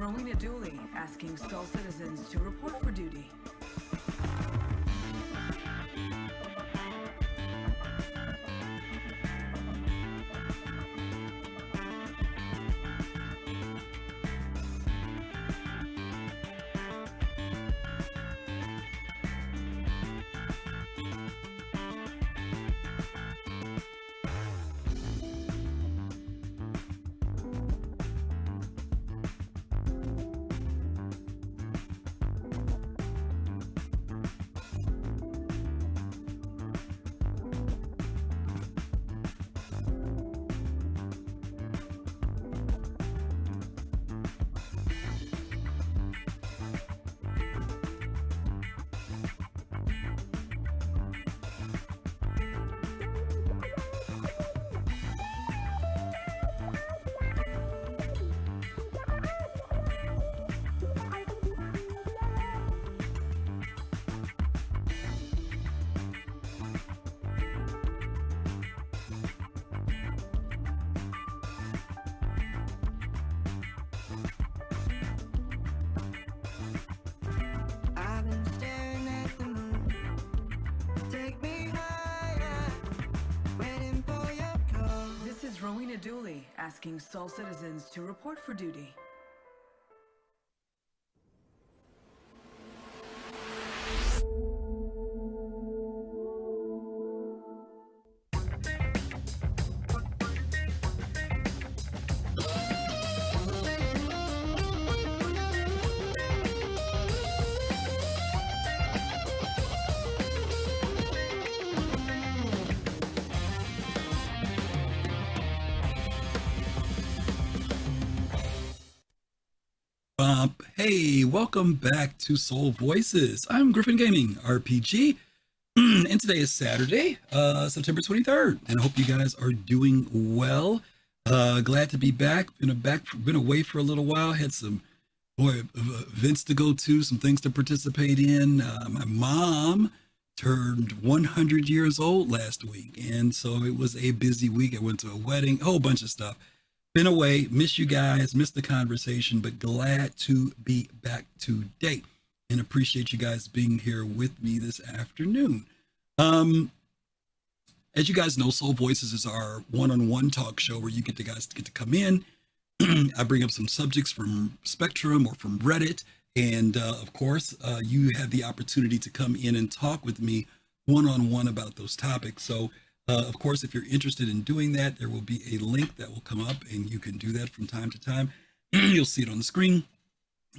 Rowena Dooley asking Skull citizens to report for duty. Rowena Dooley asking Skull citizens to report for duty. Hey, welcome back to Soul Voices. I'm GriffinGmingRPG, and today is Saturday, September 23rd, and I hope you guys are doing well. Glad to be back. Been away for a little while. Had some events to go to, some things to participate in. My mom turned 100 years old last week, and so it was a busy week. I went to a wedding, a whole bunch of stuff. Been away, miss you guys, missed the conversation, but glad to be back today and appreciate you guys being here with me this afternoon. As you guys know, Soul Voices is our one-on-one talk show where you get to come in. I bring up some subjects from Spectrum or from Reddit, and of course, you have the opportunity to come in and talk with me one-on-one about those topics. So of course, if you're interested in doing that, there will be a link that will come up and you can do that from time to time. You'll see it on the screen.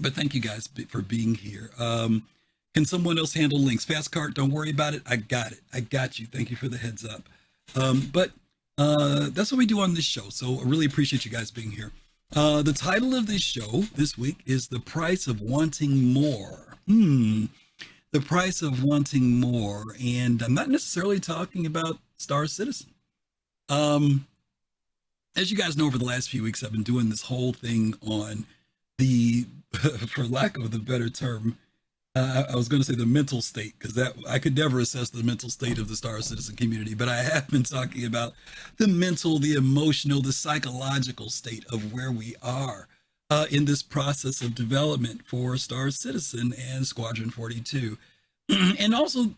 But thank you guys for being here. Can someone else handle links? Fast Cart, don't worry about it. I got it. I got you. Thank you for the heads up. But that's what we do on this show. So I really appreciate you guys being here. The title of this show this week is The Price of Wanting More. The Price of Wanting More. And I'm not necessarily talking about Star Citizen. As you guys know, over the last few weeks, I've been doing this whole thing on the, for lack of a better term, I was going to say the mental state, because that I could never assess the mental state of the Star Citizen community, but I have been talking about the mental, the emotional, the psychological state of where we are in this process of development for Star Citizen and Squadron 42. And also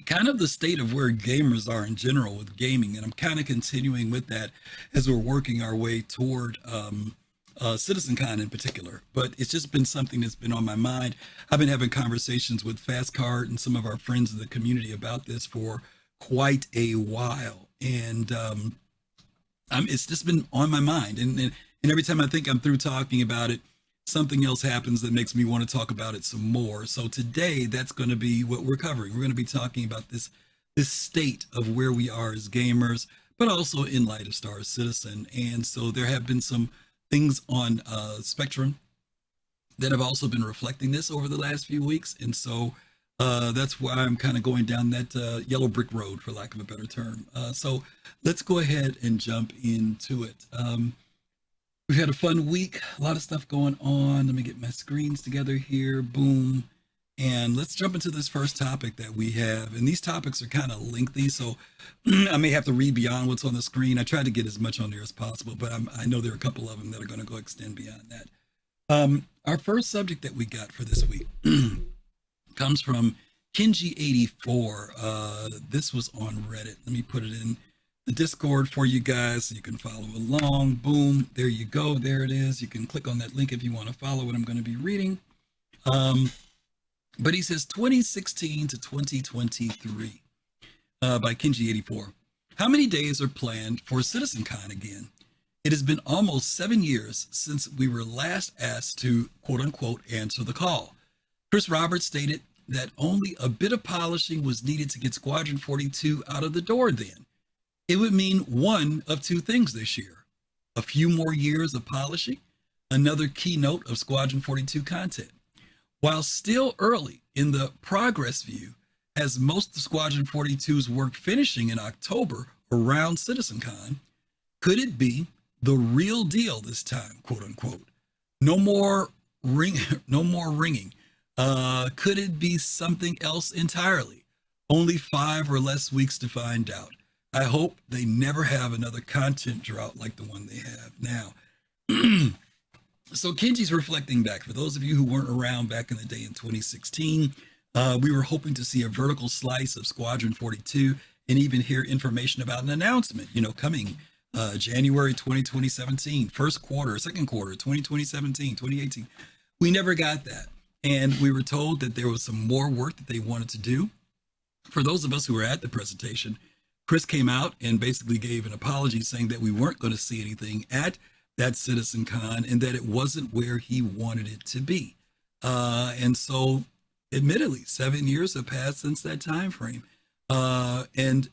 kind of the state of where gamers are in general with gaming. And I'm kind of continuing with that as we're working our way toward CitizenCon in particular. But it's just been something that's been on my mind. I've been having conversations with Fastcard and some of our friends in the community about this for quite a while. And it's just been on my mind. And every time I think I'm through talking about it, something else happens that makes me want to talk about it some more. So today, that's going to be what we're covering. We're going to be talking about this state of where we are as gamers, but also in light of Star Citizen. And so there have been some things on Spectrum that have also been reflecting this over the last few weeks. And so that's why I'm kind of going down that yellow brick road, for lack of a better term. So let's go ahead and jump into it. We've had a fun week, a lot of stuff going on. Let me get my screens together here. Boom. And let's jump into this first topic that we have. And these topics are kind of lengthy, so I may have to read beyond what's on the screen. I tried to get as much on there as possible, but I know there are a couple of them that are going to go extend beyond that. Our first subject that we got for this week comes from Kenji84. This was on Reddit. Let me put it in the Discord for you guys so you can follow along. Boom, there you go. There it is. You can click on that link if you want to follow what I'm going to be reading. But he says 2016 to 2023 by Kenji84. How many days are planned for CitizenCon again? It has been almost 7 years since we were last asked to, quote unquote, answer the call. Chris Roberts stated that only a bit of polishing was needed to get Squadron 42 out of the door then. It would mean one of two things this year: a few more years of polishing, another keynote of Squadron 42 content. While still early in the progress view, as most of Squadron 42's work finishing in October around CitizenCon, could it be the real deal this time, quote unquote? No more ringing. Could it be something else entirely? Only 5 or less weeks to find out. I hope they never have another content drought like the one they have now. So Kenji's reflecting back. For those of you who weren't around back in the day in 2016, we were hoping to see a vertical slice of Squadron 42 and even hear information about an announcement, coming January 2017, first quarter, second quarter, 2017, 2018. We never got that. And we were told that there was some more work that they wanted to do. For those of us who were at the presentation, Chris came out and basically gave an apology saying that we weren't going to see anything at that CitizenCon and that it wasn't where he wanted it to be. And so, admittedly, 7 years have passed since that time frame. And,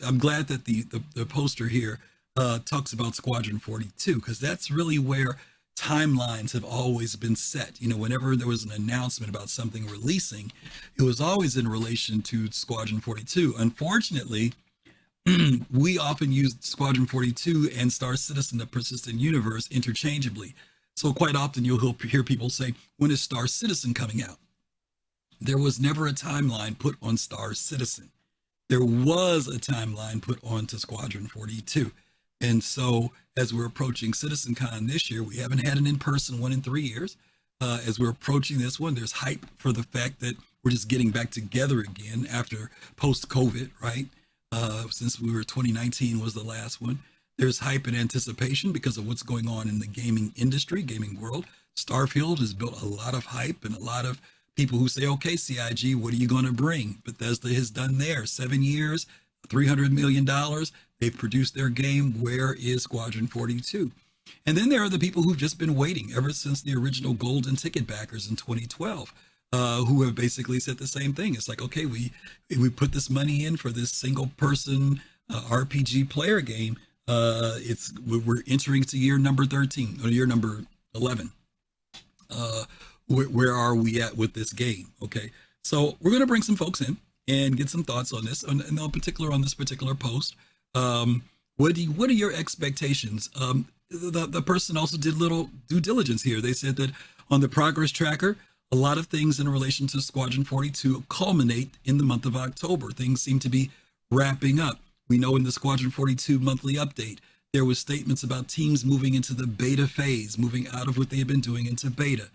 I'm glad that the poster here talks about Squadron 42, because that's really where timelines have always been set. Whenever there was an announcement about something releasing, it was always in relation to Squadron 42. Unfortunately, we often use Squadron 42 and Star Citizen, the Persistent Universe, interchangeably. So quite often you'll hear people say, when is Star Citizen coming out? There was never a timeline put on Star Citizen. There was a timeline put onto Squadron 42. And so as we're approaching CitizenCon this year, we haven't had an in-person one in 3 years. As we're approaching this one, there's hype for the fact that we're just getting back together again after post-COVID, right? Since 2019 was the last one. There's hype and anticipation because of what's going on in the gaming industry, gaming world. Starfield has built a lot of hype and a lot of people who say, okay, CIG, what are you going to bring? Bethesda has done theirs. 7 years, $300 million. They've produced their game. Where is Squadron 42? And then there are the people who've just been waiting ever since the original golden ticket backers in 2012. Who have basically said the same thing. It's like, okay, we put this money in for this single person RPG player game. We're entering to year number 13 or year number 11. Where are we at with this game? Okay, so we're going to bring some folks in and get some thoughts on this, and in particular on this particular post. What are your expectations? The person also did little due diligence here. They said that on the progress tracker, a lot of things in relation to Squadron 42 culminate in the month of October. Things seem to be wrapping up. We know in the Squadron 42 monthly update, there was statements about teams moving into the beta phase, moving out of what they had been doing into beta.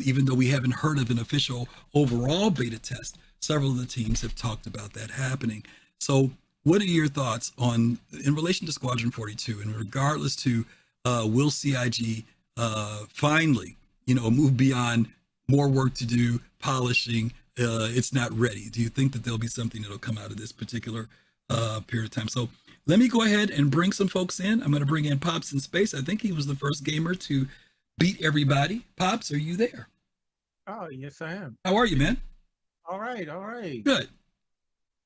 Even though we haven't heard of an official overall beta test, several of the teams have talked about that happening. So what are your thoughts in relation to Squadron 42, and regardless to will CIG finally, move beyond more work to do, polishing, it's not ready? Do you think that there'll be something that'll come out of this particular period of time? So let me go ahead and bring some folks in. I'm going to bring in Pops in Space. I think he was the first gamer to beat everybody. Pops, are you there? Oh, yes, I am. How are you, man? All right. Good.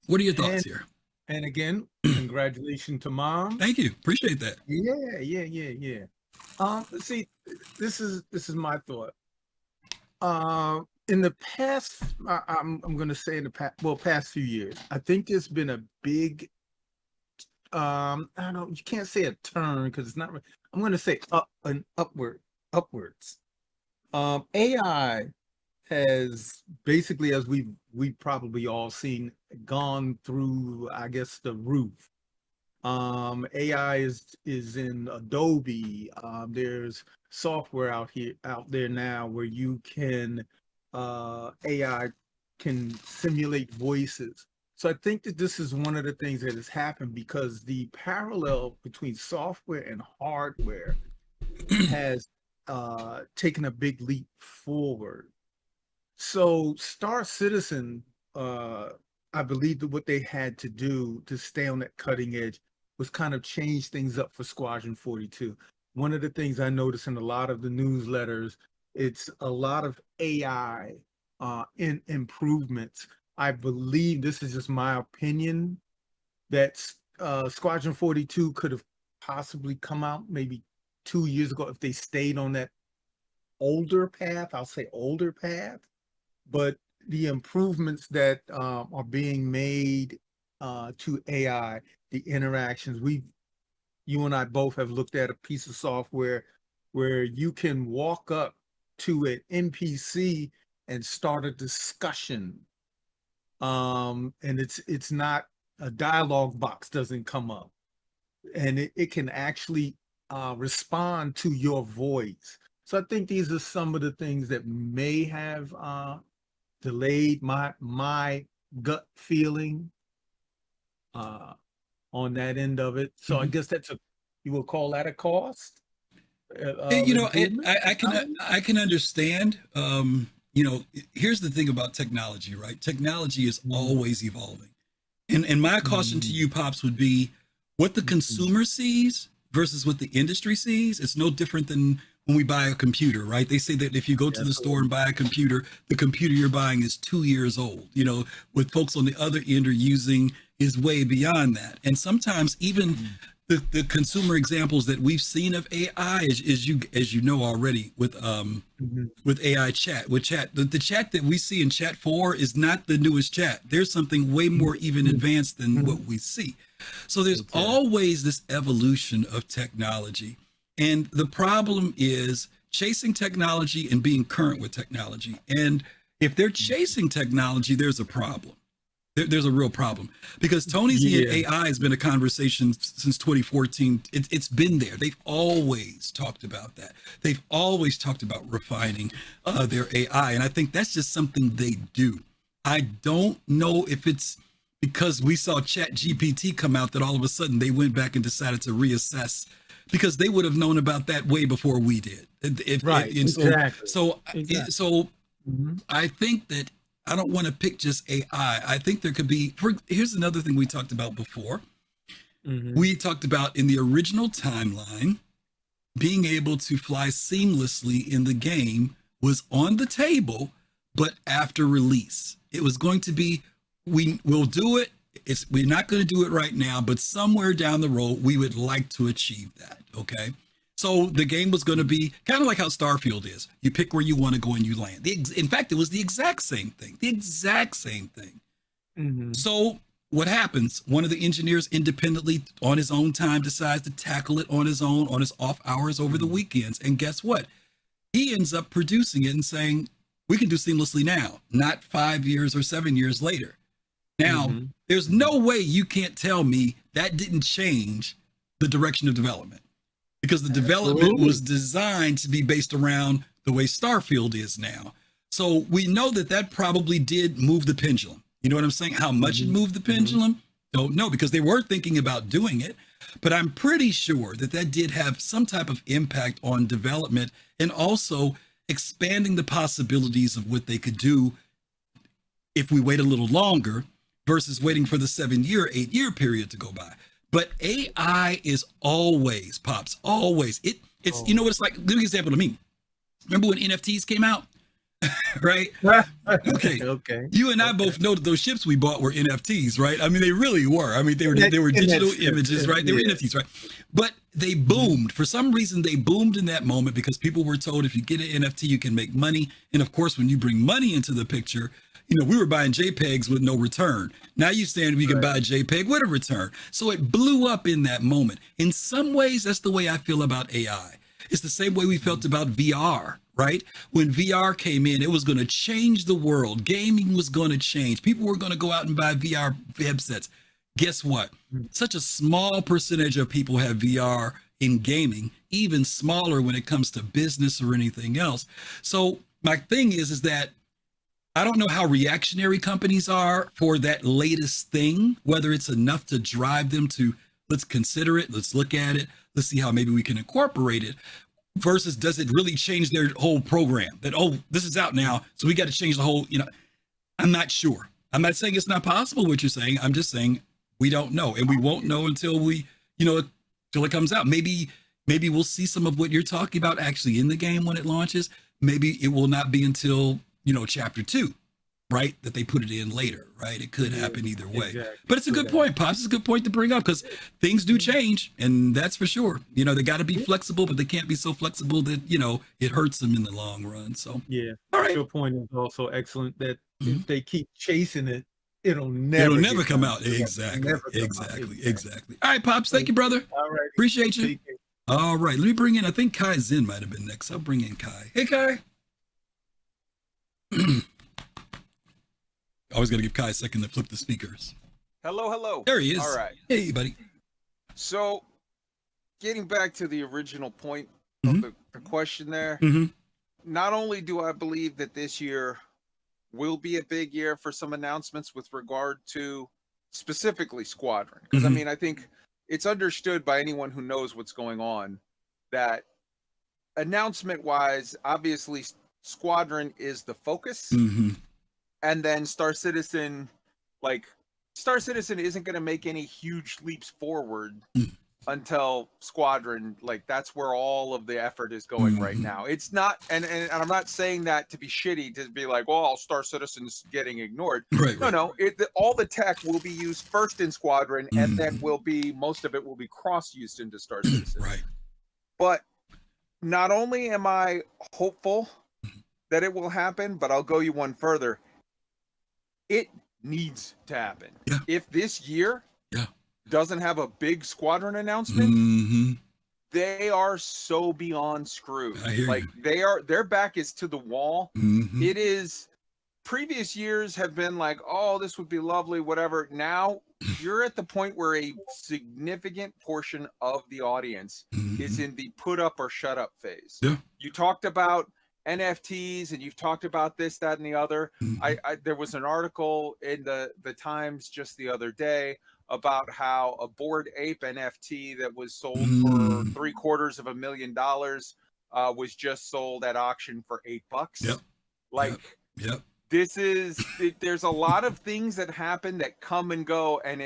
What are your thoughts here? And again, congratulations to Mom. Thank you. Appreciate that. Yeah. See, this is my thought. In the past, I'm going to say in the past few years, I think there's been a big, I don't know, you can't say a turn because it's not. I'm going to say upwards. AI has basically, as we've probably all seen, gone through, I guess, the roof. AI is in Adobe. There's software out there now where you can AI can simulate voices. So I think that this is one of the things that has happened because the parallel between software and hardware has taken a big leap forward. So Star Citizen, I believe that what they had to do to stay on that cutting edge was kind of change things up for Squadron 42. One of the things I notice in a lot of the newsletters, it's a lot of AI in improvements. I believe, this is just my opinion, that Squadron 42 could have possibly come out maybe 2 years ago if they stayed on that older path. I'll say older path, but the improvements that are being made to AI, the interactions, you and I both have looked at a piece of software where you can walk up to an NPC and start a discussion. And it's not, a dialogue box doesn't come up, and it can actually respond to your voice. So I think these are some of the things that may have delayed my gut feeling on that end of it. So I guess you will call that a cost. I can understand. Here's the thing about technology, right? Technology is always evolving, and my caution to you, Pops, would be what the consumer sees versus what the industry sees. It's no different than when we buy a computer, right? They say that if you go to the store and buy a computer, the computer you're buying is 2 years old. What folks on the other end are using is way beyond that. And sometimes even the consumer examples that we've seen of AI, as you know already, with AI chat, the chat that we see in Chat 4 is not the newest chat. There's something way more even advanced than what we see. So there's always this evolution of technology. And the problem is chasing technology and being current with technology. And if they're chasing technology, there's a problem. There's a real problem, because Tony's and AI has been a conversation since 2014. It's been there. They've always talked about that. They've always talked about refining their AI. And I think that's just something they do. I don't know if it's because we saw Chat GPT come out that all of a sudden they went back and decided to reassess, because they would have known about that way before we did. So I think that I don't want to pick just AI. I think there could be, here's another thing we talked about before. We talked about in the original timeline, being able to fly seamlessly in the game was on the table, but after release, it was going to be, we'll do it. We're not going to do it right now, but somewhere down the road, we would like to achieve that. Okay. So the game was going to be kind of like how Starfield is. You pick where you want to go and you land. In fact, it was the exact same thing. So what happens? One of the engineers independently on his own time decides to tackle it on his own, on his off hours over the weekends. And guess what? He ends up producing it and saying, we can do seamlessly now, not 5 years or 7 years later. Now, there's no way you can't tell me that didn't change the direction of development. Because the development was designed to be based around the way Starfield is now. So we know that probably did move the pendulum. You know what I'm saying? How much it moved the pendulum? Don't know, because they were thinking about doing it. But I'm pretty sure that did have some type of impact on development, and also expanding the possibilities of what they could do if we wait a little longer versus waiting for the 7-year, 8-year period to go by. But AI is always, Pops, always. It's you know what it's like? Give me an example to me. Remember when NFTs came out? Right? Okay. You and I both know that those ships we bought were NFTs, right? I mean, they really were. I mean, they were digital images, right? They were NFTs, right? But they boomed. For some reason, they boomed in that moment because people were told if you get an NFT, you can make money. And of course, when you bring money into the picture, we were buying JPEGs with no return. Now you're saying we can buy a JPEG with a return. So it blew up in that moment. In some ways, that's the way I feel about AI. It's the same way we felt about VR, right? When VR came in, it was going to change the world. Gaming was going to change. People were going to go out and buy VR headsets. Guess what? Such a small percentage of people have VR in gaming, even smaller when it comes to business or anything else. So my thing is that I don't know how reactionary companies are for that latest thing, whether it's enough to drive them to, let's consider it, let's look at it, let's see how maybe we can incorporate it, versus does it really change their whole program? That, oh, this is out now, so we got to change the whole, I'm not sure. I'm not saying it's not possible what you're saying. I'm just saying we don't know, and we won't know until till it comes out. Maybe we'll see some of what you're talking about actually in the game when it launches. Maybe it will not be until chapter 2, right, that they put it in later, right? It could happen either way. Exactly. But it's a good point, Pops. It's a good point to bring up, because things do change, and that's for sure. They got to be flexible, but they can't be so flexible that it hurts them in the long run. So all right. Your point is also excellent, that if they keep chasing it, it'll never come out. Exactly. All right, Pops. Thank you, brother. All right. Appreciate you. All right. Let me bring in, I think Kai Zen might have been next. I'll bring in Kai. Hey, Kai. Always got to give Kai a second to flip the speakers. Hello. There he is. All right. Hey, buddy. So, getting back to the original point of the question there, not only do I believe that this year will be a big year for some announcements with regard to specifically Squadron, because I think it's understood by anyone who knows what's going on that announcement-wise, obviously Squadron is the focus, and then Star Citizen isn't going to make any huge leaps forward until Squadron. That's where all of the effort is going right now. It's not, and I'm not saying that to be shitty, to be like, well, Star Citizen's getting ignored. No, all the tech will be used first in Squadron, and then most of it will be cross-used into Star Citizen. Right. But not only am I hopeful that it will happen, but I'll go you one further. It needs to happen. Yeah. If this year doesn't have a big Squadron announcement, they are so beyond screwed. I hear you. Their back is to the wall. It is, previous years have been like, oh, this would be lovely, whatever. Now you're at the point where a significant portion of the audience is in the put up or shut up phase. Yeah. You talked about NFTs, and you've talked about this, that, and the other. There was an article in the Times just the other day about how a Bored Ape NFT that was sold for $750,000 was just sold at auction for $8. Yep. This is there's a lot of things that happen that come and go, and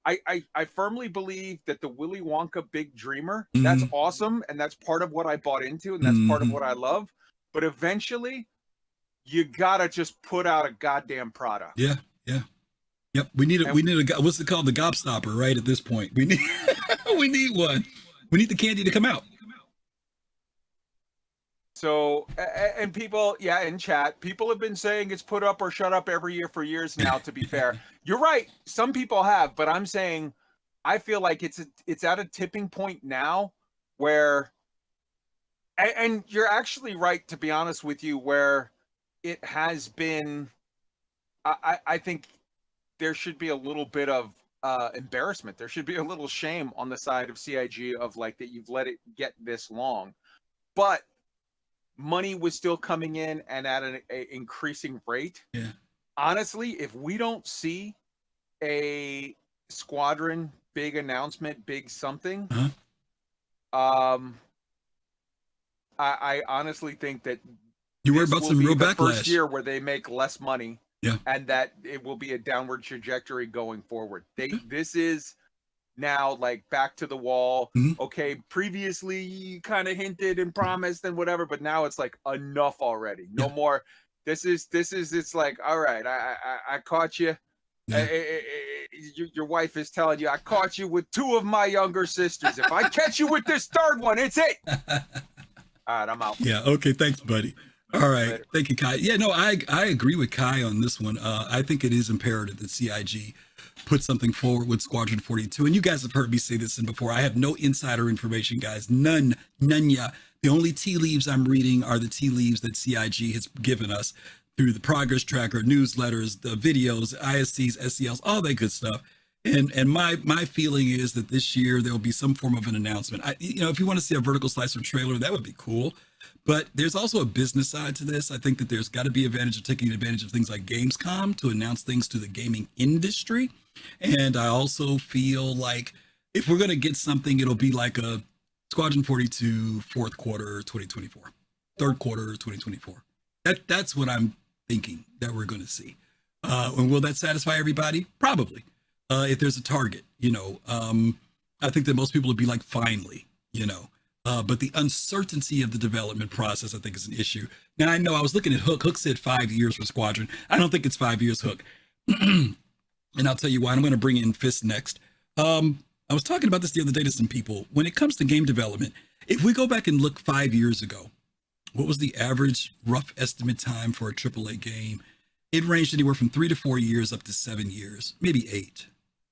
I firmly believe that the Willy Wonka Big Dreamer, that's awesome, and that's part of what I bought into, and that's part of what I love. But eventually, you gotta just put out a goddamn product. Yep. We need a what's it called? The gobstopper, right? At this point, we need one. We need the candy to come out. So, and people, in chat, people have been saying it's put up or shut up every year for years now, to be fair. You're right. Some people have, but I'm saying, I feel like it's at a tipping point now where, and you're actually right, to be honest with you, where it has been, I think there should be a little bit of embarrassment. There should be a little shame on the side of CIG of that you've let it get this long. But money was still coming in and at an increasing rate. Yeah. Honestly, if we don't see a Squadron big announcement, big something, I honestly think that you worry about some real backlash. First year where they make less money, and that it will be a downward trajectory going forward. This is now back to the wall. Okay, previously you kind of hinted and promised and whatever, but now it's enough already. No more. This is it's all right, I caught you. Your wife is telling you, I caught you with 2 of my younger sisters. If I catch you with this 3rd one, it's it. All right, I'm out. Yeah, okay, thanks, buddy. All right, later. Thank you, Kai. Yeah, no, I agree with Kai on this one. I think it is imperative that CIG put something forward with Squadron 42. And you guys have heard me say this before. I have no insider information, guys. None. Yeah. The only tea leaves I'm reading are the tea leaves that CIG has given us through the progress tracker, newsletters, the videos, ISCs, SCLs, all that good stuff. And my feeling is that this year there'll be some form of an announcement. If you want to see a vertical slicer trailer, that would be cool. But there's also a business side to this. I think that there's got to be advantage of taking advantage of things like Gamescom to announce things to the gaming industry. And I also feel like if we're going to get something, it'll be like a Squadron 42 fourth quarter 2024, third quarter 2024. That's what I'm thinking that we're going to see. And will that satisfy everybody? Probably. If there's a target, I think that most people would be like, finally, but the uncertainty of the development process, I think, is an issue. Now, I know I was looking at Hook. Hook said 5 years for Squadron. I don't think it's 5 years, Hook. And I'll tell you why. I'm going to bring in Fist next. I was talking about this the other day to some people. When it comes to game development, if we go back and look 5 years ago, what was the average rough estimate time for a AAA game? It ranged anywhere from 3 to 4 years up to 7 years, maybe 8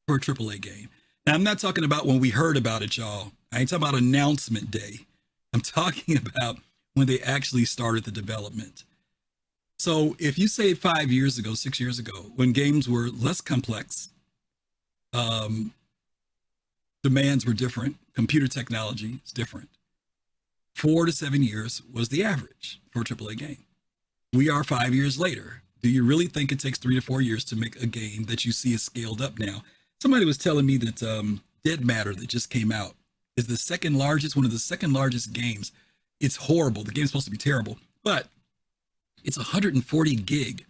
for a AAA game. Now, I'm not talking about when we heard about it, y'all. I ain't talking about announcement day. I'm talking about when they actually started the development. So if you say 5 years ago, 6 years ago, when games were less complex, demands were different, computer technology is different, 4 to 7 years was the average for a AAA game. We are 5 years later. Do you really think it takes 3 to 4 years to make a game that you see is scaled up now? Somebody was telling me that Dead Matter that just came out is one of the second largest games. It's horrible. The game's supposed to be terrible, but it's 140 gig.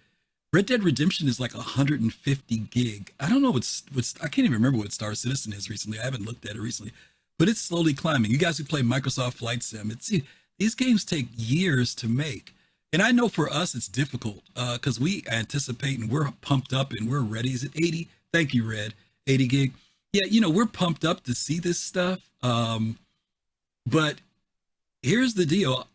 Red Dead Redemption is like 150 gig. I don't know what's I can't even remember what Star Citizen is recently. I haven't looked at it recently, but it's slowly climbing. You guys who play Microsoft Flight Sim, these games take years to make. And I know for us, it's difficult because we anticipate and we're pumped up and we're ready. Is it 80? Thank you, Red. 80 gig. Yeah, we're pumped up to see this stuff. But here's the deal.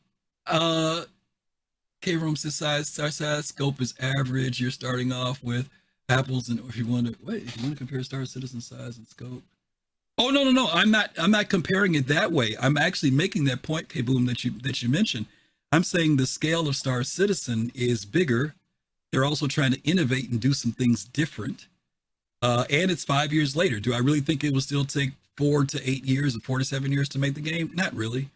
K-Room says size scope is average. You're starting off with apples, and if you want to compare Star Citizen size and scope. Oh no. I'm not comparing it that way. I'm actually making that point, K-Boom, that you mentioned. I'm saying the scale of Star Citizen is bigger. They're also trying to innovate and do some things different. And it's 5 years later. Do I really think it will still take 4 to 8 years or 4 to 7 years to make the game? Not really.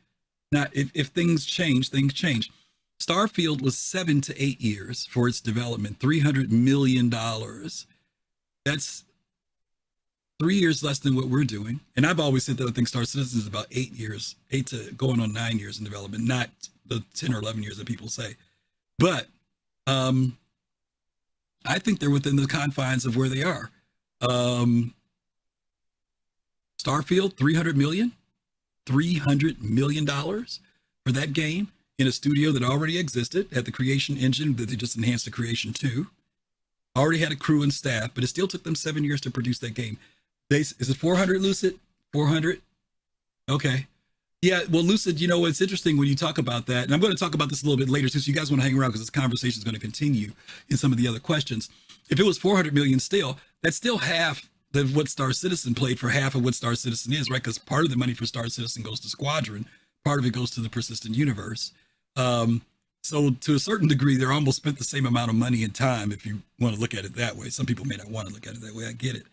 Not if things change, things change. Starfield was 7 to 8 years for its development, $300 million. That's 3 years less than what we're doing. And I've always said that I think Star Citizen is about 8 years, 8 to going on 9 years in development, not the 10 or 11 years that people say. But I think they're within the confines of where they are. Starfield, $300 million for that game in a studio that already existed, had the creation engine that they just enhanced the creation to, already had a crew and staff, but it still took them 7 years to produce that game. Is it 400, Lucid? 400? Okay. Yeah, well, Lucid, it's interesting when you talk about that, and I'm going to talk about this a little bit later too, so you guys want to hang around because this conversation is going to continue in some of the other questions. If it was 400 million still, that's still half of what Star Citizen played for half of what Star Citizen is, right? Because part of the money for Star Citizen goes to Squadron, part of it goes to the persistent universe. So to a certain degree, they're almost spent the same amount of money and time, if you want to look at it that way. Some people may not want to look at it that way. I get it.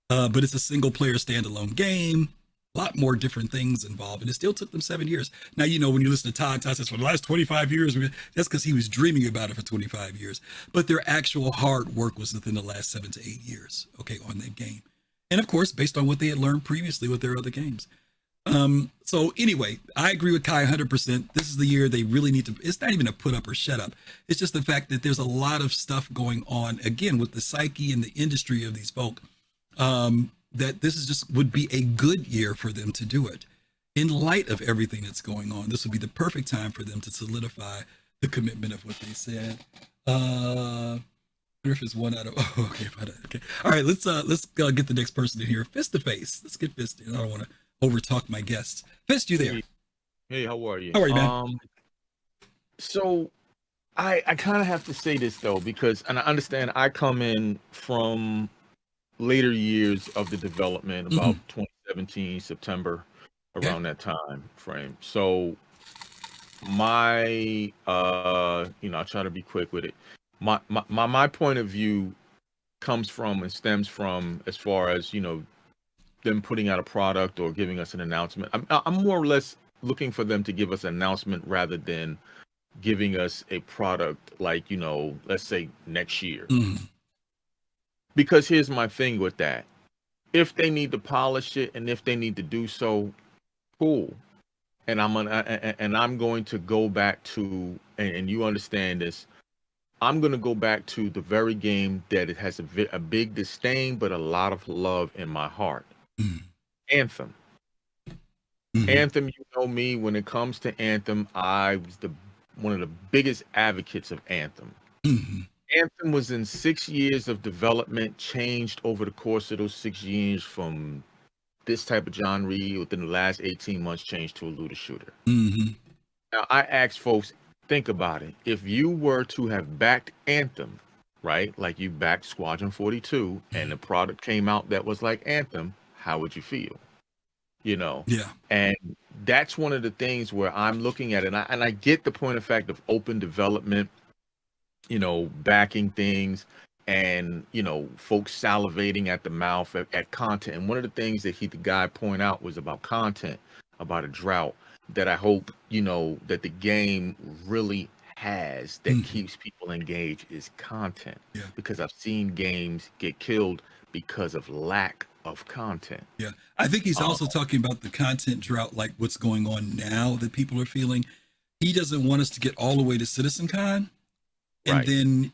But it's a single player standalone game, a lot more different things involved. And it still took them 7 years. Now, when you listen to Todd says for the last 25 years, that's because he was dreaming about it for 25 years. But their actual hard work was within the last 7 to 8 years, on that game. And of course, based on what they had learned previously with their other games. So anyway, I agree with Kai 100%. This is the year they really need to, it's not even a put up or shut up. It's just the fact that there's a lot of stuff going on, again, with the psyche and the industry of these folk, that this is just would be a good year for them to do it. In light of everything that's going on, this would be the perfect time for them to solidify the commitment of what they said. Griff is one out of, okay. All right, let's get the next person in here. Fist to face. Let's get Fist in. I don't want to overtalk my guests. Fist, you there? Hey, how are you? How are you, man? So I kind of have to say this though, because, and I understand I come in from later years of the development, about 2017 September, around that time frame. So my I'll try to be quick with it. My point of view comes from and stems from, as far as, them putting out a product or giving us an announcement. I'm more or less looking for them to give us an announcement rather than giving us a product like, let's say next year. Because here's my thing with that. If they need to polish it and if they need to do so, cool. And I'm going to go back to, and you understand this, I'm going to go back to the very game that it has a big disdain, but a lot of love in my heart. Anthem. Anthem, you know me, when it comes to Anthem, I was one of the biggest advocates of Anthem. Anthem was in 6 years of development, changed over the course of those 6 years from this type of genre within the last 18 months, changed to a looter shooter. Now, I ask folks, think about it. If you were to have backed Anthem, right, like you backed Squadron 42, and the product came out that was like Anthem, how would you feel? Yeah. And that's one of the things where I'm looking at it, and I get the point of fact of open development, backing things, and folks salivating at the mouth at content. And one of the things that the guy pointed out was about content, about a drought that I hope that the game really has that keeps people engaged is content. Yeah. Because I've seen games get killed because of lack of content. Yeah. I think he's also talking about the content drought, like what's going on now that people are feeling. He doesn't want us to get all the way to CitizenCon. And then,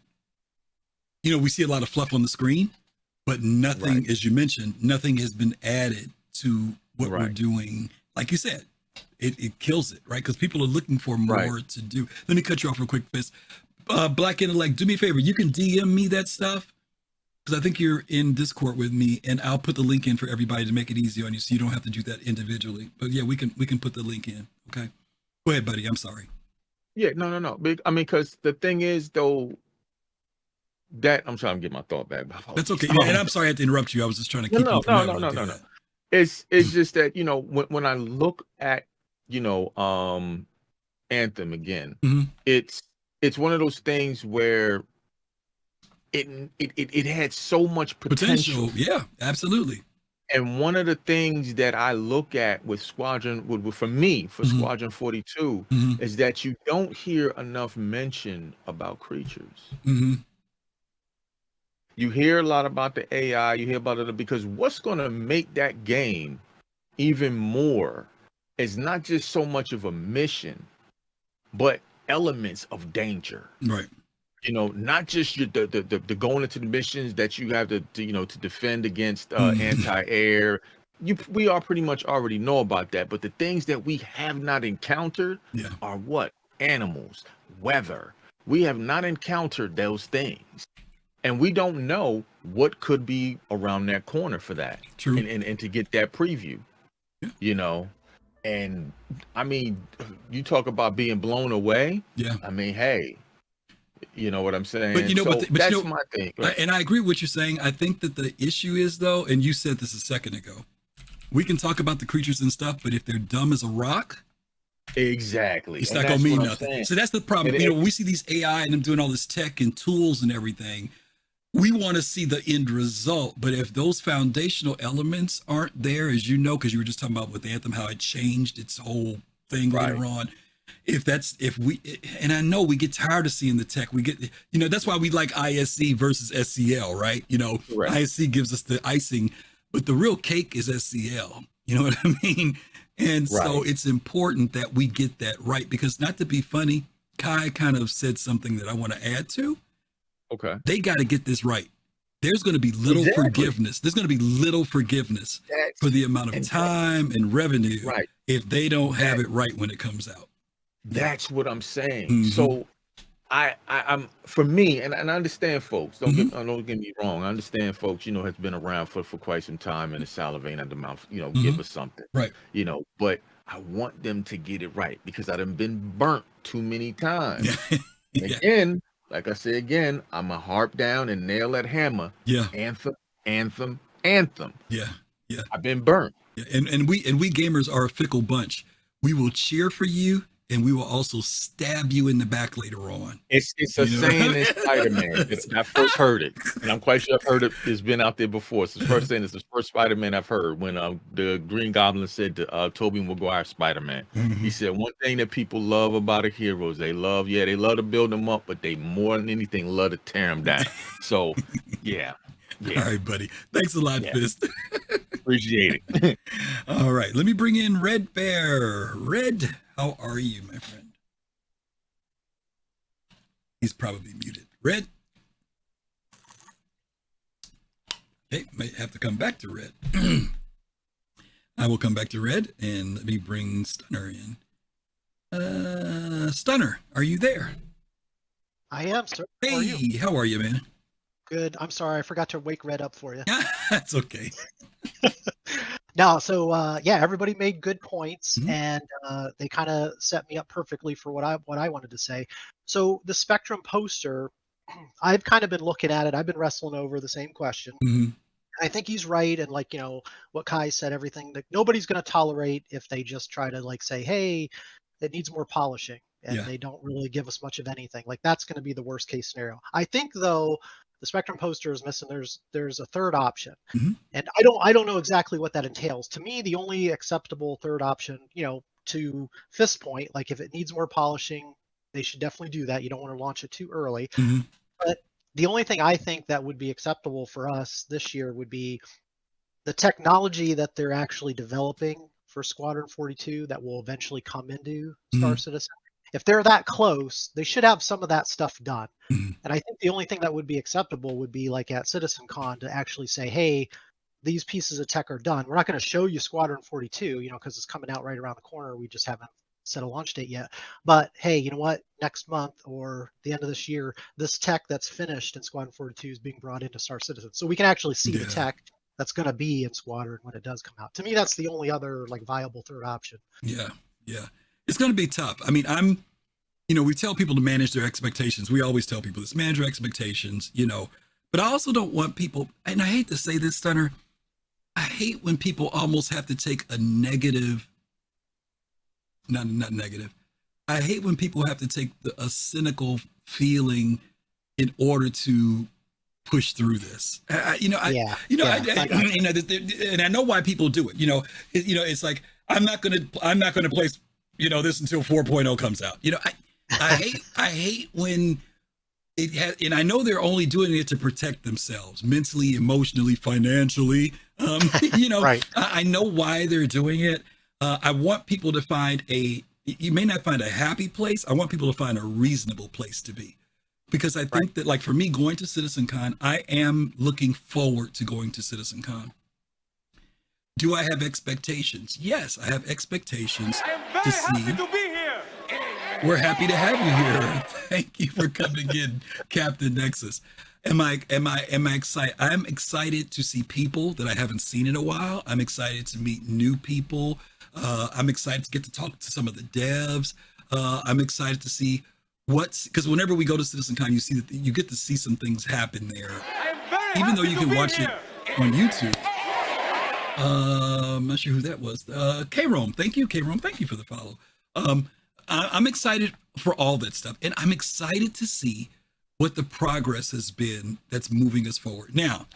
we see a lot of fluff on the screen, but nothing, as you mentioned, nothing has been added to what we're doing. Like you said, it kills it, right? Because people are looking for more to do. Let me cut you off real quick, Fist. Black Intellect, do me a favor. You can DM me that stuff, because I think you're in Discord with me, and I'll put the link in for everybody to make it easy on you, so you don't have to do that individually. But yeah, we can put the link in. Okay, go ahead, buddy. I'm sorry. Yeah, no. Because the thing is, though, that I'm trying to get my thought back. That's okay. And I'm sorry I had to interrupt you. I was just trying to keep you from No. It's just that when I look at Anthem again, it's one of those things where it had so much potential. Yeah, absolutely. And one of the things that I look at with Squadron, for me, for Squadron 42, is that you don't hear enough mention about creatures. You hear a lot about the AI, you hear about it, because what's going to make that game even more is not just so much of a mission, but elements of danger. Right. Not just the going into the missions that you have to defend against anti-air. We all pretty much already know about that, but the things that we have not encountered are what? Animals, weather. We have not encountered those things, and we don't know what could be around that corner for that. True. And to get that preview, and I mean, you talk about being blown away. Yeah. I mean, hey. You know what I'm saying? But that's my thing. Right? And I agree with what you're saying. I think that the issue is, though, and you said this a second ago, we can talk about the creatures and stuff, but if they're dumb as a rock, exactly, it's not going to mean nothing. So that's the problem. When we see these AI and them doing all this tech and tools and everything, we want to see the end result. But if those foundational elements aren't there, as you know, because you were just talking about with Anthem, how it changed its whole thing later on. And I know we get tired of seeing the tech. We get, that's why we like ISC versus SCL, right? ISC gives us the icing, but the real cake is SCL. You know what I mean? And so it's important that we get that right, because not to be funny, Kai kind of said something that I want to add to. Okay. They got to get this right. There's going to be little forgiveness. There's going to be little forgiveness for the amount of time and revenue if they don't have it right when it comes out. That's what I'm saying. So I'm for me, and I understand folks, don't get me wrong. I understand folks, has been around for quite some time and is salivating at the mouth, give us something. Right. But I want them to get it right, because I done been burnt too many times. Again, like I say again, I'm a harp down and nail that hammer. Yeah. Anthem. Yeah. I've been burnt. Yeah. And we gamers are a fickle bunch. We will cheer for you and we will also stab you in the back later on. It's a saying in Spider-Man. I first heard it, and I'm quite sure I've heard it. It's been out there before. It's the first thing. It's the first Spider-Man I've heard. When the Green Goblin said to Tobey Maguire Spider-Man, he said one thing that people love about a hero is they love to build them up, but they more than anything love to tear them down. So, yeah. All right, buddy. Thanks a lot, Fist. Appreciate it. All right, let me bring in Red Bear. Red, how are you, my friend? He's probably muted. Red? Okay, might have to come back to Red. I will come back to Red, and let me bring Stunner in. Stunner, are you there? I am, sir. Hey, how are you, man? Good. I'm sorry, I forgot to wake Red up for you. That's okay. No, so yeah, everybody made good points, and they kind of set me up perfectly for what I wanted to say. So the Spectrum poster, I've kind of been looking at it. I've been wrestling over the same question. I think he's right, and like, you know, what Kai said, everything that nobody's going to tolerate if they just try to like say, hey, it needs more polishing, and they don't really give us much of anything. Like, that's going to be the worst case scenario. I think though, the Spectrum poster is missing. There's a third option, and I don't know exactly what that entails. To me, the only acceptable third option, you know, to Fist point, like if it needs more polishing, they should definitely do that. You don't want to launch it too early. But the only thing I think that would be acceptable for us this year would be the technology that they're actually developing for Squadron 42 that will eventually come into Star Citizen. If they're that close, they should have some of that stuff done. And I think the only thing that would be acceptable would be like at CitizenCon to actually say, hey, these pieces of tech are done. We're not going to show you Squadron 42, you know, because it's coming out right around the corner. We just haven't set a launch date yet. But hey, you know what? Next month or the end of this year, this tech that's finished in Squadron 42 is being brought into Star Citizen. So we can actually see the tech that's going to be in Squadron when it does come out. To me, that's the only other like viable third option. Yeah. It's going to be tough. I mean, you know, we tell people to manage their expectations. We always tell people this, manage your expectations, you know, but I also don't want people, and I hate to say this, Stunner, I hate when people almost have to take a negative, not negative. I hate when people have to take a cynical feeling in order to push through this. And I know why people do it. You know, it's like, I'm not going to place, you know, this until 4.0 comes out. You know, I hate when it has, and I know they're only doing it to protect themselves mentally, emotionally, financially. You know, I know why they're doing it. I want people to find you may not find a happy place. I want people to find a reasonable place to be. Because I think that, like, for me, going to CitizenCon, I am looking forward to going to CitizenCon. Do I have expectations? Yes, I have expectations to see. Happy to be here. We're happy to have you here. Thank you for coming in, Captain Nexus. Am I excited? I'm excited to see people that I haven't seen in a while. I'm excited to meet new people. I'm excited to get to talk to some of the devs. I'm excited to see because whenever we go to CitizenCon, you see that you get to see some things happen there, even though you can watch it on YouTube. I'm not sure who that was. K-Rome, thank you, K-Rome. Thank you for the follow. I'm excited for all that stuff, and I'm excited to see what the progress has been that's moving us forward. Now,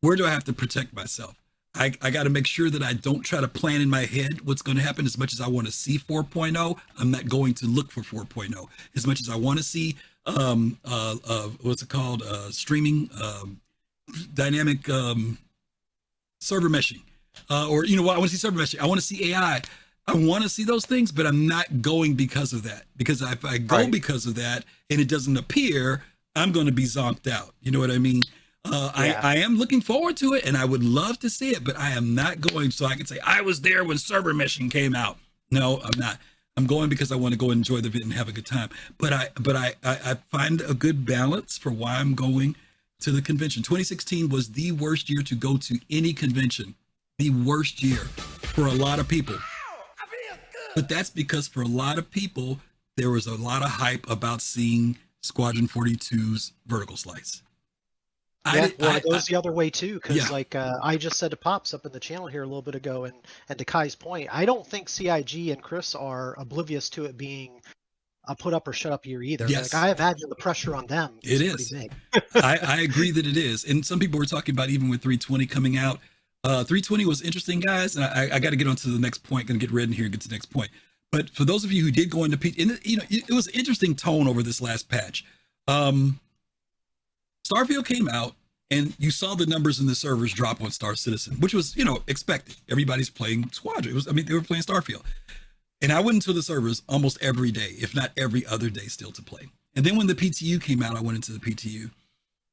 where do I have to protect myself? I got to make sure that I don't try to plan in my head what's going to happen. As much as I want to see 4.0, I'm not going to look for 4.0. As much as I want to see, what's it called? Streaming, dynamic server meshing. Or, you know what? I want to see server meshing. I want to see AI. I want to see those things, but I'm not going because of that. Because if I go because of that and it doesn't appear, I'm going to be zonked out. You know what I mean? I am looking forward to it, and I would love to see it, but I am not going so I can say I was there when server meshing came out. No, I'm not. I'm going because I want to go enjoy the event and have a good time. But I find a good balance for why I'm going to the convention. 2016 was the worst year to go to any convention. The worst year for a lot of people. But that's because for a lot of people, there was a lot of hype about seeing Squadron 42's vertical slice. It goes the other way too, because Yeah. like I just said to Pops up in the channel here a little bit ago, and to Kai's point, I don't think CIG and Chris are oblivious to it being a put up or shut up year either. Yes. Like I imagine the pressure on them is pretty big. I agree that it is, and some people were talking about even with 320 coming out. 320 was interesting, guys, and I got to get on to the next point. Going to get red in here and get to the next point. But for those of you who did go into and it was an interesting tone over this last patch. Starfield came out, and you saw the numbers in the servers drop on Star Citizen, which was, expected. Everybody's they were playing Starfield. And I went into the servers almost every day, if not every other day still to play. And then when the PTU came out, I went into the PTU.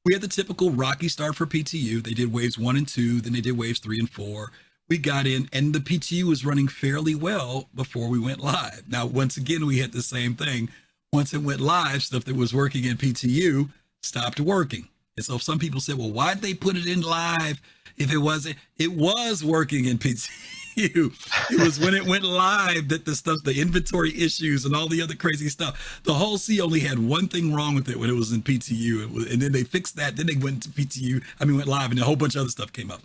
We had the typical rocky start for PTU. They did waves 1 and 2, then they did waves 3 and 4. We got in, and the PTU was running fairly well before we went live. Now, once again, we had the same thing. Once it went live, stuff that was working in PTU stopped working. And so some people said, well, why'd they put it in live if it wasn't? It was working in PTU. It was when it went live that the inventory issues and all the other crazy stuff. The whole C only had one thing wrong with it when it was in PTU. And then they fixed that. Then they went to went live, and a whole bunch of other stuff came up.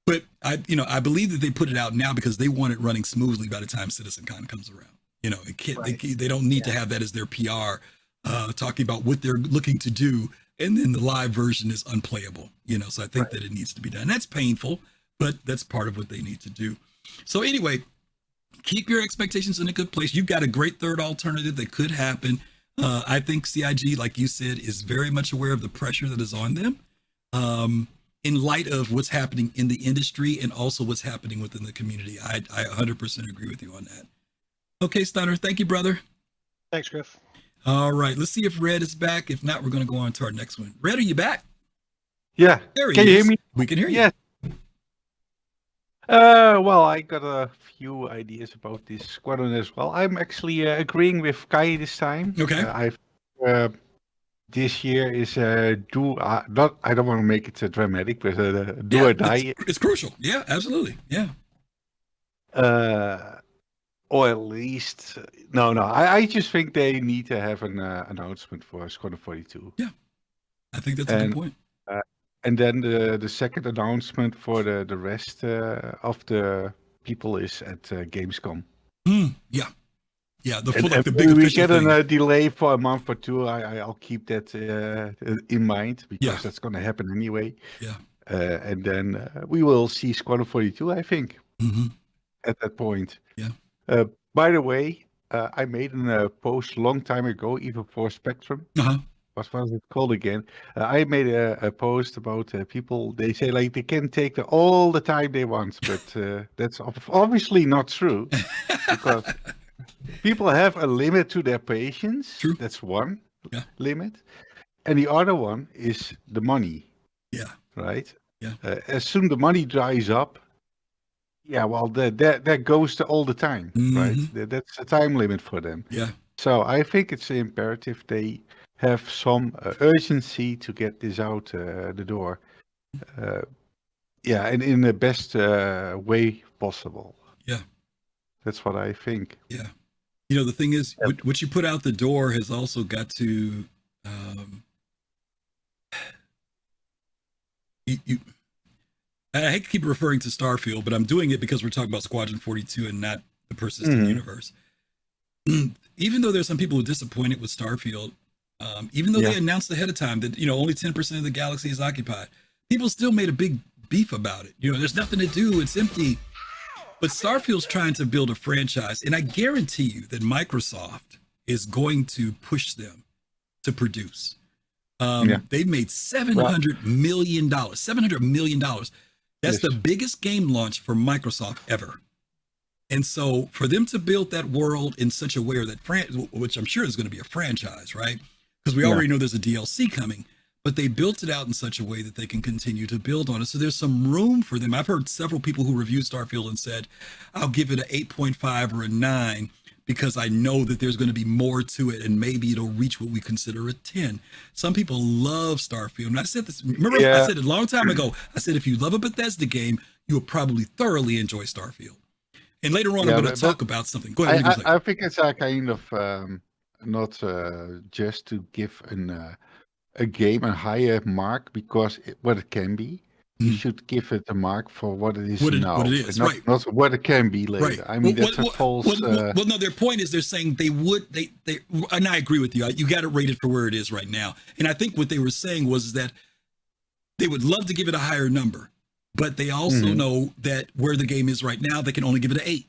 But I believe that they put it out now because they want it running smoothly by the time CitizenCon comes around. They don't need to have that as their PR, talking about what they're looking to do, and then the live version is unplayable. So I think that it needs to be done. That's painful, but that's part of what they need to do. So anyway, keep your expectations in a good place. You've got a great third alternative that could happen. I think CIG, like you said, is very much aware of the pressure that is on them. In light of what's happening in the industry and also what's happening within the community. I 100% agree with you on that. Okay, Stunner. Thank you, brother. Thanks, Griff. All right. Let's see if Red is back. If not, we're going to go on to our next one. Red, are you back? Yeah. There he Can is. you hear me? We can hear you. Yeah. Well, I got a few ideas about this Squadron as well. I'm actually agreeing with Kai this time. Okay. This year is I don't want to make it dramatic, but do or die. It's crucial. Yeah, absolutely. Yeah. Or at least I just think they need to have an announcement for Squadron 42. Yeah, I think that's a good point. And then the second announcement for the rest of the people is at Gamescom. Yeah. Yeah, the big we get a delay for a month or two. I'll keep that in mind because that's going to happen anyway. Yeah. And then we will see Squadron 42, I think, at that point. Yeah. By the way, I made a post long time ago, even for Spectrum. What was it called again? I made a post about people. They say like they can take all the time they want, but that's obviously not true because people have a limit to their patience. True. That's one limit. And the other one is the money. Yeah. Right? Yeah. As soon the money dries up, that goes to all the time, right? That's a time limit for them. Yeah. So I think it's imperative they have some urgency to get this out the door. And in the best way possible. Yeah. That's what I think. Yeah. The thing is, what you put out the door has also got to, I hate to keep referring to Starfield, but I'm doing it because we're talking about Squadron 42 and not the persistent universe. Even though there's some people who are disappointed with Starfield, even though they announced ahead of time that, only 10% of the galaxy is occupied, people still made a big beef about it. There's nothing to do. It's empty. But Starfield's trying to build a franchise, and I guarantee you that Microsoft is going to push them to produce. They've made $700 million. $700 million. That's the biggest game launch for Microsoft ever. And so for them to build that world in such a way that which I'm sure is going to be a franchise, right? Because we already know there's a DLC coming, but they built it out in such a way that they can continue to build on it. So there's some room for them. I've heard several people who reviewed Starfield and said, I'll give it an 8.5 or a 9 because I know that there's going to be more to it and maybe it'll reach what we consider a 10. Some people love Starfield. And I said this, remember I said it a long time ago, I said, if you love a Bethesda game, you will probably thoroughly enjoy Starfield. And later on, I'm going to talk about something. Go ahead. I think it's a kind of not just to give an a game a higher mark because what it can be. You should give it a mark for what it is now. What it is, not, right? Not what it can be later. Right. I mean, that's a false. Well, no. Their point is they're saying they, and I agree with you. You got it rated for where it is right now. And I think what they were saying was that they would love to give it a higher number, but they also know that where the game is right now, they can only give it an 8.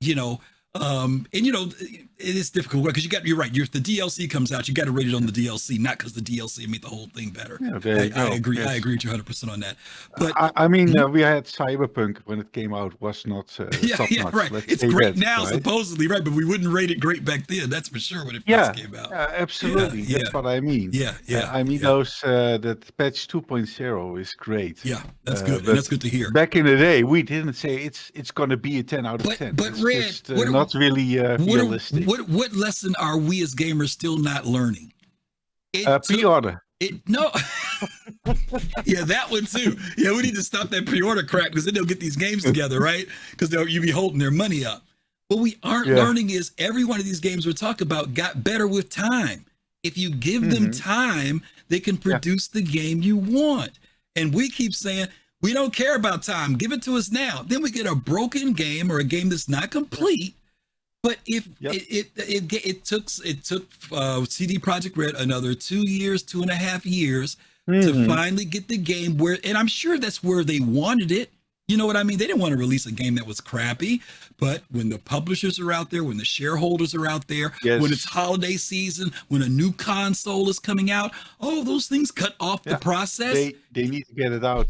You know, and you know, it is difficult because you're right. If the DLC comes out, you got to rate it on the DLC, not because the DLC made the whole thing better. Yeah, I agree. Yes. I agree with you 100% on that. But I mean, we had Cyberpunk when it came out was not top notch. Right. It's great now, supposedly, right? But we wouldn't rate it great back then. That's for sure when it first came out. Absolutely. That's what I mean. I mean, those that patch 2.0 is great. Yeah, that's good. And that's good to hear. Back in the day, we didn't say it's going to be a 10 out of 10. But Red, just, not really realistic. What lesson are we as gamers still not learning? Pre-order. No. Yeah, that one too. Yeah, we need to stop that pre-order crap because then they'll get these games together, right? Because you'll be holding their money up. What we aren't learning is every one of these games we're talking about got better with time. If you give them time, they can produce the game you want. And we keep saying, we don't care about time. Give it to us now. Then we get a broken game or a game that's not complete. But if it took CD Projekt Red another 2.5 years to finally get the game where, and I'm sure that's where they wanted it. You know what I mean? They didn't want to release a game that was crappy, but when the publishers are out there, when the shareholders are out there, when it's holiday season, when a new console is coming out, all those things cut off the process. They need to get it out.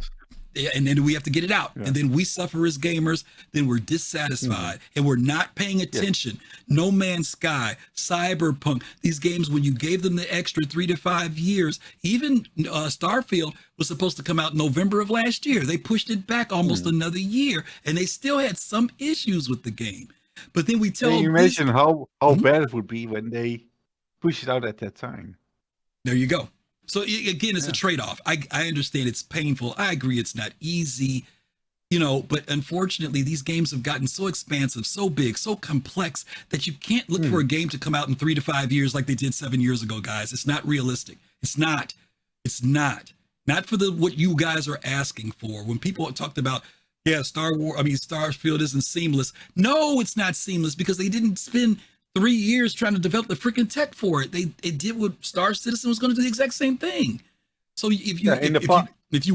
Yeah, and then we have to get it out. And then we suffer as gamers. Then we're dissatisfied and we're not paying attention. No Man's Sky, Cyberpunk, these games, when you gave them the extra 3 to 5 years, even Starfield was supposed to come out November of last year. They pushed it back almost another year and they still had some issues with the game. But then we tell Can you imagine how bad it would be when they push it out at that time? There you go. So again, it's a trade-off. I understand it's painful. I agree it's not easy, you know, but unfortunately these games have gotten so expansive, so big, so complex that you can't look for a game to come out in 3 to 5 years like they did 7 years ago, guys. It's not realistic. It's not for what you guys are asking for. When people talked about, Starfield isn't seamless. No, it's not seamless because they didn't spend 3 years trying to develop the freaking tech for it. They did what Star Citizen was going to do, the exact same thing. So if you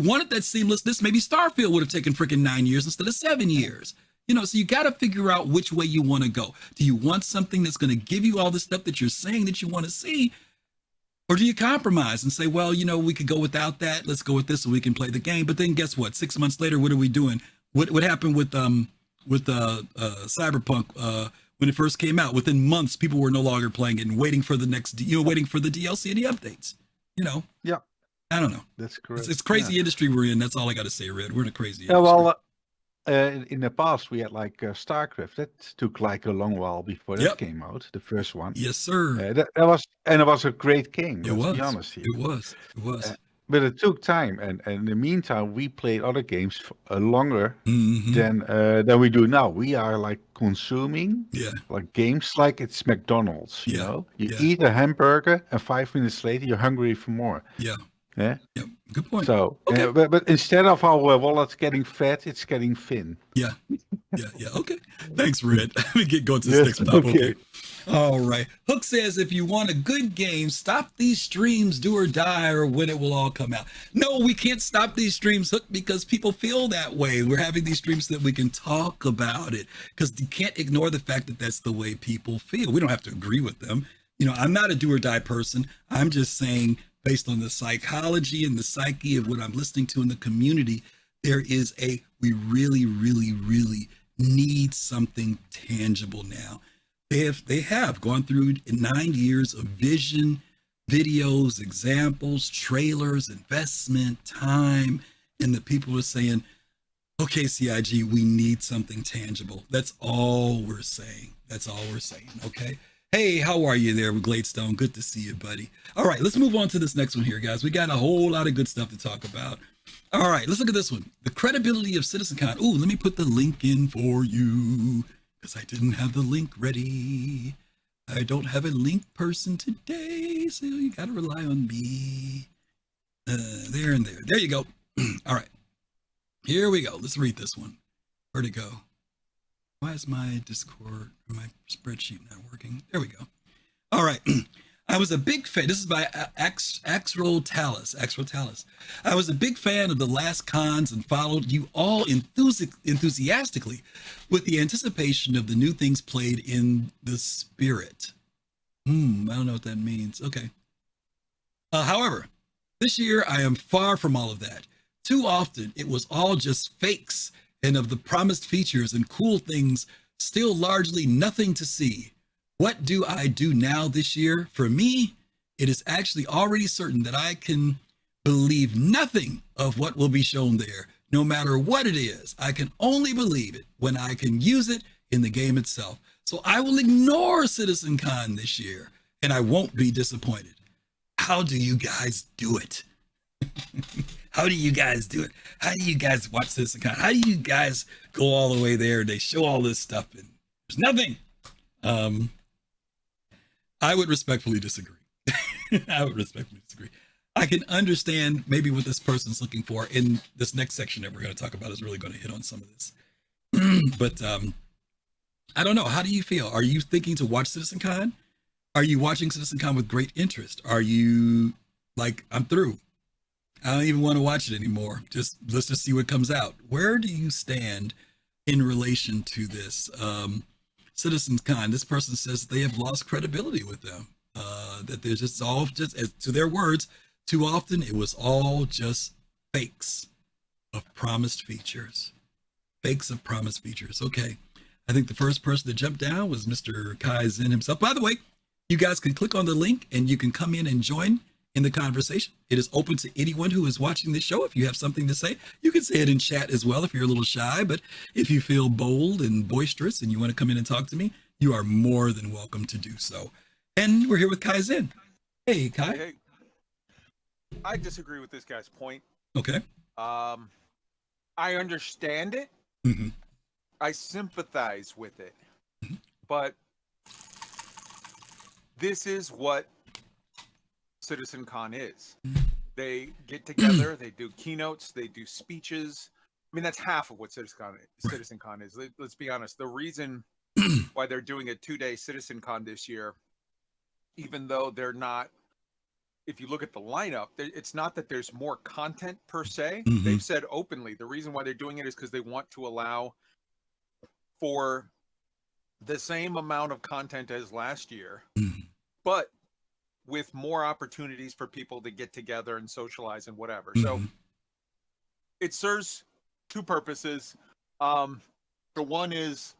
wanted that seamlessness, maybe Starfield would have taken freaking 9 years instead of 7 years. You know, so you got to figure out which way you want to go. Do you want something that's going to give you all the stuff that you're saying that you want to see? Or do you compromise and say, well, you know, we could go without that. Let's go with this so we can play the game. But then guess what? 6 months later, what are we doing? What happened with Cyberpunk? When it first came out, within months, people were no longer playing it and waiting for the next, waiting for the DLC and the updates. You know. Yeah. I don't know. That's correct. It's crazy industry we're in. That's all I got to say, Red. We're in a crazy industry. Well, in the past we had like StarCraft. That took like a long while before that came out. The first one. Yes, sir. It was a great game. It was. To be honest here. It was. But it took time, and in the meantime, we played other games longer than we do now. We are like consuming like games like it's McDonald's. You know, you eat a hamburger, and 5 minutes later you're hungry for more. Yeah. Good point. So, but instead of our wallet getting fat, it's getting thin. Yeah. Okay. Thanks, Red. Let me get going to this next topic. Okay. All right. Hook says, if you want a good game, stop these streams, do or die, or when it will all come out. No, we can't stop these streams, Hook, because people feel that way. We're having these streams so that we can talk about it, because you can't ignore the fact that that's the way people feel. We don't have to agree with them. You know, I'm not a do or die person. I'm just saying, based on the psychology and the psyche of what I'm listening to in the community, we really, really, really need something tangible now. They have gone through 9 years of vision, videos, examples, trailers, investment, time, and the people are saying, okay, CIG, we need something tangible. That's all we're saying. Okay. Hey, how are you there, Gladestone? Good to see you, buddy. All right, let's move on to this next one here, guys. We got a whole lot of good stuff to talk about. All right, let's look at this one. The credibility of CitizenCon. Ooh, let me put the link in for you, because I didn't have the link ready. I don't have a link person today, so you got to rely on me. there and there. There you go. All right. Here we go. Let's read this one. Where'd it go? Why is my Discord or my spreadsheet not working? There we go. All right. I was a big fan. This is by Axrotalus. I was a big fan of the last cons and followed you all enthusiastically with the anticipation of the new things played in the spirit. I don't know what that means. Okay. However, this year I am far from all of that. Too often it was all just fakes, and of the promised features and cool things, still largely nothing to see. What do I do now this year? For me, it is actually already certain that I can believe nothing of what will be shown there, no matter what it is. I can only believe it when I can use it in the game itself. So I will ignore CitizenCon this year, and I won't be disappointed. How do you guys do it? How do you guys do it? How do you guys watch CitizenCon? How do you guys go all the way there? They show all this stuff and there's nothing. I would respectfully disagree. I can understand maybe what this person's looking for in this next section that we're going to talk about is really going to hit on some of this. But I don't know. How do you feel? Are you thinking to watch CitizenCon? Are you watching CitizenCon with great interest? Are you like, I'm through. I don't even want to watch it anymore. Let's just see what comes out. Where do you stand in relation to this? CitizenCon, this person says they have lost credibility with them. That there's just all just, as to their words, too often it was all just fakes of promised features. Fakes of promised features. Okay. I think the first person to jump down was Mr. Kai Zen himself. By the way, you guys can click on the link and you can come in and join in the conversation. It is open to anyone who is watching this show. If you have something to say, you can say it in chat as well if you're a little shy, but if you feel bold and boisterous and you want to come in and talk to me, you are more than welcome to do so. And we're here with Kai Zen. Hey, Kai. Hey. I disagree with this guy's point. Okay. I understand it. Mm-hmm. I sympathize with it. Mm-hmm. But this is what CitizenCon is. They get together, they do keynotes, they do speeches. I mean, that's half of what CitizenCon is. Let's be honest. The reason why they're doing a 2-day CitizenCon this year, even though they're not, if you look at the lineup, it's not that there's more content per se. Mm-hmm. They've said openly, the reason why they're doing it is because they want to allow for the same amount of content as last year, but with more opportunities for people to get together and socialize and whatever. So it serves two purposes. The one is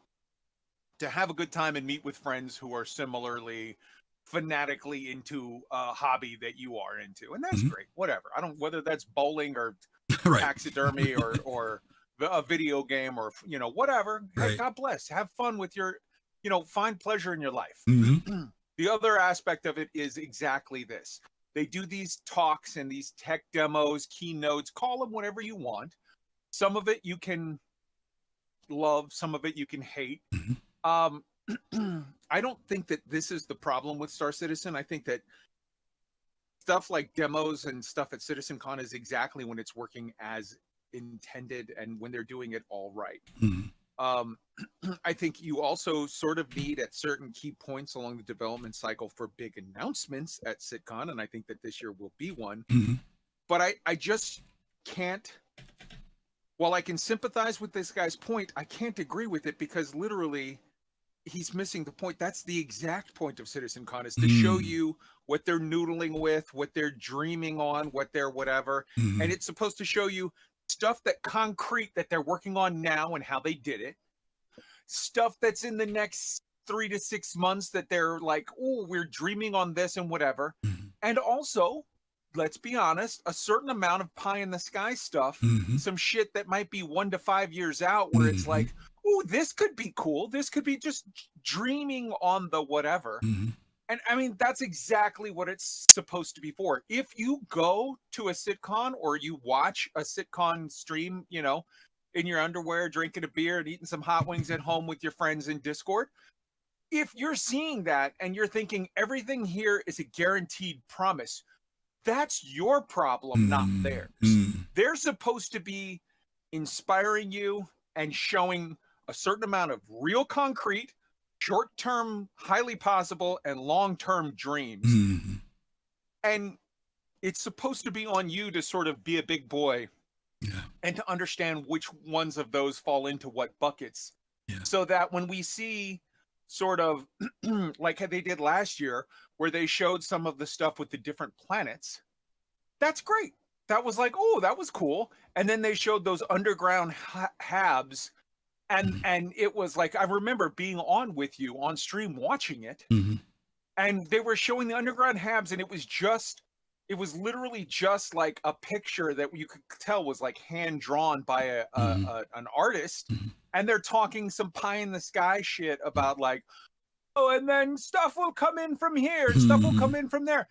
to have a good time and meet with friends who are similarly fanatically into a hobby that you are into, and that's great. Whatever, I don't, whether that's bowling or taxidermy or a video game or whatever. Hey, God bless. Have fun with your, find pleasure in your life. The other aspect of it is exactly this. They do these talks and these tech demos, keynotes, call them whatever you want. Some of it you can love, some of it you can hate. I don't think that this is the problem with Star Citizen. I think that stuff like demos and stuff at CitizenCon is exactly when it's working as intended and when they're doing it all right. I think you also sort of need at certain key points along the development cycle for big announcements at CitCon, and I think that this year will be one. But I just can't, while I can sympathize with this guy's point, I can't agree with it because literally he's missing the point. That's the exact point of CitizenCon, is to show you what they're noodling with, what they're dreaming on, what they're whatever. And it's supposed to show you stuff that concrete that they're working on now and how they did it. Stuff that's in the next 3 to 6 months that they're like, oh, we're dreaming on this and whatever. And also, let's be honest, a certain amount of pie in the sky stuff, some shit that might be 1 to 5 years out where it's like, oh, this could be cool. This could be just dreaming on the whatever. And I mean, that's exactly what it's supposed to be for. If you go to a sitcon or you watch a sitcon stream, in your underwear, drinking a beer and eating some hot wings at home with your friends in Discord, if you're seeing that and you're thinking everything here is a guaranteed promise, that's your problem, not theirs. They're supposed to be inspiring you and showing a certain amount of real concrete, short-term, highly possible, and long-term dreams. And it's supposed to be on you to sort of be a big boy and to understand which ones of those fall into what buckets. So that when we see sort of like they did last year, where they showed some of the stuff with the different planets, that's great. That was like, oh, that was cool. And then they showed those underground habs, and it was like, I remember being on with you on stream watching it, and they were showing the underground habs, and it was literally just like a picture that you could tell was like hand drawn by an artist, and they're talking some pie in the sky shit about like, oh, and then stuff will come in from here and stuff will come in from there.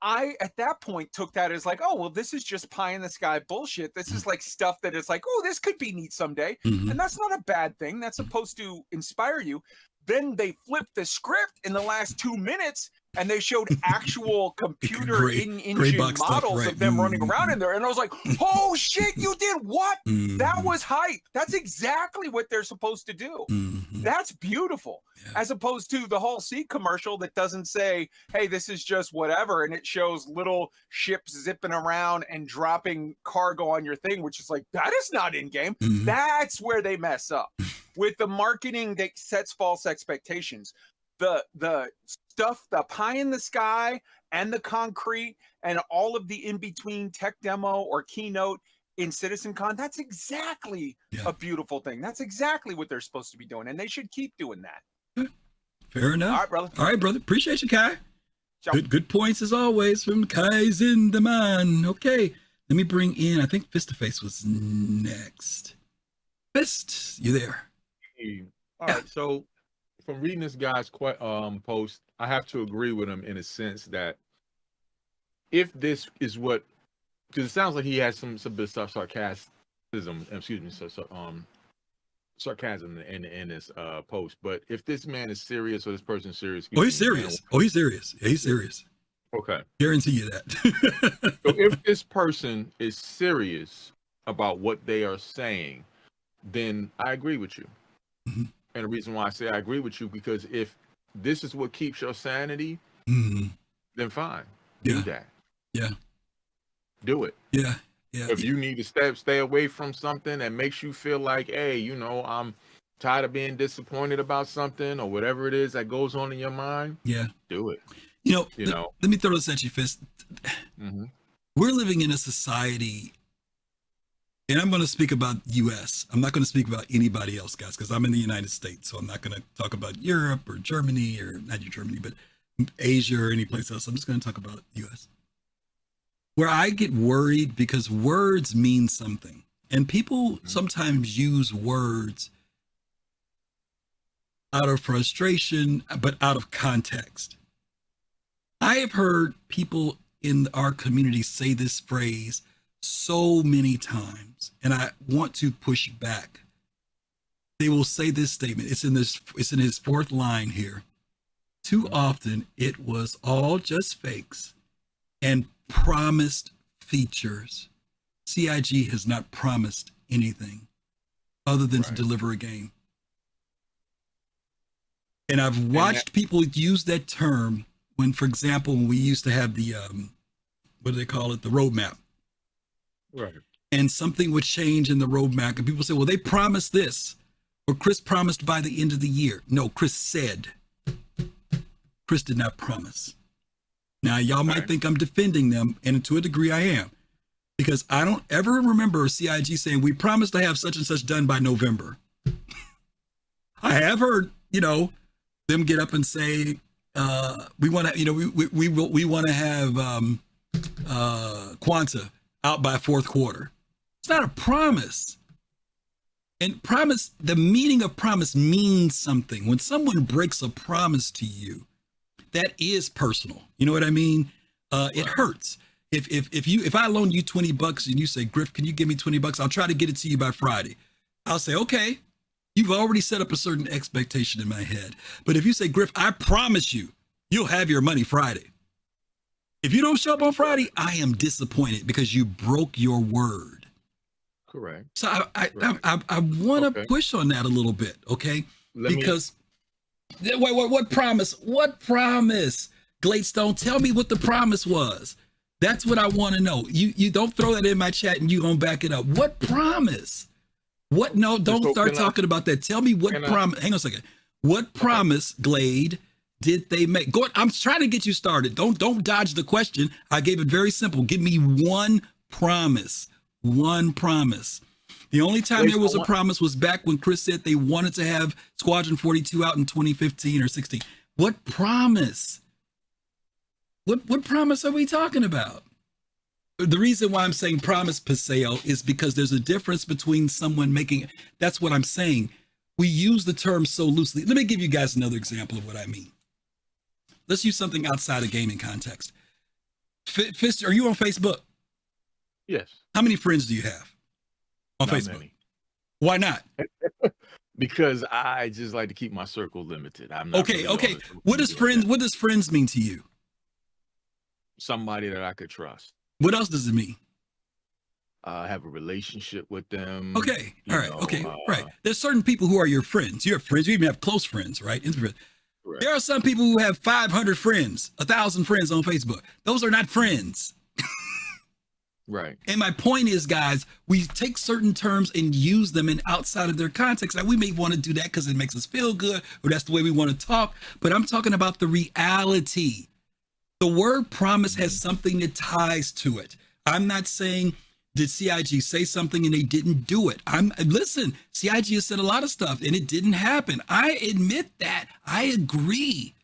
I, at that point, took that as like, oh, well, this is just pie in the sky bullshit. This is like stuff that is like, oh, this could be neat someday. And that's not a bad thing. That's supposed to inspire you. Then they flipped the script in the last 2 minutes, and they showed actual computer in-engine models of them running around in there. And I was like, oh shit, you did what? That was hype. That's exactly what they're supposed to do. That's beautiful. As opposed to the whole Seed commercial that doesn't say, hey, this is just whatever. And it shows little ships zipping around and dropping cargo on your thing, which is like, that is not in game. That's where they mess up with the marketing that sets false expectations. The stuff, the pie in the sky and the concrete and all of the in-between tech demo or keynote in CitizenCon, that's exactly a beautiful thing. That's exactly what they're supposed to be doing, and they should keep doing that. Fair enough. All right, brother. All right, brother. Appreciate you, Kai. Ciao. Good points as always from Kai's in the man. Okay, let me bring in, I think Fistaface was next. Fist, you there? All right, so from reading this guy's post, I have to agree with him in a sense that if this is what, because it sounds like he has some bit of sarcasm in this post. But if this man is serious, or this person is serious, he's serious. He's serious. Yeah, he's serious. Okay, guarantee you that. So if this person is serious about what they are saying, then I agree with you. And the reason why I say I agree with you, because if this is what keeps your sanity, then fine. Do that. Yeah. Do it. Yeah. Yeah. If you need to stay away from something that makes you feel like, hey, you know, I'm tired of being disappointed about something or whatever it is that goes on in your mind, do it. You know, let me throw this at you, Fist. We're living in a society, and I'm going to speak about U.S. I'm not going to speak about anybody else, guys, because I'm in the United States. So I'm not going to talk about Europe or Germany, or not Germany, but Asia or any place else. I'm just going to talk about U.S. Where I get worried because words mean something. And people sometimes use words out of frustration, but out of context. I have heard people in our community say this phrase so many times, and I want to push back. They will say this statement. It's in his fourth line here. Too often it was all just fakes and promised features. CIG has not promised anything other than to deliver a game. And I've watched people use that term when, for example, when we used to have the, what do they call it? The roadmap. Right. And something would change in the roadmap, and people say, well, they promised this, or Chris promised by the end of the year. No, Chris said. Chris did not promise. Now, y'all might think I'm defending them, and to a degree I am, because I don't ever remember CIG saying, we promised to have such and such done by November. I have heard, them get up and say, we want to, we want to have Quanta out by fourth quarter. It's not a promise. And promise, the meaning of promise means something. When someone breaks a promise to you, that is personal. You know what I mean? It hurts. If I loan you $20 and you say, Griff, can you give me $20? I'll try to get it to you by Friday. I'll say, okay, you've already set up a certain expectation in my head. But if you say, Griff, I promise you, you'll have your money Friday. If you don't show up on Friday, I am disappointed because you broke your word. Correct. So I want to push on that a little bit, okay? What promise? What promise? Gladestone, tell me what the promise was. That's what I want to know. You don't throw that in my chat and you gonna back it up. What promise? What? No, don't start talking about that. Tell me what promise. Hang on a second. What promise, Glade, did they make? Go. I'm trying to get you started. Don't dodge the question. I gave it very simple. Give me one promise. One promise. The only time there was a promise was back when Chris said they wanted to have Squadron 42 out in 2015 or 16. What promise? What promise are we talking about? The reason why I'm saying promise, Paseo, is because there's a difference between someone making, that's what I'm saying. We use the term so loosely. Let me give you guys another example of what I mean. Let's use something outside of gaming context. Fist, are you on Facebook? Yes. How many friends do you have on Facebook? Many. Why not? Because I just like to keep my circle limited. I'm not okay. What does friends mean to you? Somebody that I could trust. What else does it mean? Have a relationship with them. Okay. All right. Okay. Right. There's certain people who are your friends. You have friends. You even have close friends, right? Correct. There are some people who have 500 friends, 1,000 friends on Facebook. Those are not friends. Right. And my point is, guys, we take certain terms and use them in outside of their context. Now, we may want to do that because it makes us feel good or that's the way we want to talk. But I'm talking about the reality. The word promise has something that ties to it. I'm not saying, did CIG say something and they didn't do it? Listen, CIG has said a lot of stuff and it didn't happen. I admit that. I agree.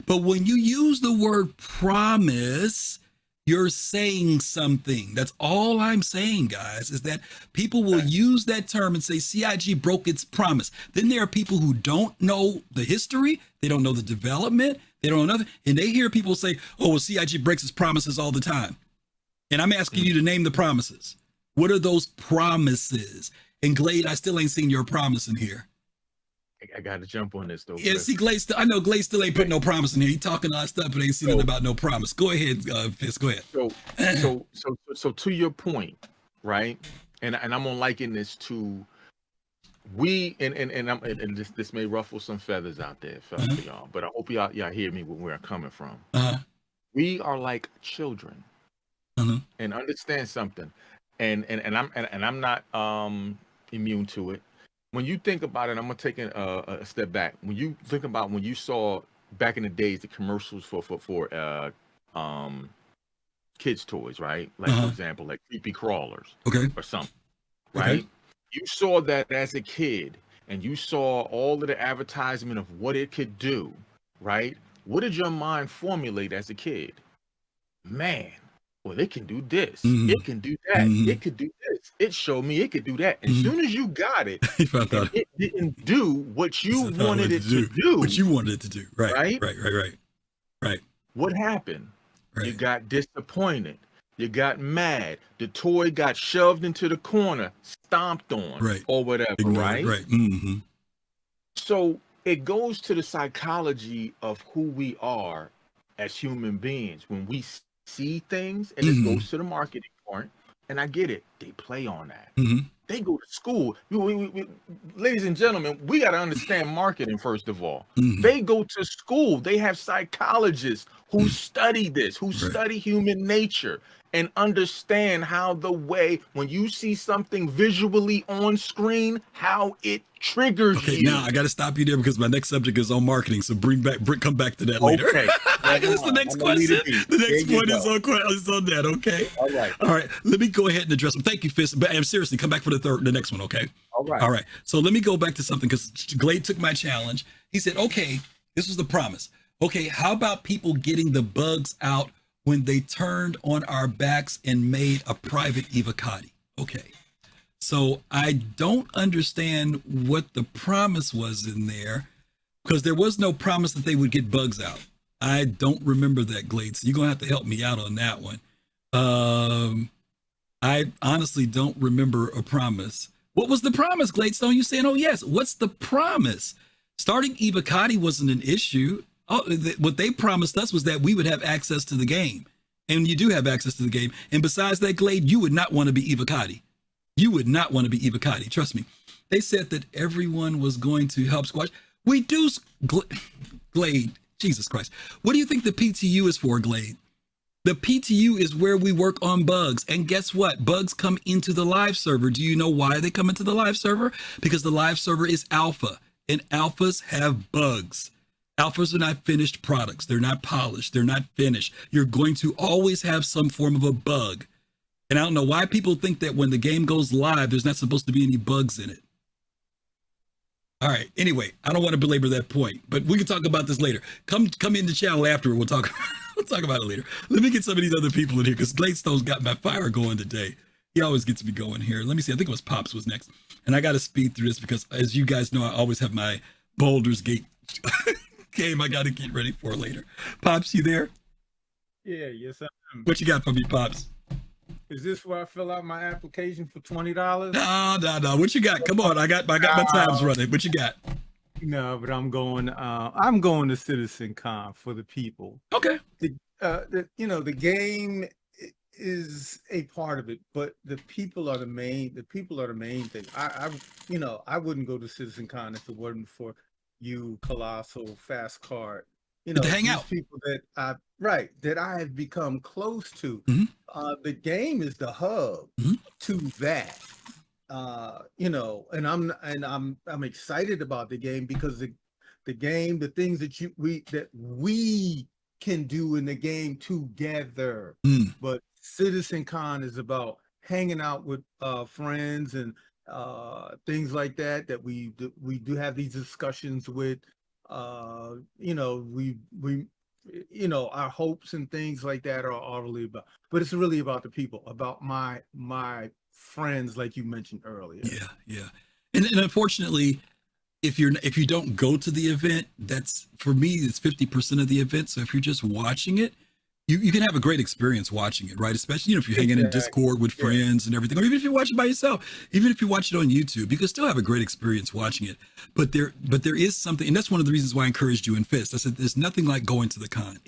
But when you use the word promise, you're saying something. That's all I'm saying, guys, is that people will use that term and say CIG broke its promise. Then there are people who don't know the history. They don't know the development. They don't know nothing. And they hear people say, oh, well, CIG breaks its promises all the time. And I'm asking you to name the promises. What are those promises? And Glade, I still ain't seen your promise in here. I got to jump on this, though. Yeah, see, Glade, I know Glade still ain't putting no promise in here. He talking a lot of stuff, but ain't seen nothing about no promise. Go ahead, Fist, go ahead. So to your point, right? And I'm gonna liken this to and this may ruffle some feathers out there for y'all, but I hope y'all hear me where I'm coming from. We are like children, and understand something, and I'm not immune to it. When you think about it, I'm gonna take a step back. When you think about when you saw back in the days the commercials for kids' toys, right? Like for example, like creepy crawlers, or something, right? Okay. You saw that as a kid, and you saw all of the advertisement of what it could do, right? What did your mind formulate as a kid? Man, well, it can do this. It can do that. It could do this. It showed me it could do that. As soon as you got it, it didn't do what you wanted it to do. What you wanted it to do. Right. What happened? Right. You got disappointed. You got mad. The toy got shoved into the corner, stomped on, or whatever, right? So it goes to the psychology of who we are as human beings when we see things, and it goes to the marketing part. And I get it. They play on that. They go to school. Ladies and gentlemen, we got to understand marketing, first of all. They go to school. They have psychologists who study this, who study human nature and understand how the way when you see something visually on screen, how it triggers you. Now I got to stop you there because my next subject is on marketing. So come back to that later. Okay. That's the next question. The next point is on that. Okay. All right. Let me go ahead and address them. Thank you, Fist. But seriously, come back for the next one. Okay. All right. So let me go back to something because Glade took my challenge. He said, okay, this was the promise. Okay. How about people getting the bugs out when they turned on our backs and made a private Evocati? Okay. So I don't understand what the promise was in there because there was no promise that they would get bugs out. I don't remember that, Glade. So you're going to have to help me out on that one. I honestly don't remember a promise. What was the promise, Gladestone? You saying, oh, yes. What's the promise? Starting Evocati wasn't an issue. Oh, what they promised us was that we would have access to the game. and you do have access to the game. And besides that, Glade, you would not want to be Evocati. You would not want to be Evocati. Trust me. They said that everyone was going to help Squash. We do, Glade, Jesus Christ. What do you think the PTU is for, Glade? The PTU is where we work on bugs. And guess what? Bugs come into the live server. Do you know why they come into the live server? Because the live server is alpha, and alphas have bugs. Alphas are not finished products. They're not polished. They're not finished. You're going to always have some form of a bug. And I don't know why people think that when the game goes live, there's not supposed to be any bugs in it. All right. Anyway, I don't want to belabor that point, but we can talk about this later. Come in the channel afterward. We'll talk about it later. Let me get some of these other people in here because Gladestone's got my fire going today. He always gets me going here. Let me see. I think it was Pops was next. And I got to speed through this because, as you guys know, I always have my Baldur's Gate game I got to get ready for later. Pops, you there? Yeah, yes, I am. What you got for me, Pops? Is this where I fill out my application for $20? No. What you got? Come on. I got my times running. What you got? No, but I'm going to Citizen Con for the people. Okay. The game is a part of it, but the people are the main thing. I wouldn't go to Citizen Con if it wasn't for you, Colossal, Fast Card. To hang out. People that I have become close to. Mm-hmm. The game is the hub to that. And I'm excited about the game because the game, the things that we can do in the game together. But Citizen Con is about hanging out with friends and things like that we do have these discussions with. Our hopes and things like that are all really about, but it's really about the people, about my friends, like you mentioned earlier. Yeah. And unfortunately, if you don't go to the event, that's, for me, it's 50% of the event. So if you're just watching it, you can have a great experience watching it, right? Especially, if you're hanging in Discord with friends and everything, or even if you watch it by yourself, even if you watch it on YouTube, you can still have a great experience watching it. But there is something, and that's one of the reasons why I encouraged you in Fist. I said, there's nothing like going to the con.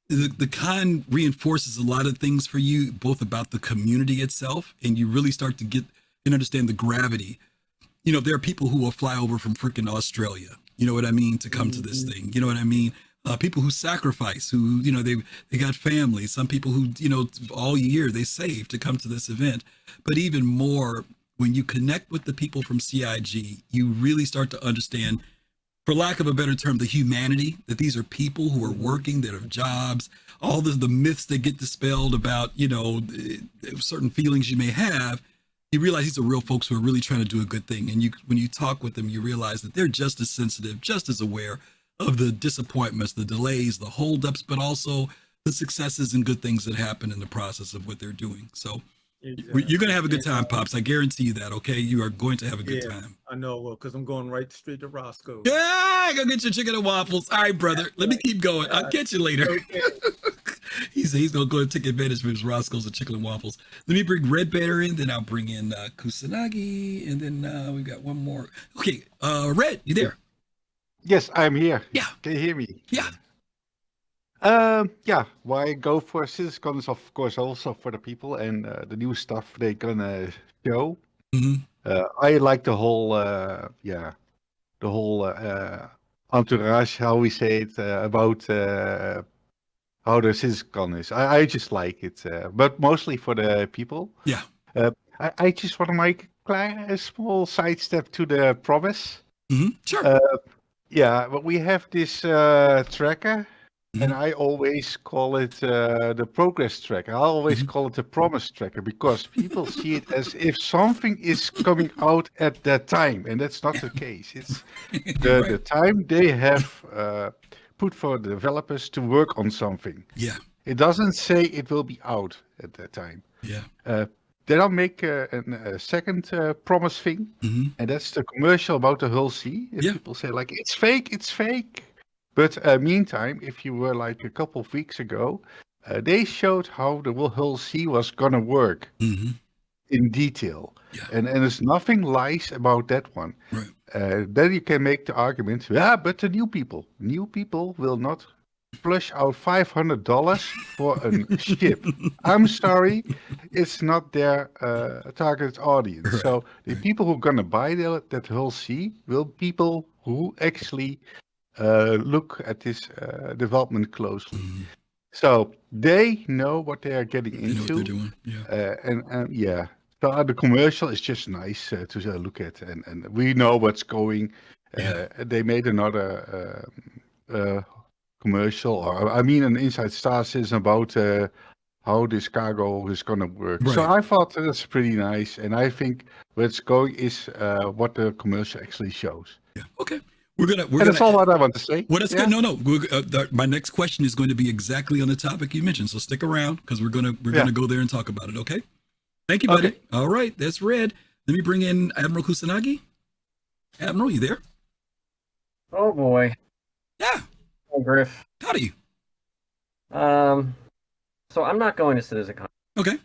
The con reinforces a lot of things for you, both about the community itself, and you really start to get and understand the gravity. There are people who will fly over from freaking Australia, you know what I mean, to come to this thing. You know what I mean? People who sacrifice, who, they got families, some people who, all year they save to come to this event. But even more, when you connect with the people from CIG, you really start to understand, for lack of a better term, the humanity, that these are people who are working, that have jobs, all the myths that get dispelled about, certain feelings you may have. You realize these are real folks who are really trying to do a good thing. And when you talk with them, you realize that they're just as sensitive, just as aware of the disappointments, the delays, the holdups, but also the successes and good things that happen in the process of what they're doing. So you're going to have a good time, Pops. I guarantee you that, okay? You are going to have a good time. I know, because I'm going right straight to Roscoe. Yeah, go get your chicken and waffles. All right, brother. Let me keep going. I'll catch you later. Okay. He's going to go and take advantage of his Roscoe's and chicken and waffles. Let me bring Red Bear in, then I'll bring in Kusanagi, and then we've got one more. Okay, Red, you there? Yes, I'm here. Yeah. Can you hear me? Yeah. Why go for CitizenCon is of course also for the people and the new stuff they're gonna show. I like the whole entourage, how we say it, about how the CitizenCon is. I just like it, but mostly for the people. Yeah. I just want to make a small sidestep to the promise. Sure. But we have this tracker, and I always call it the progress tracker. I always call it the promise tracker because people see it as if something is coming out at that time, and that's not the case. It's the time they have put for the developers to work on something. Yeah. It doesn't say it will be out at that time. Yeah. Then I'll make a second promise thing, and that's the commercial about the Hull C. People say, like, it's fake. But meantime, if you were like a couple of weeks ago, they showed how the Hull C was going to work in detail. Yeah. And there's nothing lies about that one. Right. Then you can make the argument, but the new people will not flush out $500 for a ship. I'm sorry, it's not their target audience. Right. So the people who are gonna buy that whole sea will people who actually look at this development closely. Mhm. So they know what they are getting They know what they're into, doing. Yeah. and yeah. So the commercial is just nice to look at, and we know what's going. Yeah. They made another commercial, or I mean, an Inside Star Citizen about how this cargo is going to work. So Right. I thought that's pretty nice, and I think where it's going is what the commercial actually shows. Yeah. Okay. We're And gonna. that's all what I want to say. Well, that's Yeah. good. No. My next question is going to be exactly on the topic you mentioned. So stick around because we're gonna go there and talk about it. Okay. Thank you, buddy. Okay. All right. That's red. Let me bring in Admiral Kusanagi. Admiral, you there? Oh boy. Yeah. Oh, Griff. Howdy. So I'm not going to CitizenCon. Okay.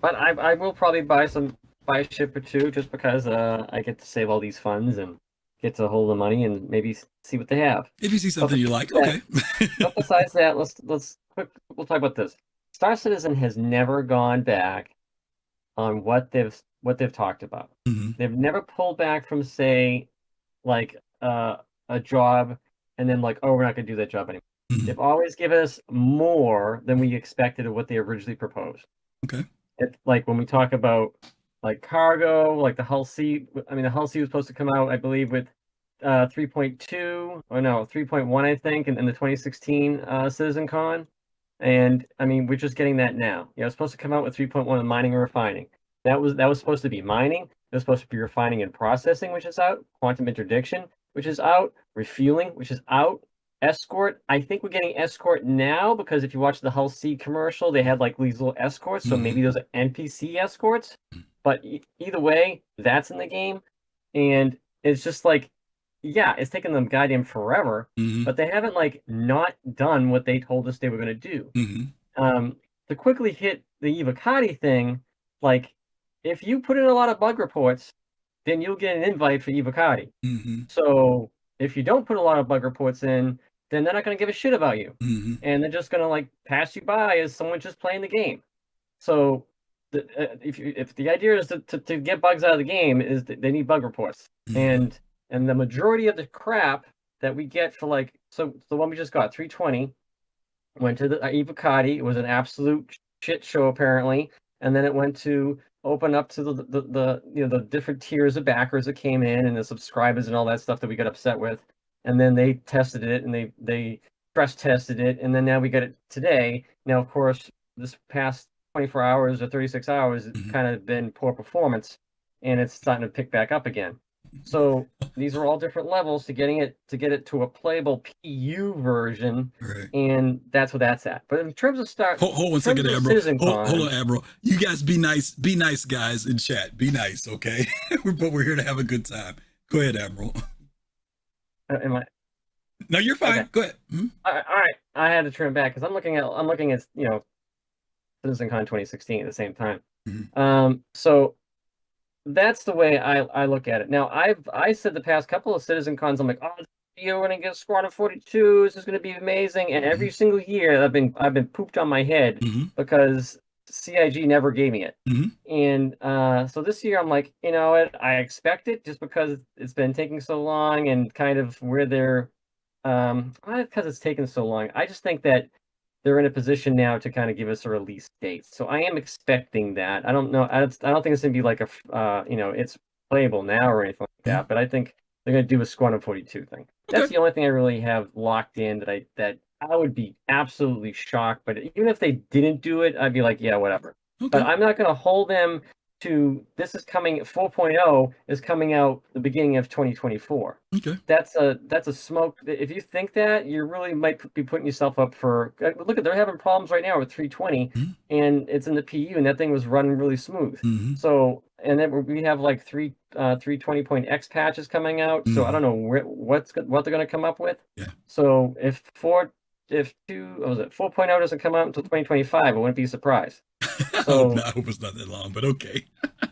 But I will probably buy a ship or two just because I get to save all these funds and get to hold the money and maybe see what they have. If you see something you like, Yeah. okay. But besides that, we'll talk about this. Star Citizen has never gone back on what they've talked about. Mm-hmm. They've never pulled back from, say, like a job and then like, oh, we're not going to do that job anymore. Mm-hmm. They've always given us more than we expected of what they originally proposed. Okay. It's like when we talk about like cargo, like the Hull C. I mean, the Hull C was supposed to come out, I believe, with 3.2 or no 3.1, I think, in the 2016 CitizenCon. And I mean, we're just getting that now. You know, it's supposed to come out with 3.1 in mining and refining. That was supposed to be mining. It was supposed to be refining and processing, which is out. Quantum interdiction, which is out. Refueling, which is out. Escort. I think we're getting escort now because if you watch the Hull C commercial, they had like these little escorts. So maybe those are NPC escorts. But either way, that's in the game. And it's just like, yeah, it's taken them goddamn forever, but they haven't like not done what they told us they were going to do. To quickly hit the Evocati thing, like if you put in a lot of bug reports, then you'll get an invite for Evocati. So if you don't put a lot of bug reports in, then they're not going to give a shit about you, and they're just going to like pass you by as someone just playing the game. So if the idea is to get bugs out of the game, is that they need bug reports, and the majority of the crap that we get for like, so the one we just got, 320, went to the Evocati. It was an absolute shit show apparently, and then it went to open up to the different tiers of backers that came in and the subscribers and all that stuff that we got upset with, and then they tested it and they stress tested it, and then now we get it today. Now, of course, this past 24 hours or 36 hours, it's kind of been poor performance, and it's starting to pick back up again. So these are all different levels to get it to a playable PU version, right. And that's what that's at. But in terms of hold one second, Admiral. Hold on, Admiral. You guys be nice, guys in chat. Be nice, okay? But we're here to have a good time. Go ahead, Admiral. Am I? No, you're fine. Okay. Go ahead. All right, I had to turn back because I'm looking at CitizenCon 2016 at the same time. So that's the way I look at it. Now, I said the past couple of CitizenCons, I'm like, oh, you're going to get Squadron 42. This is going to be amazing. And every single year, I've been pooped on my head because CIG never gave me it. And so this year, I'm like, you know what? I expect it just because it's been taking so long and kind of where they're not because it's taken so long. I just think that they're in a position now to kind of give us a release date. So I am expecting that. I don't know. I don't think it's going to be like it's playable now or anything like that. But I think they're going to do a Squadron 42 thing. That's the only thing I really have locked in that I would be absolutely shocked. But even if they didn't do it, I'd be like, yeah, whatever. But I'm not going to hold them to this is coming 4.0 is coming out the beginning of 2024. Okay. That's a smoke. If you think that, you really might be putting yourself up for look at they're having problems right now with 320 and it's in the PU and that thing was running really smooth. So and then we have like 320.x patches coming out. So I don't know what they're going to come up with. Yeah. So if 4.0 doesn't come out until 2025, I wouldn't be surprised. So, I hope it's not that long, but okay.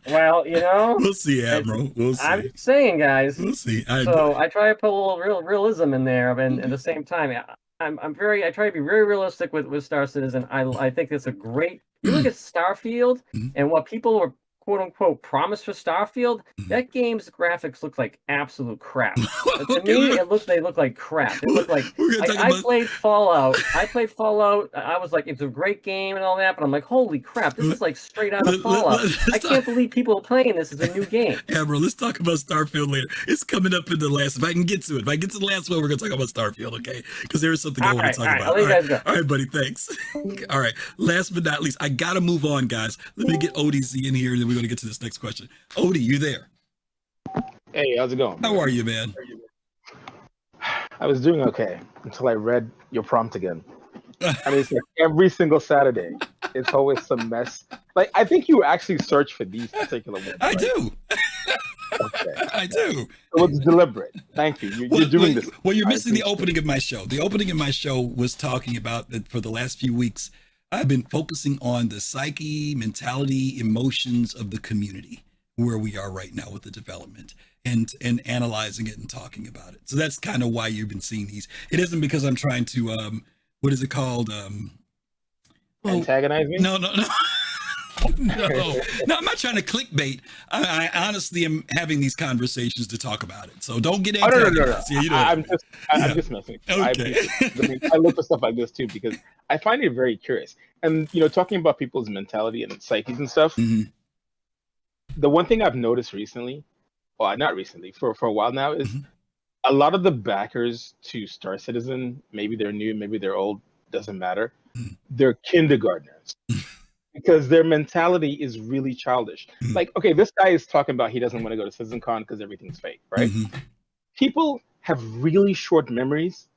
Well, we'll see, Admiral. We'll see. I'm just saying, guys. We'll see. I try to put a little realism in there, but at the same time, I try to be very realistic with Star Citizen. I think it's a great. You look at Starfield and what people were quote unquote promised for Starfield. That game's graphics look like absolute crap. To me, they look like crap. It looked like I played Fallout. I was like, it's a great game and all that, but I'm like, holy crap, this is like straight out of Fallout. I can't believe people are playing this as a new game. Yeah, bro, let's talk about Starfield later. It's coming up in the last. If I can get to it, if I get to the last one, we're gonna talk about Starfield, okay? Because there is something I want to talk about. I'll let you guys go. All right, buddy, thanks. All right, last but not least, I gotta move on, guys. Let me get ODC in here, and then we're gonna get to this next question. Odie, you there? Hey, how's it going? How are you, man? I was doing okay until I read your prompt again. I mean, it's like every single Saturday, it's always some mess. Like, I think you actually search for these particular ones. I right? do. Okay. I do. So it's deliberate. Thank you. You're doing this. Well, you're missing the opening of my show. The opening of my show was talking about that for the last few weeks. I've been focusing on the psyche, mentality, emotions of the community, where we are right now with the development and analyzing it and talking about it. So that's kind of why you've been seeing these. It isn't because I'm trying to, what is it called? Antagonize me? No. No, I'm not trying to clickbait. I honestly am having these conversations to talk about it. So don't get antagonized. No. Yeah, I'm just messing. Okay. I look for stuff like this too because I find it very curious. And talking about people's mentality and psyches and stuff. Mm-hmm. The one thing I've noticed recently, well, not recently, for a while now, is a lot of the backers to Star Citizen, maybe they're new, maybe they're old, doesn't matter. They're kindergartners. Because their mentality is really childish. Like, okay, this guy is talking about he doesn't want to go to CitizenCon because everything's fake, right? People have really short memories,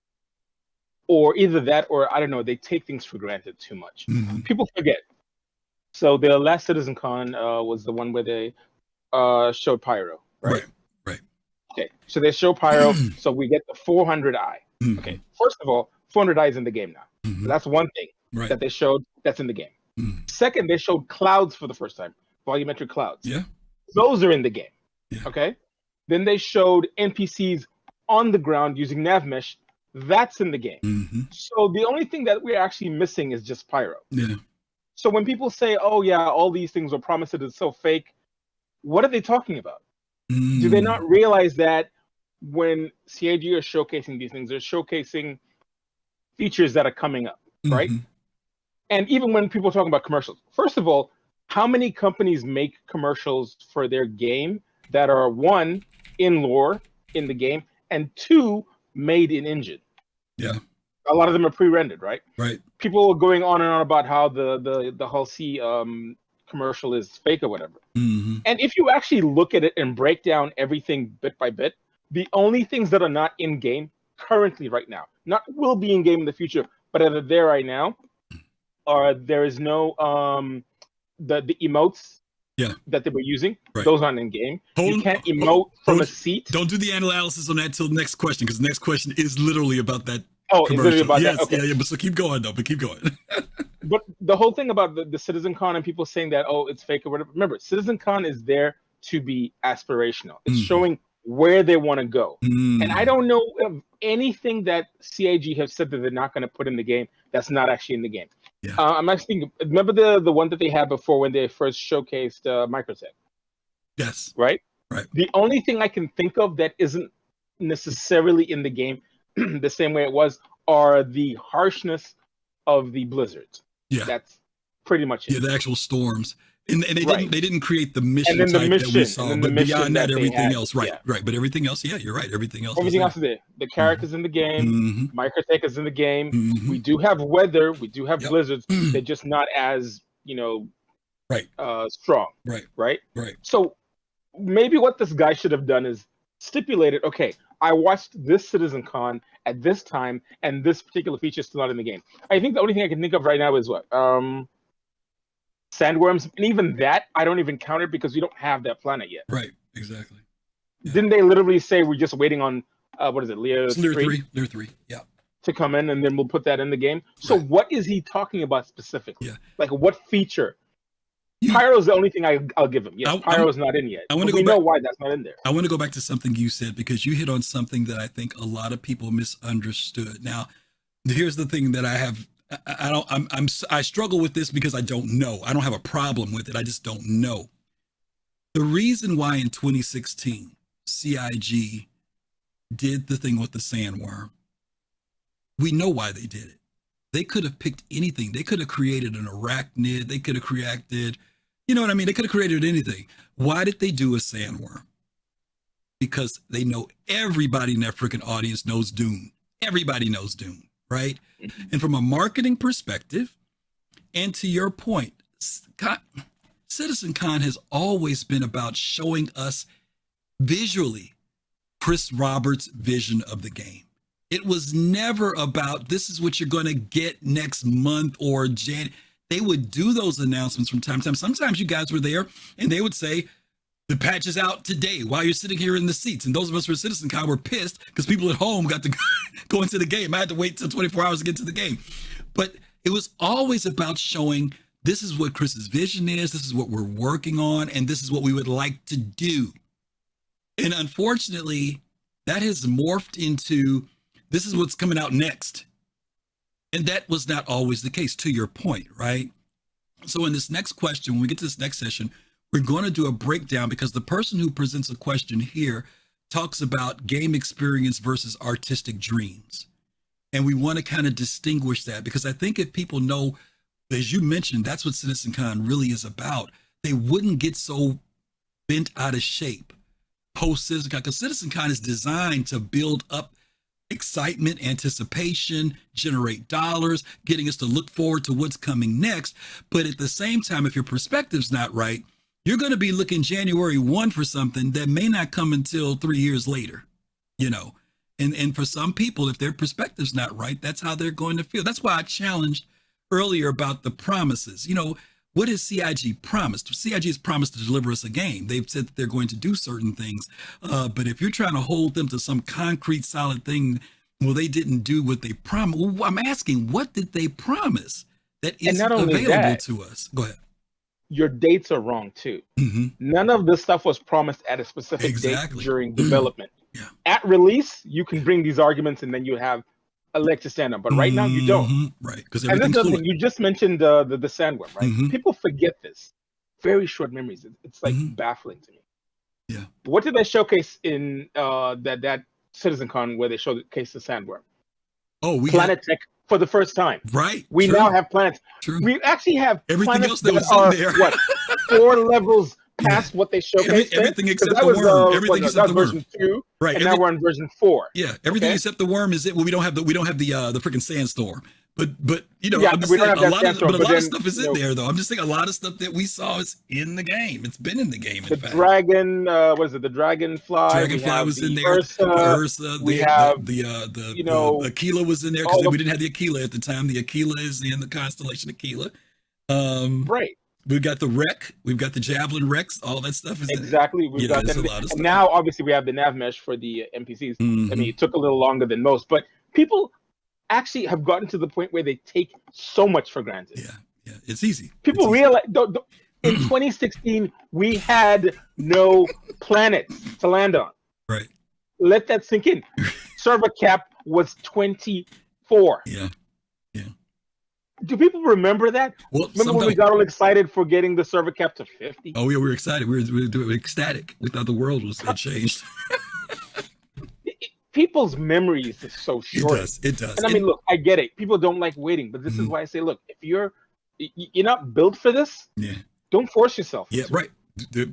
or either that, or I don't know, they take things for granted too much. People forget. So the last CitizenCon was the one where they showed Pyro, right? Right. Okay, so they show Pyro, so we get the 400i. Okay, first of all, 400i is in the game now. So that's one thing that they showed that's in the game. Second, they showed clouds for the first time, volumetric clouds. Yeah. Those are in the game. Yeah. Okay. Then they showed NPCs on the ground using nav mesh. That's in the game. So the only thing that we're actually missing is just Pyro. Yeah. So when people say, oh yeah, all these things were promised, it's so fake, what are they talking about? Do they not realize that when CIG are showcasing these things, they're showcasing features that are coming up, right? And even when people are talking about commercials, first of all, how many companies make commercials for their game that are, one, in lore in the game, and two, made in engine? Yeah. A lot of them are pre-rendered, right? Right. People are going on and on about how the Hull C commercial is fake or whatever. And if you actually look at it and break down everything bit by bit, the only things that are not in game currently right now, not will be in game in the future, but are there right now, are there is no the emotes that they were using. Those aren't in game. You can't emote from a seat. Don't do the analysis on that till the next question, because the next question is literally about that. Oh, it's literally about yes, that. Okay. Yeah, but so keep going though. But keep going. But the whole thing about the CitizenCon and people saying that, oh, it's fake or whatever. Remember, CitizenCon is there to be aspirational. It's showing where they want to go. And I don't know of anything that CIG have said that they're not going to put in the game that's not actually in the game. Yeah. I'm actually thinking, remember the one that they had before when they first showcased Microtech? Yes. Right? Right. The only thing I can think of that isn't necessarily in the game the same way it was are the harshness of the blizzards. Yeah. That's pretty much it. Yeah, the actual storms. And they Right. didn't create the mission And then the type that we mission, saw, and then the but mission beyond that, that they everything had, else, right, yeah. right. But everything else, yeah, you're right. Everything else. Everything was else is there. The characters in the game. Microtech is in the game. We do have weather. We do have blizzards. They're just not as right, strong. Right. Right. Right. So maybe what this guy should have done is stipulated. Okay, I watched this CitizenCon at this time, and this particular feature is still not in the game. I think the only thing I can think of right now is what sandworms, and even that I don't even count it because we don't have that planet yet. Right. Exactly. Yeah. Didn't they literally say we're just waiting on what is it, Lear 3? Lear 3. Yeah. to come in, and then we'll put that in the game. So what is he talking about specifically? Yeah. Like what feature? Pyro is the only thing I'll give him. Yes, Pyro is not in yet. I want to go we back, know why that's not in there. I want to go back to something you said, because you hit on something that I think a lot of people misunderstood. Now, here's the thing that I have. I struggle with this because I don't know. I don't have a problem with it. I just don't know. The reason why in 2016 CIG did the thing with the sandworm, we know why they did it. They could have picked anything. They could have created an arachnid. They could have created, you know what I mean? They could have created anything. Why did they do a sandworm? Because they know everybody in that freaking audience knows Dune. Everybody knows Dune, right? And from a marketing perspective, and to your point, CitizenCon has always been about showing us visually Chris Roberts' vision of the game. It was never about this is what you're going to get next month or They would do those announcements from time to time. Sometimes you guys were there and they would say, the patch is out today while you're sitting here in the seats. And those of us for CitizenCon were pissed because people at home got to go into the game. I had to wait till 24 hours to get to the game. But it was always about showing this is what Chris's vision is. This is what we're working on. And this is what we would like to do. And unfortunately, that has morphed into this is what's coming out next. And that was not always the case, to your point, right? So in this next question, when we get to this next session, we're going to do a breakdown because the person who presents a question here talks about game experience versus artistic dreams. And we want to kind of distinguish that because I think if people know, as you mentioned, that's what CitizenCon really is about, they wouldn't get so bent out of shape post-CitizenCon, because CitizenCon is designed to build up excitement, anticipation, generate dollars, getting us to look forward to what's coming next. But at the same time, if your perspective's not right, you're going to be looking January 1 for something that may not come until 3 years later, you know. And for some people, if their perspective's not right, that's how they're going to feel. That's why I challenged earlier about the promises. You know, what has CIG promised? CIG has promised to deliver us a game. They've said that they're going to do certain things. But if you're trying to hold them to some concrete, solid thing, well, they didn't do what they promised. Well, I'm asking, what did they promise that isn't available to us? Go ahead. Your dates are wrong too. Mm-hmm. None of this stuff was promised at a specific date during development. Yeah. At release, you can bring these arguments and then you have a leg to stand on. But right now, you don't. Right. Because and that's the thing. You just mentioned the sandworm, right? Mm-hmm. People forget this. Very short memories. It's like baffling to me. Yeah. What did they showcase in that CitizenCon where they showcased the sandworm? Oh, we Planet Tech for the first time. Right. We now have planets. True. We actually have everything planets else that was in there. What, 4 levels past what they showcased? Everything except the worm. Everything except the worm. Version 2. Right. And now we're on version 4. Yeah. Everything except the worm is it. Well, we don't have the freaking sandstorm. But you know, yeah, I'm just we don't saying, have a lot then, of stuff is in there though. I'm just saying a lot of stuff that we saw is in the game. It's been in the game. The dragon, what is it? The dragonfly. Dragonfly was in there. Ursa. We have the Aquila was in there because we didn't have the Aquila at the time. The Aquila is in the constellation Aquila. Right. We've got the wreck. We've got the javelin wrecks. All that stuff is exactly. We've got that. A lot of stuff. And now, obviously, we have the nav mesh for the NPCs. Mm-hmm. I mean, it took a little longer than most, but people actually have gotten to the point where they take so much for granted. Yeah, it's easy. People realize in 2016 we had no planets to land on. Right. Let that sink in. Server cap was 24. Yeah. Do people remember that? Well, remember when we got all excited for getting the server cap to 50? Oh, yeah, we were excited. We were ecstatic. We thought the world had changed. People's memories is so short. It does. And I mean, look, I get it. People don't like waiting, but this is why I say, look, if you're not built for this, don't force yourself. Yeah, right.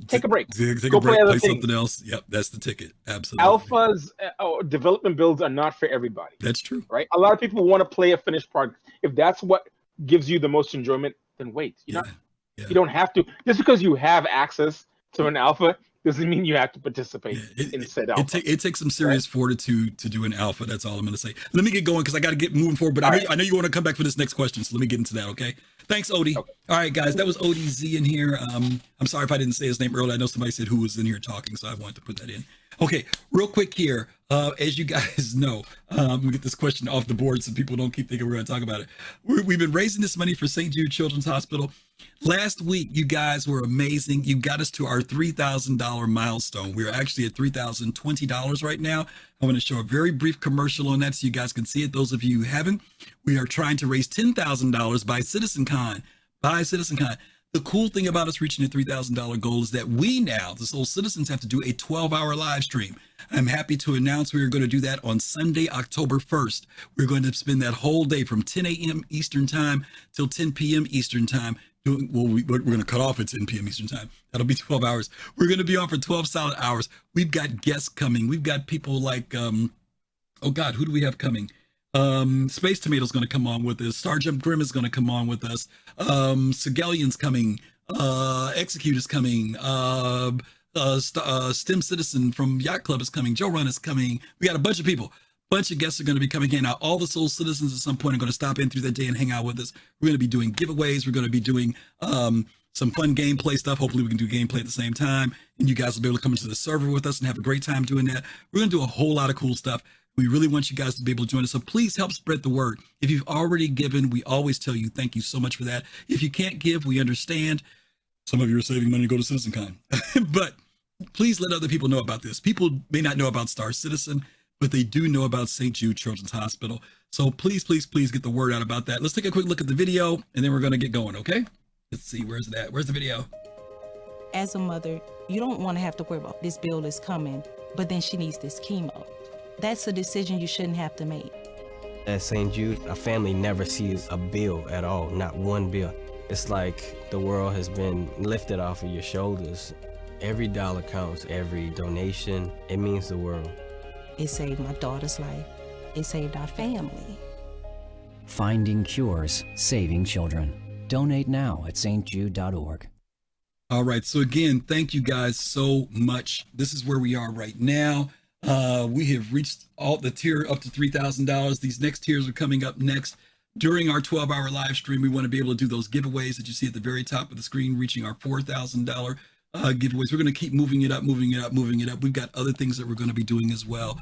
Take a break. Take a break. Play something else. Yep, that's the ticket. Absolutely. Alphas, development builds are not for everybody. That's true. Right? A lot of people want to play a finished product. If that's what gives you the most enjoyment, then wait. You don't have to. Just because you have access to an alpha doesn't mean you have to participate in said alpha. It takes some serious fortitude to do an alpha. That's all I'm going to say. Let me get going because I got to get moving forward. But I know you want to come back for this next question, so let me get into that, okay? Thanks, Odie. Okay. All right, guys, that was ODZ in here. I'm sorry if I didn't say his name earlier. I know somebody said who was in here talking, so I wanted to put that in. Okay, real quick here. As you guys know, we get this question off the board so people don't keep thinking we're going to talk about it. We've been raising this money for St. Jude Children's Hospital. Last week, you guys were amazing. You got us to our $3,000 milestone. We're actually at $3,020 right now. I want to show a very brief commercial on that so you guys can see it. Those of you who haven't, we are trying to raise $10,000 by CitizenCon. The cool thing about us reaching the $3,000 goal is that we now, the Soul Citizens, have to do a 12-hour live stream. I'm happy to announce we are going to do that on Sunday, October 1st. We're going to spend that whole day from 10 a.m. Eastern Time till 10 p.m. Eastern Time. We're going to cut off at 10 p.m. Eastern Time. That'll be 12 hours. We're going to be on for 12 solid hours. We've got guests coming. We've got people like, oh God, who do we have coming? Space Tomato's going to come on with us. Starjump Grim is going to come on with us. Sigelian's coming. Execute is coming. STEM Citizen from Yacht Club is coming. Joe Run is coming. We got a bunch of people. Bunch of guests are going to be coming in. Now, all the Soul Citizens at some point are going to stop in through that day and hang out with us. We're going to be doing giveaways. We're going to be doing some fun gameplay stuff. Hopefully we can do gameplay at the same time. And you guys will be able to come into the server with us and have a great time doing that. We're going to do a whole lot of cool stuff. We really want you guys to be able to join us. So please help spread the word. If you've already given, we always tell you thank you so much for that. If you can't give, we understand. Some of you are saving money to go to CitizenCon. But please let other people know about this. People may not know about Star Citizen, but they do know about St. Jude Children's Hospital. So please, please, please get the word out about that. Let's take a quick look at the video, and then we're going to get going, okay? Let's see, where's that? Where's the video? As a mother, you don't want to have to worry about this bill is coming, but then she needs this chemo. That's a decision you shouldn't have to make. At St. Jude, a family never sees a bill at all, not one bill. It's like the world has been lifted off of your shoulders. Every dollar counts, every donation, it means the world. It saved my daughter's life. It saved our family. Finding cures, saving children. Donate now at stjude.org. All right. So again, thank you guys so much. This is where we are right now. We have reached all the tier up to $3,000. These next tiers are coming up next. During our 12-hour live stream, we want to be able to do those giveaways that you see at the very top of the screen, reaching our $4,000 giveaways. We're going to keep moving it up. We've got other things that we're going to be doing as well.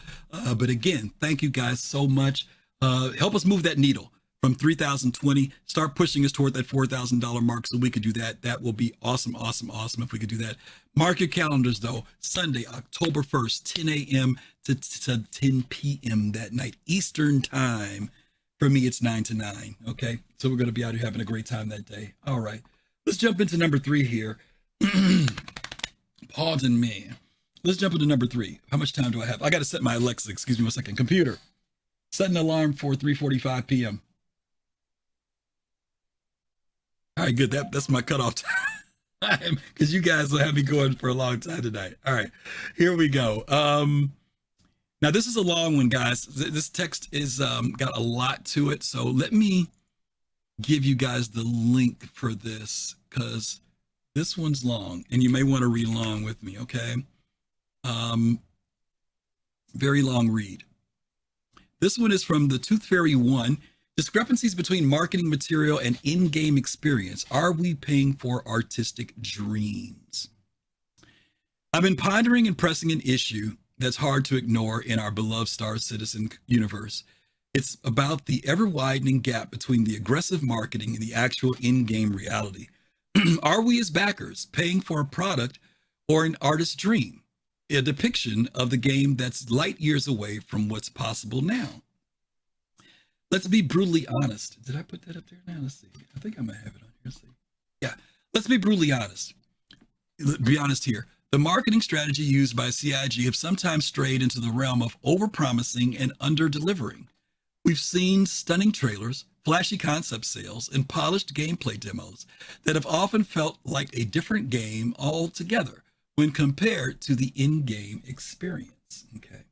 But again, thank you guys so much. Help us move that needle from 3,020. Start pushing us toward that $4,000 mark so we could do that. That will be awesome, awesome, awesome if we could do that. Mark your calendars, though. Sunday, October 1st, 10 a.m. to 10 p.m. that night, Eastern Time. For me, it's 9 to 9. Okay, so we're going to be out here having a great time that day. All right, let's jump into number 3 here. Pardon me. Let's jump into number 3. How much time do I have? I got to set my Alexa. Excuse me 1 second. Computer, set an alarm for 3:45 p.m. All right, good. That's my cutoff time because you guys will have me going for a long time tonight. All right, here we go. Now, this is a long one, guys. This text is got a lot to it. So let me give you guys the link for this because this one's long and you may want to read along with me, okay? Very long read. This one is from the Tooth Fairy 1. Discrepancies between marketing material and in-game experience. Are we paying for artistic dreams? I've been pondering and pressing an issue that's hard to ignore in our beloved Star Citizen universe. It's about the ever-widening gap between the aggressive marketing and the actual in-game reality. Are we as backers paying for a product or an artist's dream, a depiction of the game that's light years away from what's possible now? Let's be brutally honest. Did I put that up there now? Let's see. I think I might have it on here. Let's see. Yeah, let's be brutally honest. Be honest here. The marketing strategy used by CIG have sometimes strayed into the realm of over-promising and under-delivering. We've seen stunning trailers, flashy concept sales, and polished gameplay demos that have often felt like a different game altogether when compared to the in-game experience. Okay.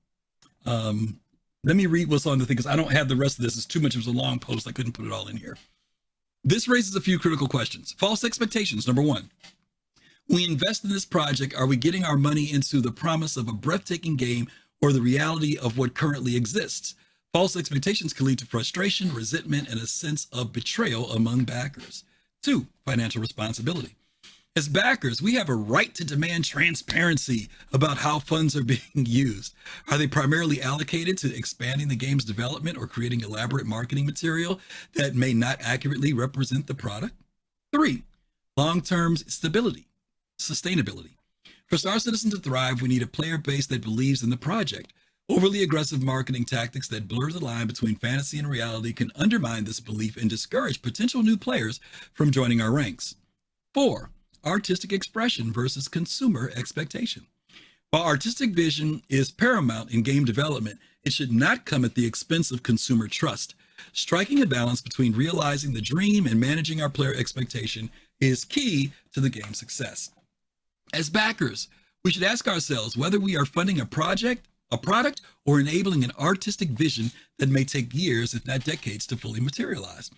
Let me read what's on the thing because I don't have the rest of this. It's too much. It was a long post. I couldn't put it all in here. This raises a few critical questions. False expectations, number 1. We invest in this project. Are we getting our money into the promise of a breathtaking game or the reality of what currently exists? False expectations can lead to frustration, resentment, and a sense of betrayal among backers. 2, financial responsibility. As backers, we have a right to demand transparency about how funds are being used. Are they primarily allocated to expanding the game's development or creating elaborate marketing material that may not accurately represent the product? 3, long-term sustainability. For Star Citizen to thrive, we need a player base that believes in the project. Overly aggressive marketing tactics that blur the line between fantasy and reality can undermine this belief and discourage potential new players from joining our ranks. 4, artistic expression versus consumer expectation. While artistic vision is paramount in game development, it should not come at the expense of consumer trust. Striking a balance between realizing the dream and managing our player expectation is key to the game's success. As backers, we should ask ourselves whether we are funding a product, or enabling an artistic vision that may take years, if not decades, to fully materialize.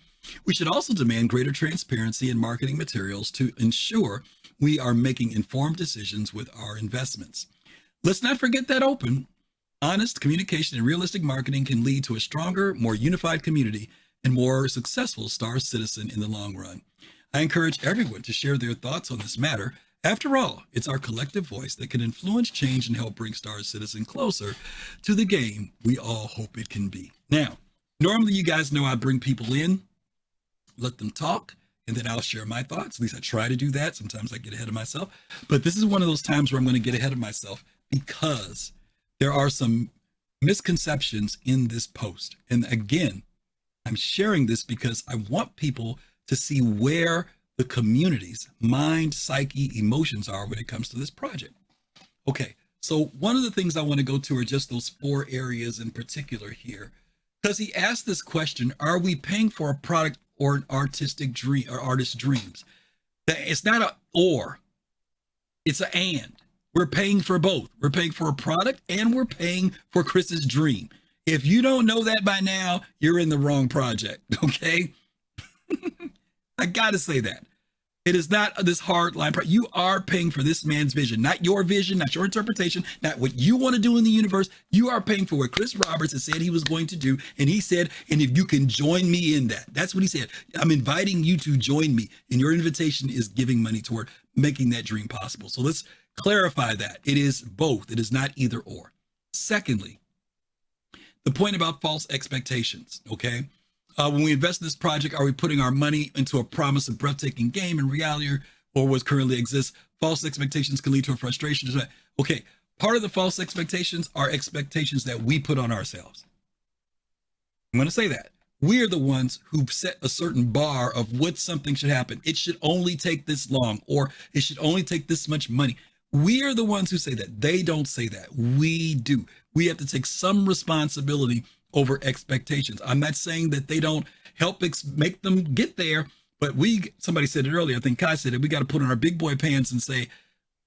We should also demand greater transparency in marketing materials to ensure we are making informed decisions with our investments. Let's not forget that open, honest communication and realistic marketing can lead to a stronger, more unified community and more successful Star Citizen in the long run. I encourage everyone to share their thoughts on this matter. After all, it's our collective voice that can influence change and help bring Star Citizen closer to the game we all hope it can be. Now, normally you guys know I bring people in, let them talk, and then I'll share my thoughts. At least I try to do that. Sometimes I get ahead of myself. But this is one of those times where I'm going to get ahead of myself because there are some misconceptions in this post. And again, I'm sharing this because I want people to see where the community's mind, psyche, emotions are when it comes to this project. Okay, so one of the things I want to go to are just those 4 areas in particular here, because he asked this question: are we paying for a product or an artistic dream or artist dreams? It's not a or, it's an and. We're paying for both. We're paying for a product and we're paying for Chris's dream. If you don't know that by now, you're in the wrong project, okay? I gotta say that. It is not this hard line. You are paying for this man's vision, not your vision, not your interpretation, not what you want to do in the universe. You are paying for what Chris Roberts has said he was going to do. And he said, and if you can join me in that, that's what he said. I'm inviting you to join me. And your invitation is giving money toward making that dream possible. So let's clarify that. It is both. It is not either or. Secondly, the point about false expectations, okay? When we invest in this project, are we putting our money into a promise of breathtaking game in reality or what currently exists? False expectations can lead to a frustration. Okay, part of the false expectations are expectations that we put on ourselves. I'm going to say that. We are the ones who set a certain bar of what something should happen. It should only take this long, or it should only take this much money. We are the ones who say that. They don't say that. We do. We have to take some responsibility over expectations. I'm not saying that they don't help make them get there, but somebody said it earlier, I think Kai said it, we got to put on our big boy pants and say,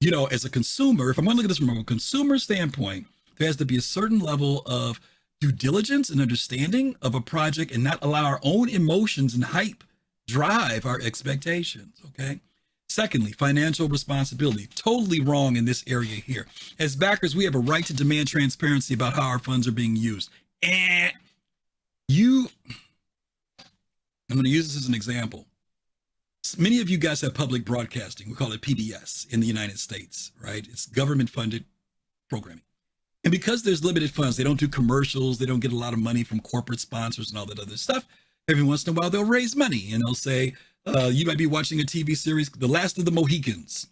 you know, as a consumer, if I'm going to look at this from a consumer standpoint, there has to be a certain level of due diligence and understanding of a project and not allow our own emotions and hype drive our expectations, okay? Secondly, financial responsibility. Totally wrong in this area here. As backers, we have a right to demand transparency about how our funds are being used. I'm going to use this as an example. Many of you guys have public broadcasting. We call it PBS in the United States, right? It's government funded programming. And because there's limited funds, they don't do commercials. They don't get a lot of money from corporate sponsors and all that other stuff. Every once in a while, they'll raise money and they'll say, you might be watching a TV series, The Last of the Mohicans.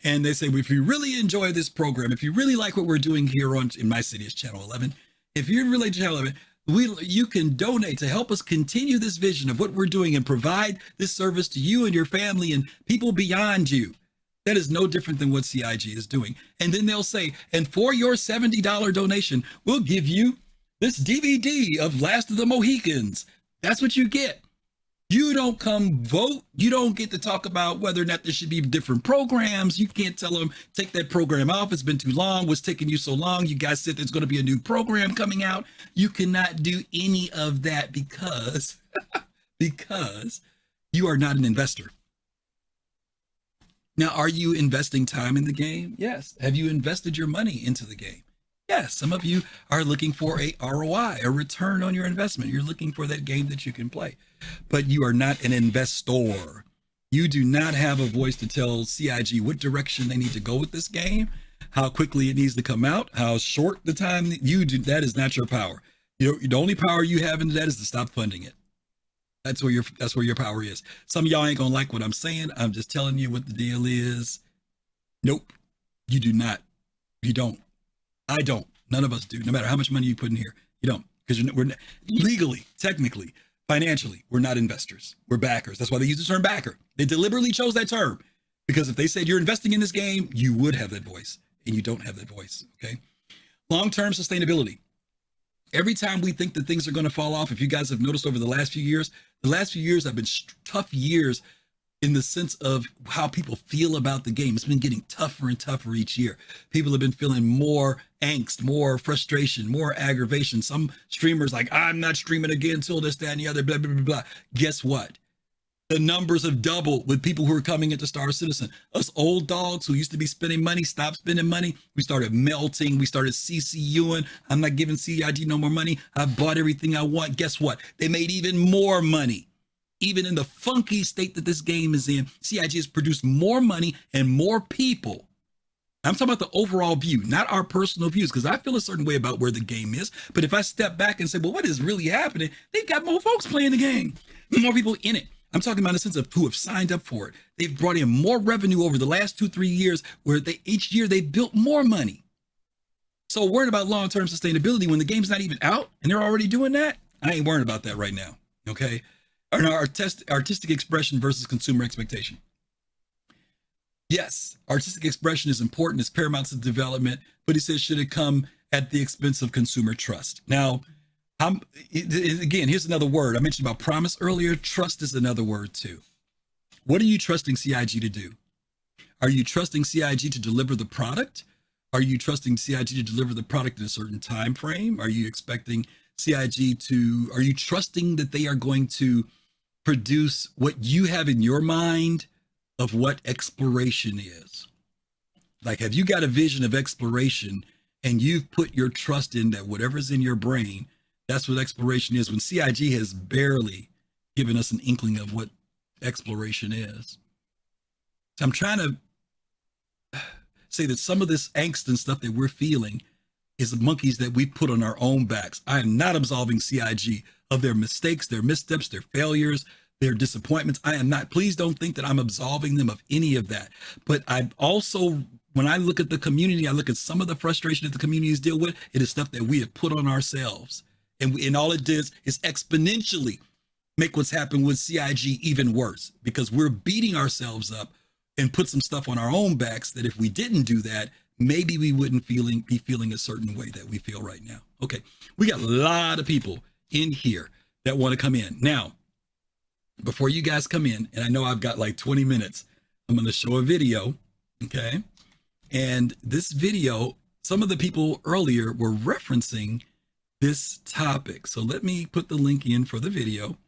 And they say, well, if you really enjoy this program, if you really like what we're doing here in my city is Channel 11, if you relate to Channel 11, you can donate to help us continue this vision of what we're doing and provide this service to you and your family and people beyond you. That is no different than what CIG is doing. And then they'll say, and for your $70 donation, we'll give you this DVD of Last of the Mohicans. That's what you get. You don't come vote. You don't get to talk about whether or not there should be different programs. You can't tell them, take that program off. It's been too long. What's taking you so long? You guys said there's going to be a new program coming out. You cannot do any of that because you are not an investor. Now, are you investing time in the game? Yes. Have you invested your money into the game? Yes. Some of you are looking for a ROI, a return on your investment. You're looking for that game that you can play, but you are not an investor. You do not have a voice to tell CIG what direction they need to go with this game, how quickly it needs to come out, how short the time you do. That is not your power. The only power you have in that is to stop funding it. That's where your power is. Some of y'all ain't gonna like what I'm saying. I'm just telling you what the deal is. Nope, you do not. You don't. I don't. None of us do. No matter how much money you put in here, you don't, because we're legally, technically, financially, we're not investors. We're backers. That's why they use the term backer. They deliberately chose that term because if they said you're investing in this game, you would have that voice, and you don't have that voice. Okay. Long-term sustainability. Every time we think that things are going to fall off, if you guys have noticed over the last few years have been tough years in the sense of how people feel about the game. It's been getting tougher and tougher each year. People have been feeling more angst, more frustration, more aggravation. Some streamers like, I'm not streaming again until this, that, and the other, blah, blah, blah, blah. Guess what? The numbers have doubled with people who are coming into Star Citizen. Us old dogs who used to be spending money, stopped spending money. We started melting. We started CCUing. I'm not giving CIG no more money. I bought everything I want. Guess what? They made even more money. Even in the funky state that this game is in, CIG has produced more money and more people. I'm talking about the overall view, not our personal views, because I feel a certain way about where the game is. But if I step back and say, well, what is really happening? They've got more folks playing the game, more people in it. I'm talking about in the sense of who have signed up for it. They've brought in more revenue over the last 2-3 years, where each year they built more money. So worried about long-term sustainability when the game's not even out and they're already doing that? I ain't worried about that right now, okay? Or artistic expression versus consumer expectation. Yes, artistic expression is important. It's paramount to development, but he says, should it come at the expense of consumer trust? Now, again, here's another word. I mentioned about promise earlier. Trust is another word too. What are you trusting CIG to do? Are you trusting CIG to deliver the product? Are you trusting CIG to deliver the product in a certain time frame? Are you expecting CIG to, are you trusting that they are going to produce what you have in your mind of what exploration is? Like, have you got a vision of exploration and you've put your trust in that whatever's in your brain, that's what exploration is, when CIG has barely given us an inkling of what exploration is? So I'm trying to say that some of this angst and stuff that we're feeling is the monkeys that we put on our own backs. I am not absolving CIG of their mistakes, their missteps, their failures, their disappointments. I am not. Please don't think that I'm absolving them of any of that. But I also, when I look at the community, I look at some of the frustration that the communities deal with. It is stuff that we have put on ourselves. And all it does is exponentially make what's happened with CIG even worse, because we're beating ourselves up and put some stuff on our own backs that if we didn't do that, maybe we wouldn't be feeling a certain way that we feel right now. Okay, we got a lot of people in here that want to come in. Now, before you guys come in, and I know I've got like 20 minutes, I'm going to show a video, okay? And this video, some of the people earlier were referencing this topic. So let me put the link in for the video.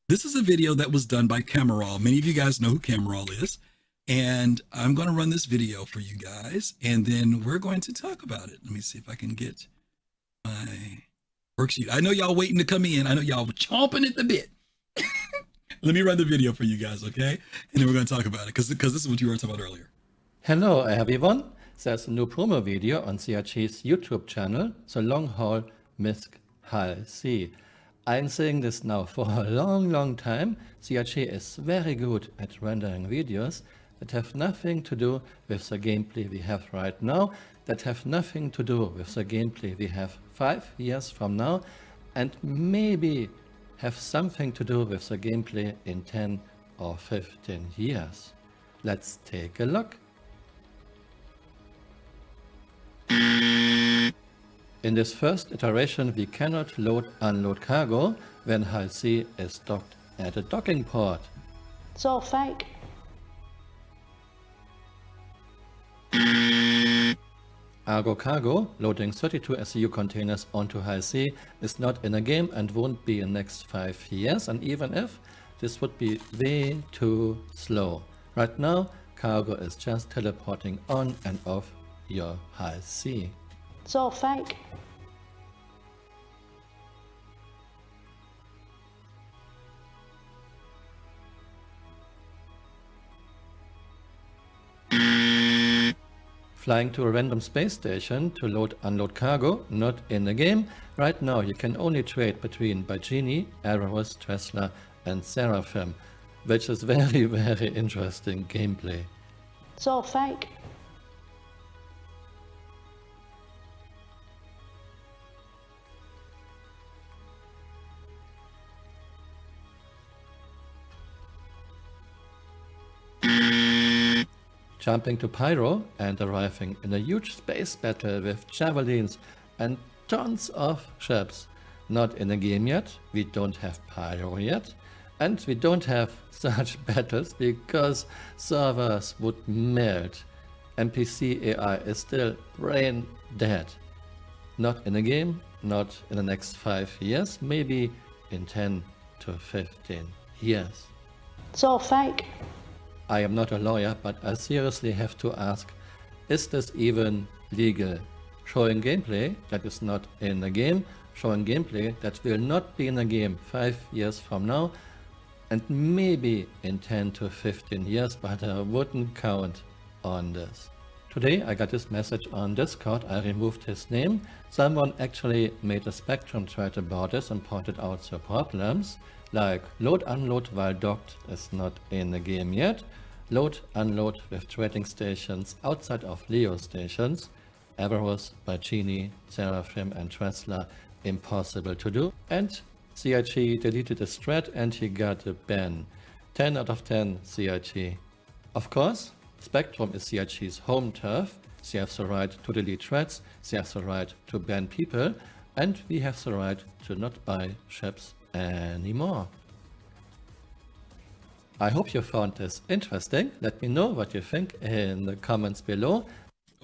This is a video that was done by Camural. Many of you guys know who Camural is. And I'm going to run this video for you guys, and then we're going to talk about it. Let me see if I can get my worksheet. I know y'all waiting to come in. I know y'all chomping at the bit. Let me run the video for you guys, okay? And then we're going to talk about it, because this is what you were talking about earlier. Hello, everyone. There's a new promo video on CIG's YouTube channel, The Long Haul Misc Hull C. I'm saying this now for a long time. CIG is very good at rendering videos that have nothing to do with the gameplay we have right now, that have nothing to do with the gameplay we have 5 years from now, and maybe have something to do with the gameplay in 10 or 15 years. Let's take a look. In this first iteration, we cannot unload cargo when Hull C is docked at a docking port. It's all fake. Argo Cargo, loading 32 SCU containers onto Hull C, is not in a game and won't be in the next 5 years, and even if, this would be way too slow. Right now, cargo is just teleporting on and off your Hull C. It's all fake. Flying to a random space station to load unload cargo, not in the game. Right now you can only trade between Bajini, Aerus, Tesla and Seraphim, which is very, very interesting gameplay. It's all fake. Jumping to Pyro and arriving in a huge space battle with javelins and tons of ships. Not in the game yet, we don't have Pyro yet, and we don't have such battles because servers would melt. NPC AI is still brain dead. Not in the game, not in the next 5 years, maybe in 10 to 15 years. It's all fake. I am not a lawyer, but I seriously have to ask, is this even legal? Showing gameplay that is not in the game, showing gameplay that will not be in the game 5 years from now, and maybe in 10 to 15 years, but I wouldn't count on this. Today I got this message on Discord, I removed his name. Someone actually made a Spectrum thread about this and pointed out the problems, like load unload while docked is not in the game yet, load unload with trading stations outside of Leo stations, Averroes, Bacini, Seraphim and Tesla impossible to do, and CIG deleted his thread and he got a ban. 10 out of 10 CIG. Of course, Spectrum is CIG's home turf, she has the right to delete threads, she has the right to ban people, and we have the right to not buy ships anymore. I hope you found this interesting. Let me know what you think in the comments below.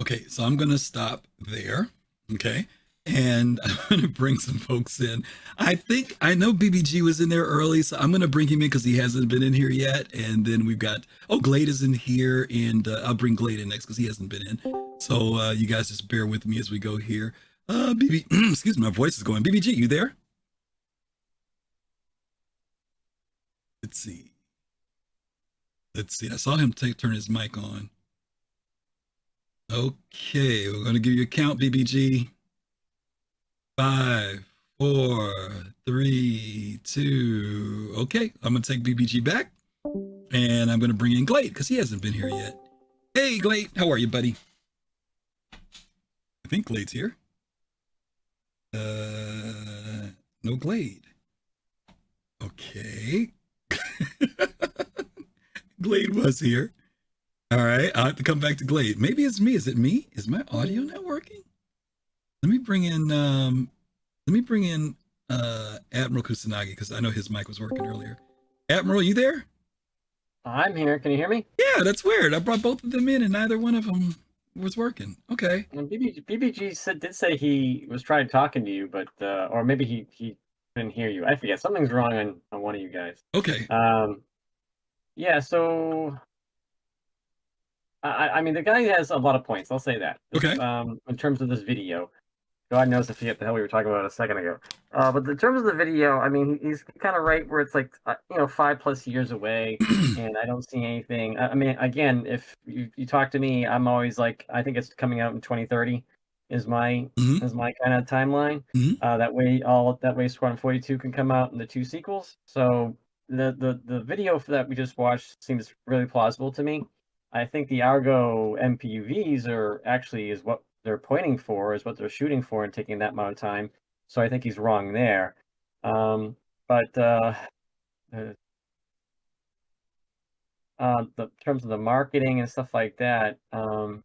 Okay, so I'm going to stop there. Okay. And I'm going to bring some folks in. I know BBG was in there early, so I'm going to bring him in because he hasn't been in here yet. And then we've got, Glade is in here, and I'll bring Glade in next because he hasn't been in. So you guys just bear with me as we go here. Excuse me, my voice is going. BBG, you there? Let's see. I saw him turn his mic on. Okay, we're going to give you a count, BBG. 5, 4, 3, 2. Okay, I'm going to take BBG back. And I'm going to bring in Glade because he hasn't been here yet. Hey, Glade. How are you, buddy? I think Glade's here. No Glade. Okay. Glade was here. All right, I'll have to come back to Glade. Maybe it's me. Is it me? Is my audio not working? Let me bring in Admiral Kusanagi because I know his mic was working earlier. Admiral, you there? I'm here. Can you hear me? Yeah, that's weird. I brought both of them in and neither one of them was working. Okay. And BBG did say he was trying talking to you, but or maybe he didn't hear you. I forget. Something's wrong on one of you guys. Okay. Yeah, so I mean the guy has a lot of points, I'll say that. Okay. In terms of this video. God knows if he what the hell we were talking about a second ago. But in terms of the video, I mean he's kind of right where it's like 5+ years away and I don't see anything. I mean again, if you talk to me, I'm always like I think it's coming out in 2030 is my kind of timeline. That way Squadron 42 can come out in the 2 sequels. So the video that we just watched seems really plausible to me. I think the Argo MPUVs is what they're pointing for, is what they're shooting for, and taking that amount of time. So I think he's wrong there. In terms of the marketing and stuff like that, because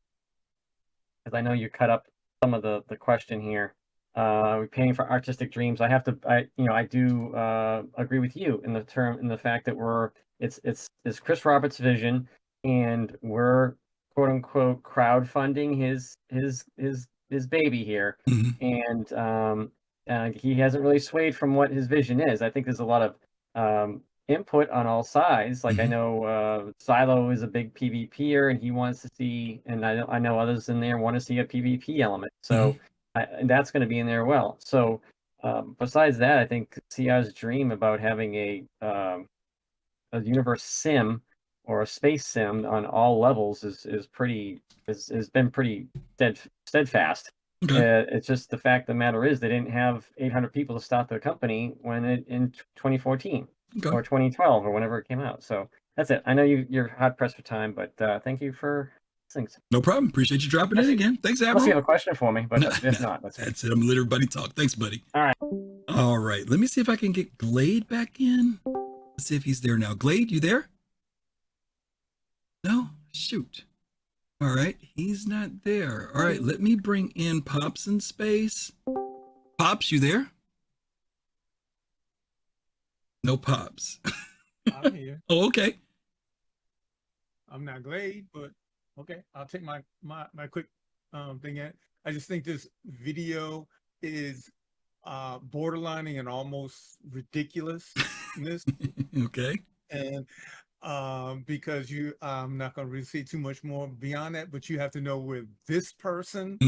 I know you cut up some of the question here. We're paying for artistic dreams. I do agree with you in the fact that it's Chris Roberts' vision, and we're quote unquote crowdfunding his baby here, and he hasn't really swayed from what his vision is. I think there's a lot of input on all sides. Like I know Silo is a big PvPer, and he wants to see, and I know others in there want to see a PvP element. So. And that's going to be in there well. So besides that, I think CR's dream about having a universe sim or a space sim on all levels has been pretty steadfast. Okay. It's just the fact of the matter is they didn't have 800 people to start their company in 2014 or 2012 or whenever it came out. So that's it. I know you're hot pressed for time, but thank you for listening. No problem. Appreciate you dropping in again. Thanks, Admiral. Unless you have a question for me, but if not, that's it. I'm gonna let everybody talk. Thanks, buddy. All right. All right. Let me see if I can get Glade back in. Let's see if he's there now. Glade, you there? No? Shoot. All right. He's not there. All right. Let me bring in Pops in space. Pops, you there? No Pops. I'm here. Oh, okay. I'm not Glade, but okay. I'll take my quick thing at. I just think this video is borderlining and almost ridiculousness. Okay. And because I'm not going to really say too much more beyond that, but you have to know where this person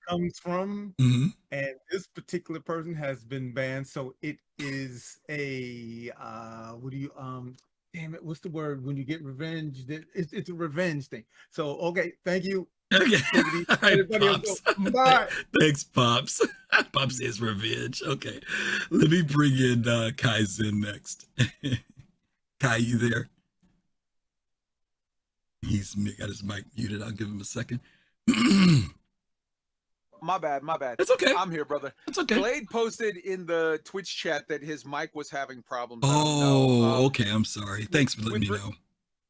comes from, and this particular person has been banned. So it is a damn it, what's the word when you get revenge? It's a revenge thing. So okay, thank you. Okay. All right, Pops. Bye. Thanks, Pops. Pops says revenge. Okay. Let me bring in Kai Zen next. Kai, you there? He's got his mic muted. I'll give him a second. My bad. It's okay. I'm here, brother. It's okay. Glade posted in the Twitch chat that his mic was having problems. Oh, okay. I'm sorry. Thanks for letting me know.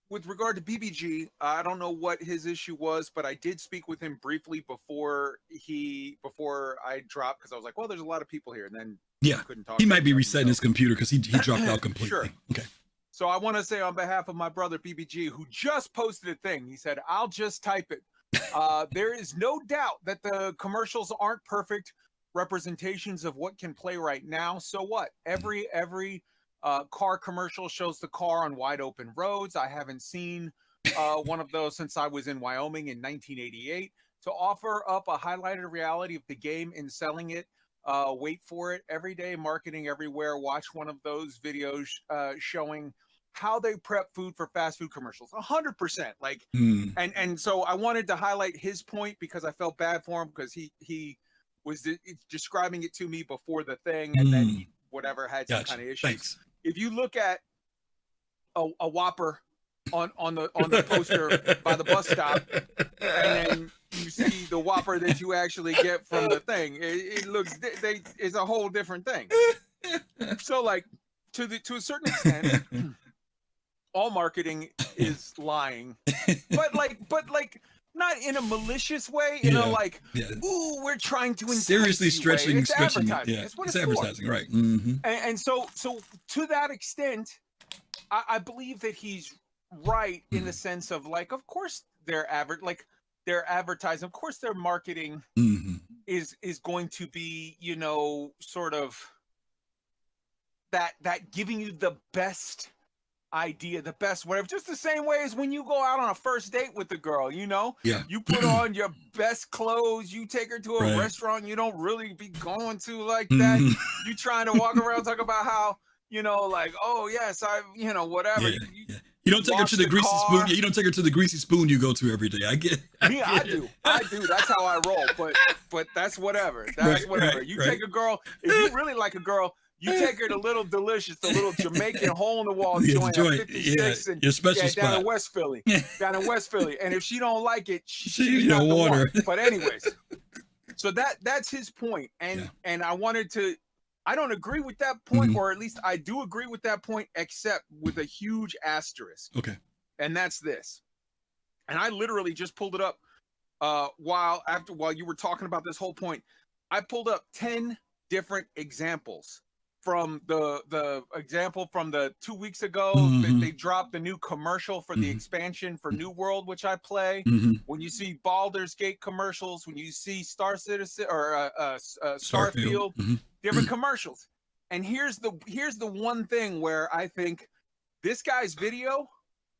With regard to BBG, I don't know what his issue was, but I did speak with him briefly before I dropped, because I was like, well, there's a lot of people here, and then yeah, couldn't talk. He might be resetting his computer because he dropped out completely. Sure. Okay. So I want to say on behalf of my brother BBG, who just posted a thing, he said, I'll just type it. There is no doubt that the commercials aren't perfect representations of what can play right now. So what? Every car commercial shows the car on wide open roads. I haven't seen one of those since I was in Wyoming in 1988. To offer up a highlighted reality of the game and selling it, wait for it. Everyday marketing everywhere. Watch one of those videos showing how they prep food for fast food commercials. 100%. Like, and so I wanted to highlight his point because I felt bad for him because he was describing it to me before the thing, and then he had some kind of issues. Thanks. If you look at a Whopper on the poster by the bus stop, and then you see the Whopper that you actually get from the thing, it looks it's a whole different thing. So like to a certain extent, all marketing is lying, but like not in a malicious way, ooh, we're trying to seriously stretching. It's advertising. Yeah, it's what it's it's advertising, for. right? And so to that extent, I believe that he's right in the sense of like, of course they're advertising, of course their marketing is going to be, sort of that giving you the best idea, the best whatever, just the same way as when you go out on a first date with a girl, you put on your best clothes, you take her to a restaurant you don't really be going to like that. You trying to walk around talk about how like, oh yes, I whatever. You don't take her to the greasy spoon. You don't take her to the greasy spoon you go to every day. I do. That's how I roll. But that's whatever. That's whatever. You take a girl, if you really like a girl, you take her to Little Delicious, the little Jamaican hole in the wall joint at 56 and your special spot. Down in West Philly. And if she don't like it, she's not the water. one. But anyways, so that's his point. And I wanted to. I don't agree with that point, or at least I do agree with that point, except with a huge asterisk. Okay. And that's this. And I literally just pulled it up while you were talking about this whole point. I pulled up 10 different examples from the example from the 2 weeks ago. They dropped the new commercial for the expansion for New World, which I play. When you see Baldur's Gate commercials, when you see Star Citizen or Starfield, different commercials. And here's the one thing where I think this guy's video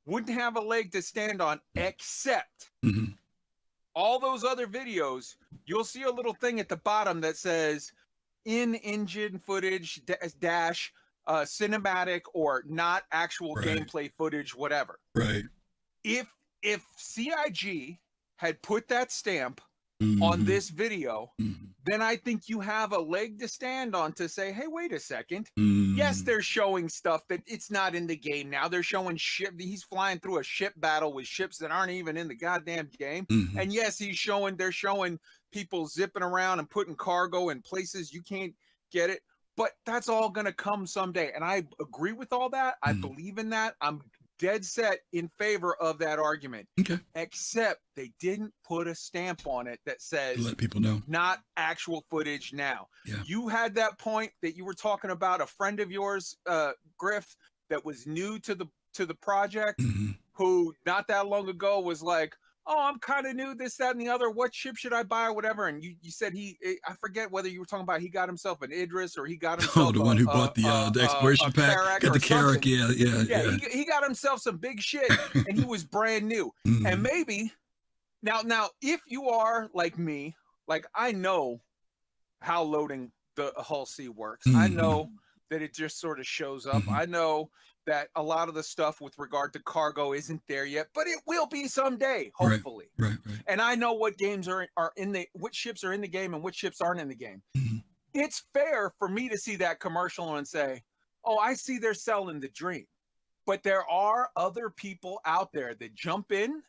wouldn't have a leg to stand on, except all those other videos. You'll see a little thing at the bottom that says in-engine footage dash cinematic or not actual Right. gameplay footage, whatever. Right. If CIG had put that stamp Mm-hmm. on this video, Mm-hmm. then I think you have a leg to stand on to say, hey, wait a second. Mm-hmm. Yes, they're showing stuff that it's not in the game now. They're showing ship. He's flying through a ship battle with ships that aren't even in the goddamn game. Mm-hmm. And yes, they're showing people zipping around and putting cargo in places you can't get it. But that's all going to come someday. And I agree with all that. I believe in that. I'm dead set in favor of that argument. Okay. Except they didn't put a stamp on it that says To let people know. not actual footage now. Yeah. You had that point that you were talking about a friend of yours, Griff, that was new to the project, who not that long ago was like, oh, I'm kind of new, this, that, and the other. What ship should I buy or whatever? And you said I forget whether you were talking about he got himself an Idris or he got himself the one who bought the exploration pack, got the Carrack. Yeah. He got himself some big shit and he was brand new. And maybe now if you are like me, like I know how loading the Hull C works. I know that it just sort of shows up. I know that a lot of the stuff with regard to cargo isn't there yet, but it will be someday, hopefully. Right. And I know what games are in which ships are in the game and which ships aren't in the game. It's fair for me to see that commercial and say, oh, I see they're selling the dream. But there are other people out there that jump in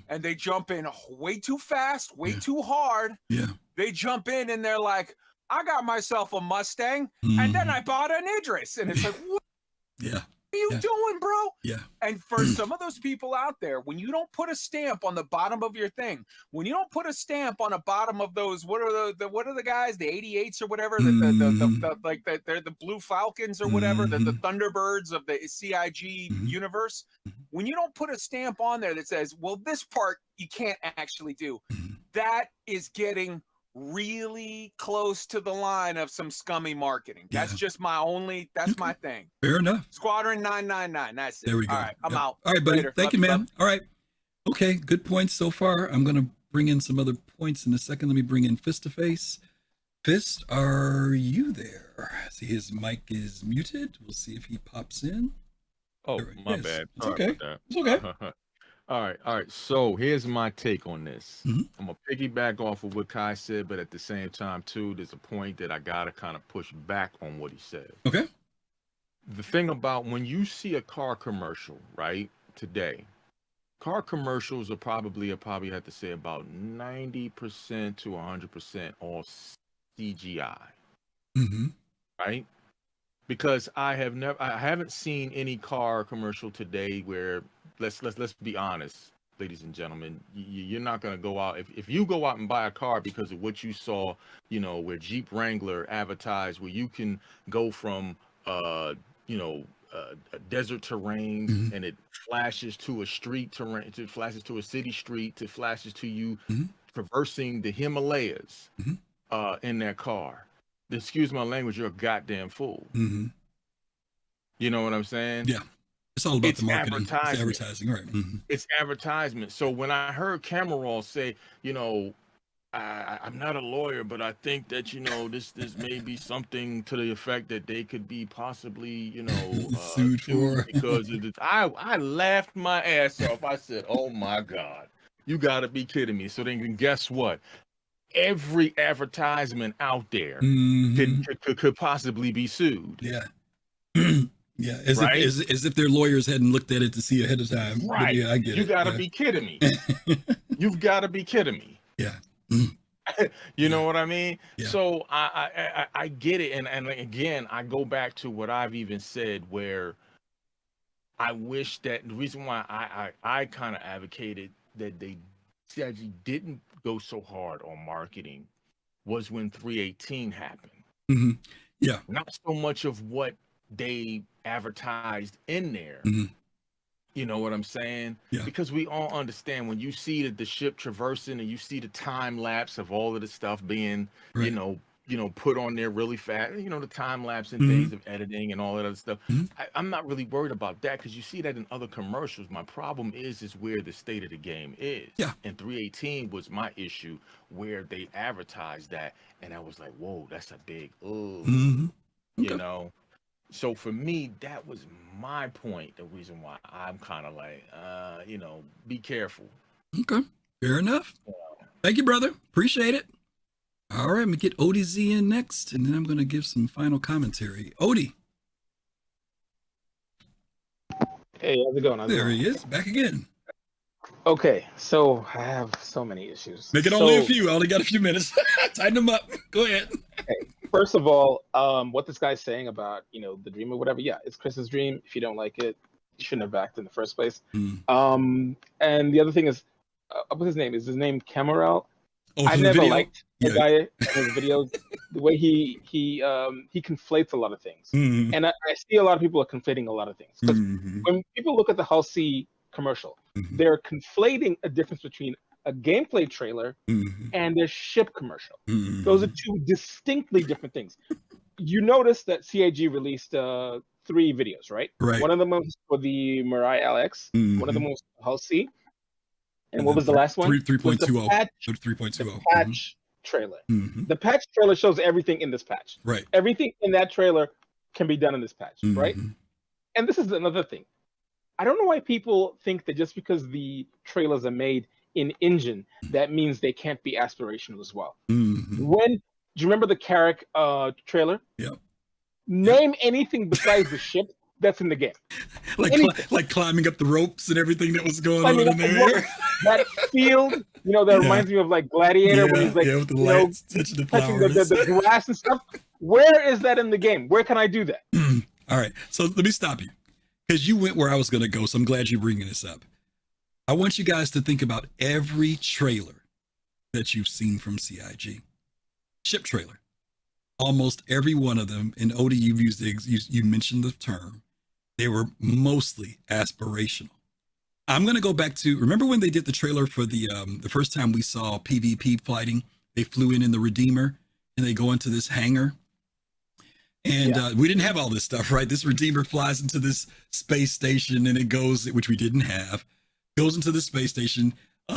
and they jump in way too fast, way too hard. Yeah. They jump in and they're like, I got myself a Mustang and then I bought an Idris. And it's like, what are you doing, bro? Yeah. And for some of those people out there, when you don't put a stamp on the bottom of your thing, when you don't put a stamp on the bottom of those, what are the guys, the 88s or whatever, they're the Blue Falcons or whatever, the Thunderbirds of the CIG universe. When you don't put a stamp on there that says, well, this part you can't actually do, that is getting really close to the line of some scummy marketing. That's just that's my thing. Fair enough. Squadron 999. That's it. There we go. All right, I'm out. All right, buddy. Later. Thank you, Love man. love. All right. Okay, good points so far. I'm going to bring in some other points in a second. Let me bring in Fist to Face. Fist, are you there? See, his mic is muted. We'll see if he pops in. Oh, my Yes. bad. It's Sorry okay. about It's okay. All right. So here's my take on this. I'm gonna piggyback off of what Kai said, but at the same time, too, there's a point that I gotta kind of push back on what he said. Okay. The thing about when you see a car commercial, right, today, car commercials are probably have to say about 90% to 100% all CGI. Right? Because I haven't seen any car commercial today where let's be honest, ladies and gentlemen, you're not going to go out if you go out and buy a car because of what you saw, where Jeep Wrangler advertised, where you can go from a desert terrain and it flashes to a street terrain, it flashes to a city street, it flashes to you traversing the Himalayas in that car. Excuse my language, you're a goddamn fool. You know what I'm saying? Yeah. It's all about the marketing. It's Advertisement. advertising, right? It's advertisement. So when I heard Camural say, I'm not a lawyer, but I think that, this may be something to the effect that they could be possibly, sued for. Because of this. I laughed my ass off. I said, oh my God, you gotta be kidding me. So then guess what? Every advertisement out there could possibly be sued. Yeah. Yeah, as Right? if their lawyers hadn't looked at it to see ahead of time. But Right. yeah, I get You it. gotta Yeah. be kidding me. You've gotta be kidding me. Yeah. You know what I mean? Yeah. So I get it. And again, I go back to what I've even said where I wish that the reason why I kind of advocated that they actually didn't go so hard on marketing was when 318 happened. Yeah. Not so much of what they advertised in there. You know what I'm saying? Yeah. Because we all understand when you see the ship traversing and you see the time lapse of all of the stuff being, Right. put on there really fast, the time lapse and things of editing and all that other stuff. I'm not really worried about that because you see that in other commercials. My problem is where the state of the game is. Yeah. And 318 was my issue where they advertised that. And I was like, whoa, that's a big, Okay. So for me, that was my point. The reason why I'm kind of like, be careful. Okay, fair enough. Thank you, brother. Appreciate it. All right, I'm gonna get Odie Z in next, and then I'm gonna give some final commentary. Odie. Hey, how's it going? There he is, back again. Okay, so I have so many issues. Make it only a few. I only got a few minutes. Tighten them up. Go ahead. Okay. First of all, what this guy's saying about, the dream or whatever, yeah, it's Chris's dream. If you don't like it, you shouldn't have backed in the first place. And the other thing is, what's his name? Is his name Camural? I never liked the guy in his videos. The way he conflates a lot of things. And I see a lot of people are conflating a lot of things. Because when people look at the Hull C commercial, they're conflating a difference between a gameplay trailer and a ship commercial. Those are two distinctly different things. You notice that CIG released 3 videos, right? Right. One of them was for the Mirai LX, one of them was Hull C, and what was the last one? 3.20. 3.20. The patch trailer. The patch trailer shows everything in this patch. Right. Everything in that trailer can be done in this patch, right? And this is another thing. I don't know why people think that just because the trailers are made in engine, that means they can't be aspirational as well. Do you remember the Carrick trailer? Yeah. Name anything besides the ship that's in the game. Like climbing up the ropes and everything that was going on in there. That field, that reminds me of like Gladiator when he's like, with the lights, touching the flowers, the grass and stuff. Where is that in the game? Where can I do that? All right, so let me stop you because you went where I was going to go. So I'm glad you're bringing this up. I want you guys to think about every trailer that you've seen from CIG. Ship trailer. Almost every one of them, and Odie, you mentioned the term, they were mostly aspirational. I'm going to go back to, remember when they did the trailer for the first time we saw PvP fighting? They flew in the Redeemer, and they go into this hangar. And we didn't have all this stuff, right? This Redeemer flies into this space station, and it goes, which we didn't have, goes into the space station.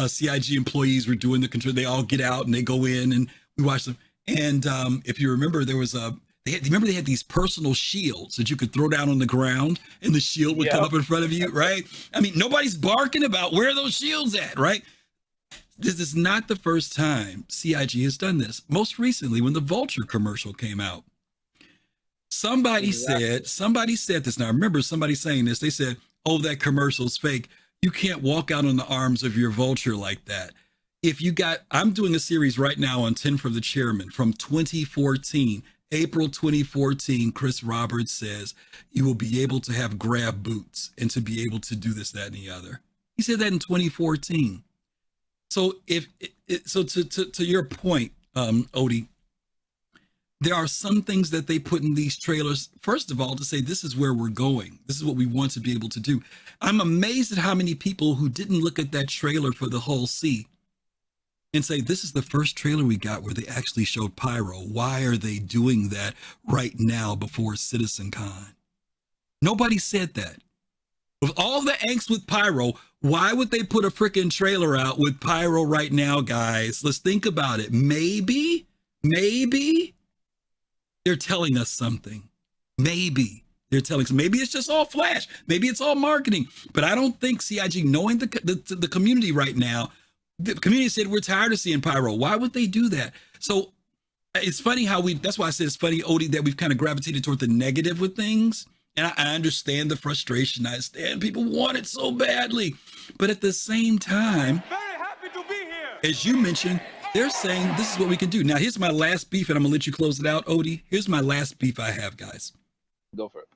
CIG employees were doing the control. They all get out, and they go in, and we watch them. And if you remember, there was they had these personal shields that you could throw down on the ground, and the shield would come up in front of you, right? I mean, nobody's barking about where are those shields at, right? This is not the first time CIG has done this. Most recently, when the Vulture commercial came out, somebody said this. Now, I remember somebody saying this. They said, "Oh, that commercial's fake. You can't walk out on the arms of your Vulture like that." I'm doing a series right now on 10 for the Chairman from 2014, April 2014. Chris Roberts says you will be able to have grab boots and to be able to do this, that, and the other. He said that in 2014. So to your point, Odie, there are some things that they put in these trailers, first of all, to say this is where we're going. This is what we want to be able to do. I'm amazed at how many people who didn't look at that trailer for the Hull C and say, this is the first trailer we got where they actually showed pyro. Why are they doing that right now before CitizenCon? Nobody said that. With all the angst with pyro, why would they put a freaking trailer out with pyro right now, guys? Let's think about it. Maybe they're telling us something. Maybe they're telling us. Maybe it's just all flash. Maybe it's all marketing. But I don't think CIG, knowing the community right now, the community said we're tired of seeing pyro. Why would they do that? So it's funny how that's why I said it's funny, Odie, that we've kind of gravitated toward the negative with things. And I understand the frustration. I understand people want it so badly. But at the same time, very happy to be here. As you mentioned, they're saying this is what we can do. Now, here's my last beef, and I'm going to let you close it out, Odie. Here's my last beef I have, guys. Go for it.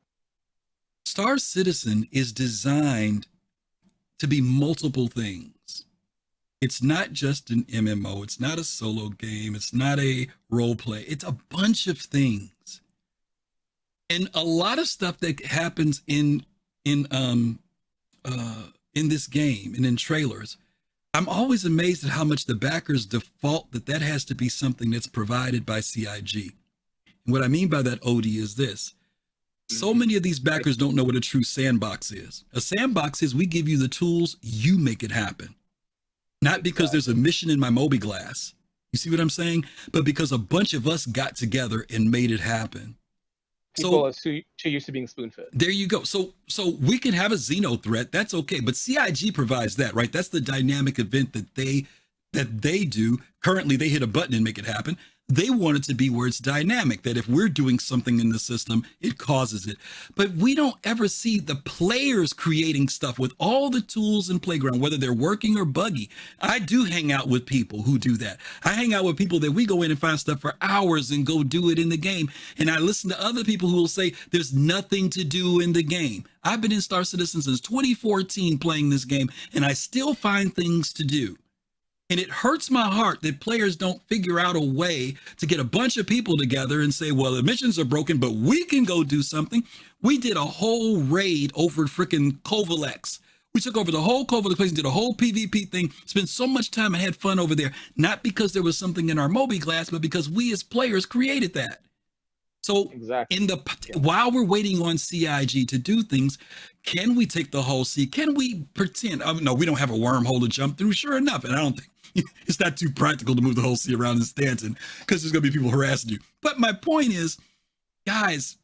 Star Citizen is designed to be multiple things. It's not just an MMO. It's not a solo game. It's not a role play. It's a bunch of things. And a lot of stuff that happens in this game and in trailers, I'm always amazed at how much the backers default that has to be something that's provided by CIG. And what I mean by that, Odie, is this. So many of these backers don't know what a true sandbox is. A sandbox is we give you the tools, you make it happen. Not because there's a mission in my mobiGlass. You see what I'm saying? But because a bunch of us got together and made it happen. People are too used to being spoon-fed. There you go. So we can have a Xeno threat. That's okay. But CIG provides that, right? That's the dynamic event that they do. Currently, they hit a button and make it happen. They want it to be where it's dynamic, that if we're doing something in the system, it causes it. But we don't ever see the players creating stuff with all the tools in Playground, whether they're working or buggy. I do hang out with people who do that. I hang out with people that we go in and find stuff for hours and go do it in the game. And I listen to other people who will say there's nothing to do in the game. I've been in Star Citizen since 2014 playing this game, and I still find things to do. And it hurts my heart that players don't figure out a way to get a bunch of people together and say, well, the missions are broken, but we can go do something. We did a whole raid over freaking Kovalex. We took over the whole Kovalex place and did a whole PvP thing, spent so much time and had fun over there, not because there was something in our Moby Glass, but because we as players created that. So while we're waiting on CIG to do things, can we take the whole sea? Can we pretend? No, we don't have a wormhole to jump through, sure enough. And I don't think it's not too practical to move the whole sea around in Stanton because there's going to be people harassing you. But my point is, guys,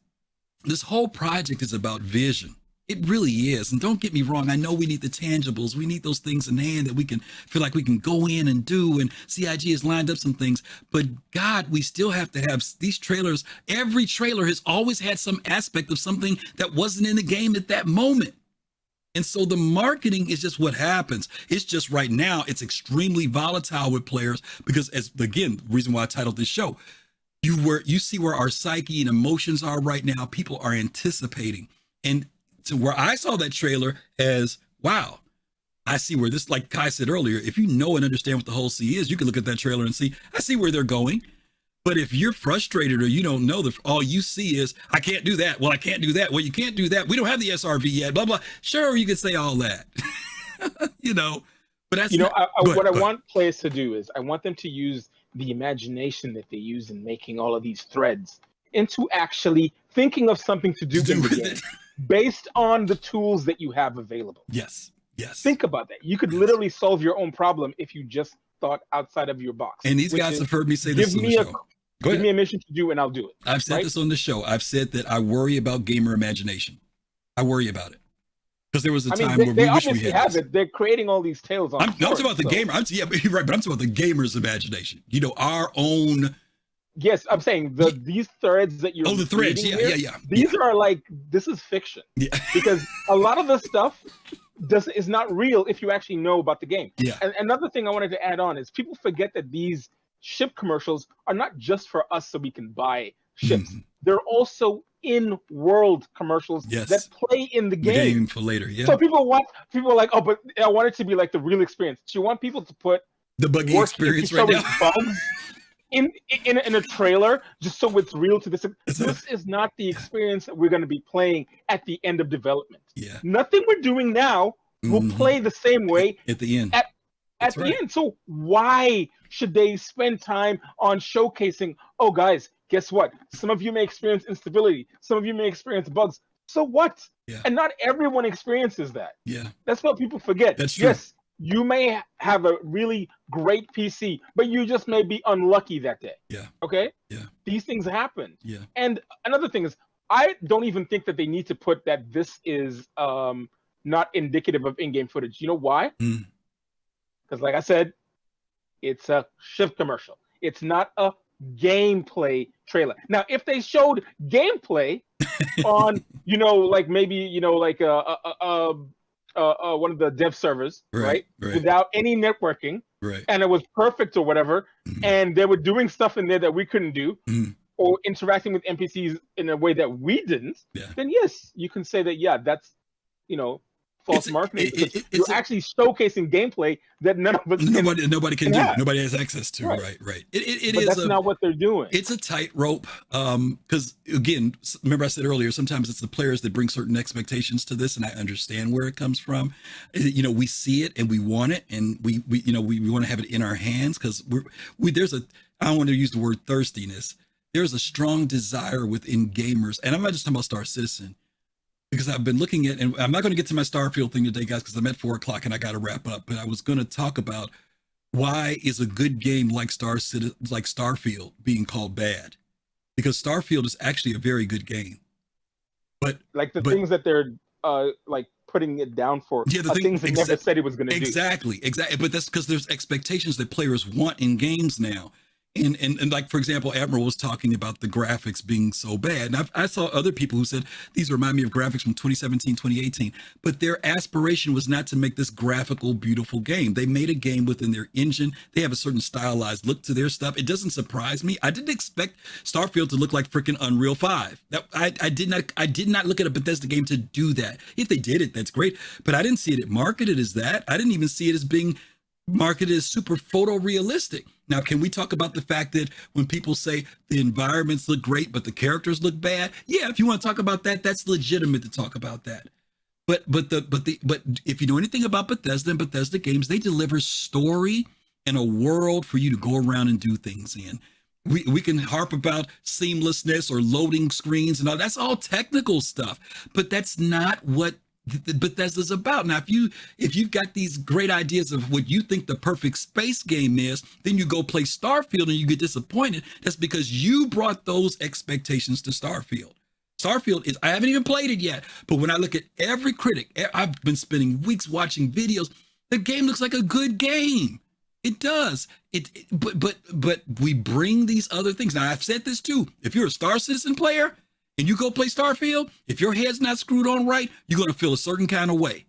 this whole project is about vision. It really is. And don't get me wrong. I know we need the tangibles. We need those things in hand that we can feel like we can go in and do. And CIG has lined up some things. But God, we still have to have these trailers. Every trailer has always had some aspect of something that wasn't in the game at that moment. And so the marketing is just what happens. It's just right now, it's extremely volatile with players because, as again, the reason why I titled this show, you see where our psyche and emotions are right now. People are anticipating. And to where I saw that trailer as, wow, I see where this, like Kai said earlier, if you know and understand what the whole sea is, you can look at that trailer and see, I see where they're going. But if you're frustrated or you don't know, all you see is, I can't do that. Well, I can't do that. Well, you can't do that. We don't have the SRV yet, blah, blah. Sure, you could say all that, but that's, what I want players to do is I want them to use the imagination that they use in making all of these threads into actually thinking of something to do in the game based on the tools that you have available. Yes. Yes. Think about that. You could literally solve your own problem if you just thought outside of your box. And these guys have heard me say this on the show. Give me a mission to do and I'll do it. I've said this on the show. I've said that I worry about gamer imagination. I worry about it. Because there was a time where we wish we had it. They're creating all these tales on I'm talking about the gamer. You're right, but I'm talking about the gamer's imagination. Our own. Yes, I'm saying these threads that you're. Oh, the threads. Yeah. These are like, this is fiction. Yeah. Because a lot of the stuff is not real if you actually know about the game. Yeah. And another thing I wanted to add on is people forget that these ship commercials are not just for us so we can buy ships. Mm-hmm. They're also in-world commercials that play in the game for later. Yeah. So people are like, oh, but I want it to be like the real experience. Do you want people to put the buggy experience right now bugs in a trailer just so it's real to this? This is not the experience that we're going to be playing at the end of development. Yeah. Nothing we're doing now will play the same way at the end. At the end. So why should they spend time on showcasing, oh, guys, guess what? Some of you may experience instability. Some of you may experience bugs. So what? Yeah. And not everyone experiences that. Yeah. That's what people forget. That's true. Yes, you may have a really great PC, but you just may be unlucky that day. Yeah. Okay? Yeah. These things happen. Yeah. And another thing is, I don't even think that they need to put that this is not indicative of in-game footage. You know why? Because like I said, it's a ship commercial. It's not a gameplay trailer. Now, if they showed gameplay on, like maybe, like one of the dev servers, right? Without any networking, and it was perfect or whatever, and they were doing stuff in there that we couldn't do, or interacting with NPCs in a way that we didn't, then yes, you can say that, that's, false marketing. You're actually showcasing gameplay that nobody can do. Nobody has access to. Right. But that's not what they're doing. It's a tightrope. Because again, remember I said earlier, sometimes it's the players that bring certain expectations to this, and I understand where it comes from. We see it and we want it, and we want to have it in our hands because I don't want to use the word thirstiness. There's a strong desire within gamers, and I'm not just talking about Star Citizen. Because I've been looking at, and I'm not going to get to my Starfield thing today, guys, because I'm at 4:00 and I got to wrap up. But I was going to talk about why is a good game like Starfield being called bad? Because Starfield is actually a very good game. like the things that they're like putting it down for things they never said it was going to do. Exactly. But that's because there's expectations that players want in games now. And like, for example, Admiral was talking about the graphics being so bad. And I saw other people who said, these remind me of graphics from 2017, 2018. But their aspiration was not to make this graphical, beautiful game. They made a game within their engine. They have a certain stylized look to their stuff. It doesn't surprise me. I didn't expect Starfield to look like freaking Unreal 5. I did not look at a Bethesda game to do that. If they did it, that's great. But I didn't see it marketed as that. I didn't even see it as being marketed as super photorealistic. Now, can we talk about the fact that when people say the environments look great, but the characters look bad? Yeah, if you want to talk about that, that's legitimate to talk about that. But if you know anything about Bethesda and Bethesda games, they deliver story and a world for you to go around and do things in. We can harp about seamlessness or loading screens and all. That's all technical stuff, but that's not what Bethesda's about. Now, if you've got these great ideas of what you think the perfect space game is, then you go play Starfield and you get disappointed. That's because you brought those expectations to Starfield. Starfield is, I haven't even played it yet, but when I look at every critic, I've been spending weeks watching videos, the game looks like a good game. It does. But we bring these other things. Now, I've said this too. If you're a Star Citizen player, and you go play Starfield, if your head's not screwed on right, you're going to feel a certain kind of way.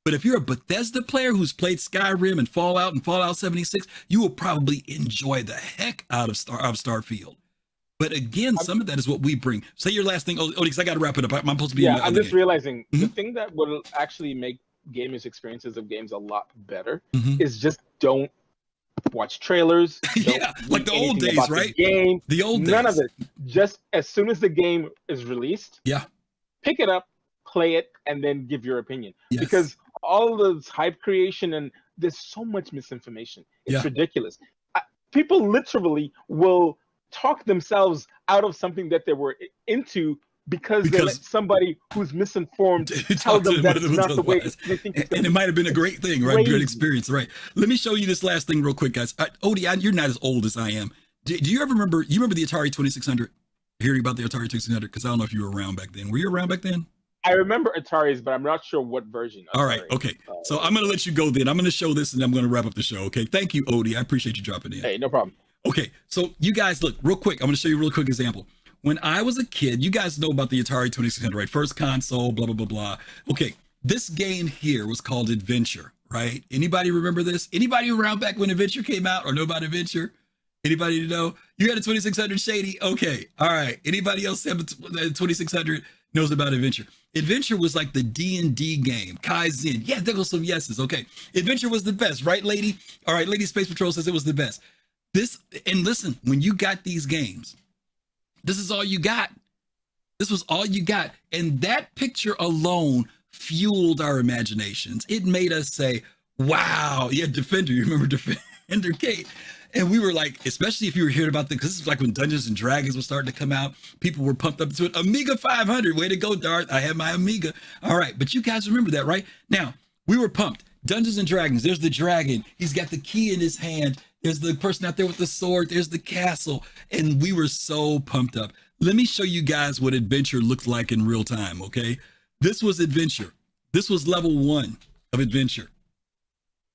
But if you're a Bethesda player who's played Skyrim and Fallout 76, you will probably enjoy the heck out of Starfield. But again, some of that is what we bring. Say your last thing, Odie, I got to wrap it up. I'm supposed to be. I'm just realizing the thing that will actually make gamers' experiences of games a lot better is just don't watch trailers. Yeah, like the old days, right? The old days. None of it. Just as soon as the game is released, pick it up, play it, and then give your opinion. Yes. Because all this hype creation and there's so much misinformation. It's ridiculous. People literally will talk themselves out of something that they were into because they let somebody who's misinformed tell them that it's not the way they think it's and it might have been a great thing, right? Great experience, right? Let me show you this last thing real quick, guys. Odie, you're not as old as I am. Do you ever remember? You remember the Atari 2600? Hearing about the Atari 2600? Because I don't know if you were around back then. Were you around back then? I remember Ataris, but I'm not sure what version. All right, okay. So I'm going to let you go then. I'm going to show this and I'm going to wrap up the show, okay? Thank you, Odie. I appreciate you dropping in. Hey, no problem. Okay, so you guys, look, real quick. I'm going to show you a real quick example. When I was a kid, you guys know about the Atari 2600, right? First console, blah, blah, blah, blah. Okay, this game here was called Adventure, right? Anybody remember this? Anybody around back when Adventure came out or know about Adventure? Anybody know? You had a 2600, Shady? Okay, all right. Anybody else have a 2600 knows about Adventure? Adventure was like the D&D game. Kaizen. Yeah, there goes some yeses. Okay, Adventure was the best, right, lady? All right, Lady Space Patrol says it was the best. And listen, when you got these games, this is all you got. This was all you got. And that picture alone fueled our imaginations. It made us say, wow. Yeah, Defender. You remember Defender, Kate? And we were like, especially if you were hearing about because this was like when Dungeons and Dragons was starting to come out. People were pumped up to it. Amiga 500. Way to go, Darth. I had my Amiga. All right. But you guys remember that, right? Now, we were pumped. Dungeons and Dragons. There's the dragon. He's got the key in his hand. There's the person out there with the sword. There's the castle. And we were so pumped up. Let me show you guys what Adventure looked like in real time, okay? This was Adventure. This was level 1 of Adventure.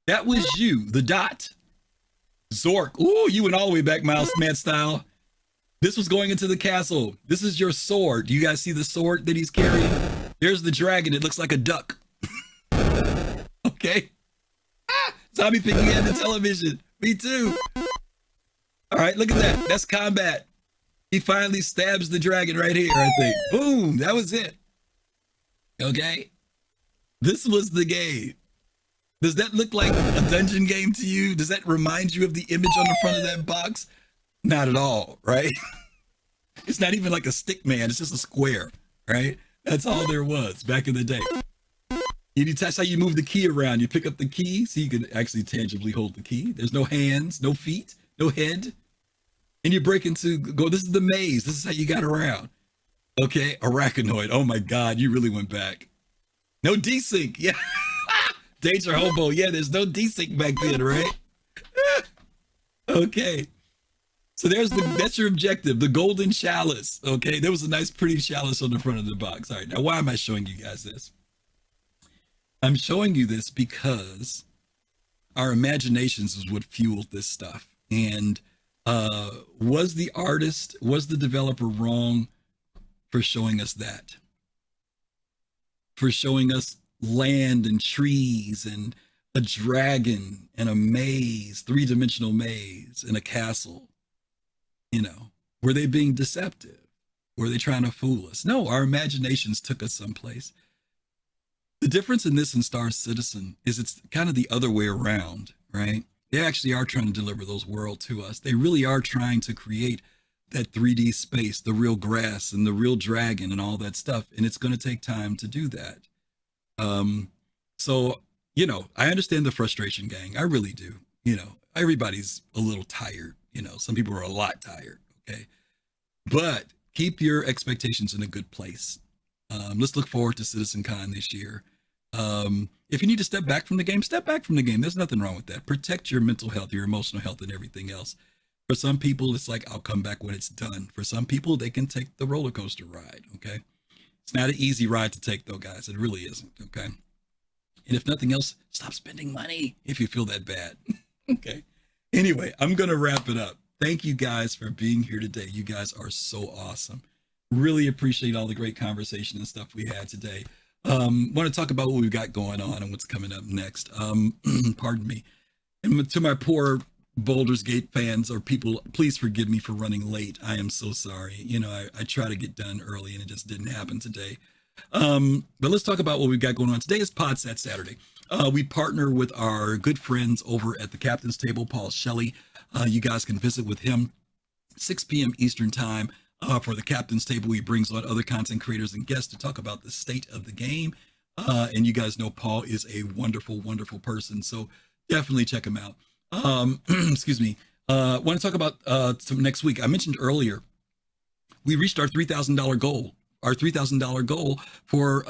That was you, the dot. Zork. Ooh, you went all the way back, Miles Mad Style. This was going into the castle. This is your sword. Do you guys see the sword that he's carrying? There's the dragon. It looks like a duck. Okay. Zombie picking at the television. Me too. All right, look at that. That's combat. He finally stabs the dragon right here, I think. Boom, that was it. Okay. This was the game. Does that look like a dungeon game to you? Does that remind you of the image on the front of that box? Not at all, right? It's not even like a stick man. It's just a square, right? That's all there was back in the day. That's how you move the key around. You pick up the key so you can actually tangibly hold the key. There's no hands, no feet, no head. And you break into, this is the maze. This is how you got around. Okay, Arachnoid. Oh my God, you really went back. No desync. Yeah. Danger Hobo. Yeah, there's no desync back then, right? Okay. So that's your objective, the golden chalice. Okay, there was a nice, pretty chalice on the front of the box. All right, now why am I showing you guys this? I'm showing you this because our imaginations is what fueled this stuff. And was the developer wrong for showing us that? For showing us land and trees and a dragon and a maze, three-dimensional maze and a castle? You know, were they being deceptive? Were they trying to fool us? No, our imaginations took us someplace. The difference in this and Star Citizen is it's kind of the other way around, right? They actually are trying to deliver those worlds to us. They really are trying to create that 3D space, the real grass and the real dragon and all that stuff. And it's going to take time to do that. So, you know, I understand the frustration, gang. I really do. You know, everybody's a little tired. You know, some people are a lot tired. Okay. But keep your expectations in a good place. Let's look forward to CitizenCon this year. If you need to step back from the game, step back from the game. There's nothing wrong with that. Protect your mental health, your emotional health, and everything else. For some people, it's like, I'll come back when it's done. For some people, they can take the roller coaster ride. Okay. It's not an easy ride to take though, guys. It really isn't. Okay. And if nothing else, stop spending money if you feel that bad. Okay. Anyway, I'm going to wrap it up. Thank you guys for being here today. You guys are so awesome. Really appreciate all the great conversation and stuff we had today. Want to talk about what we've got going on and what's coming up next. Pardon me. And to my poor Baldur's Gate fans or people, please forgive me for running late. I am so sorry. You know, I try to get done early and it just didn't happen today. But let's talk about what we've got going on. Today is PodSat Saturday. We partner with our good friends over at the Captain's Table, Paul Shelley. You guys can visit with him 6 p.m. Eastern time for the Captain's Table. He brings on other content creators and guests to talk about the state of the game. And you guys know Paul is a wonderful, wonderful person. So definitely check him out. Excuse me. Want to talk about some next week. I mentioned earlier, we reached our $3,000 goal. Our $3,000 goal for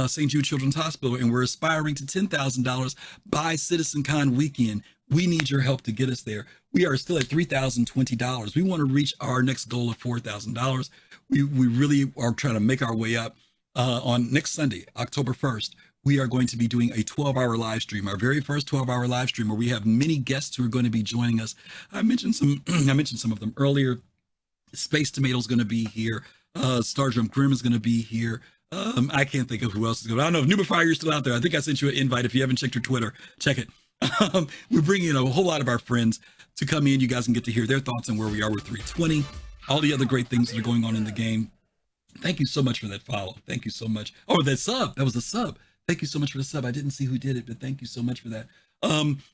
St. Jude Children's Hospital, and we're aspiring to $10,000 by CitizenCon weekend. We need your help to get us there. We are still at $3,020. We want to reach our next goal of $4,000. We really are trying to make our way up. On next Sunday, October 1st, we are going to be doing a 12-hour live stream, our very first 12-hour live stream, where we have many guests who are going to be joining us. I mentioned some of them earlier. Space Tomato's going to be here. Stardrum Grim is going to be here. I can't think of who else is going to. I don't know if Nubify, you're still out there. I think I sent you an invite. If you haven't checked your Twitter, check it. We're bringing in a whole lot of our friends to come in. You guys can get to hear their thoughts on where we are with 320, all the other great things that are going on in the game. Thank you so much for that follow. Thank you so much. Oh, that sub. That was a sub. Thank you so much for the sub. I didn't see who did it, but thank you so much for that.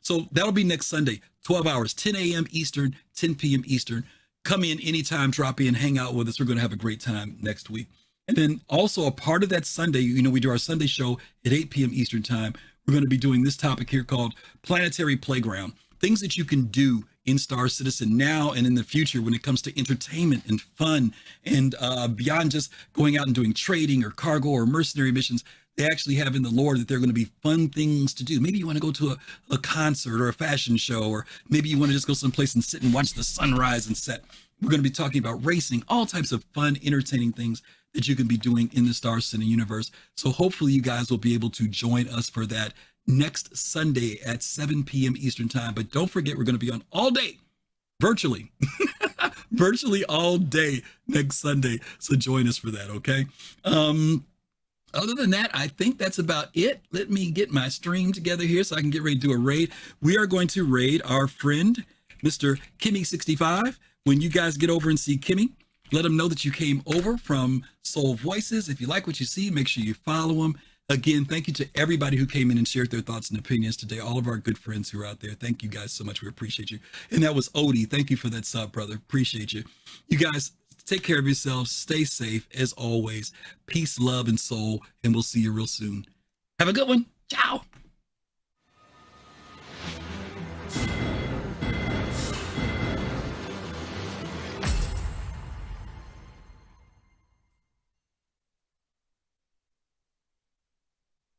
So that'll be next Sunday, 12 hours, 10 a.m. Eastern, 10 p.m. Eastern. Come in anytime, drop in, hang out with us. We're going to have a great time next week. And then also a part of that Sunday, you know, we do our Sunday show at 8 p.m. Eastern time. We're going to be doing this topic here called Planetary Playground. Things that you can do in Star Citizen now and in the future when it comes to entertainment and fun and beyond just going out and doing trading or cargo or mercenary missions. They actually have in the lore that they're going to be fun things to do. Maybe you want to go to a concert or a fashion show, or maybe you want to just go someplace and sit and watch the sunrise and set. We're going to be talking about racing, all types of fun, entertaining things that you can be doing in the Star Citizen universe. So hopefully you guys will be able to join us for that next Sunday at 7 p.m. Eastern time. But don't forget, we're going to be on all day, virtually, virtually all day next Sunday. So join us for that, okay? Other than that, I think that's about it. Let me get my stream together here so I can get ready to do a raid. We are going to raid our friend, Mr. Kimmy65. When you guys get over and see Kimmy, let him know that you came over from Soul Voices. If you like what you see, make sure you follow him. Again, thank you to everybody who came in and shared their thoughts and opinions today. All of our good friends who are out there. Thank you guys so much. We appreciate you. And that was Odie. Thank you for that sub, brother. Appreciate you. You guys, take care of yourselves. Stay safe as always. Peace, love, and soul. And we'll see you real soon. Have a good one. Ciao.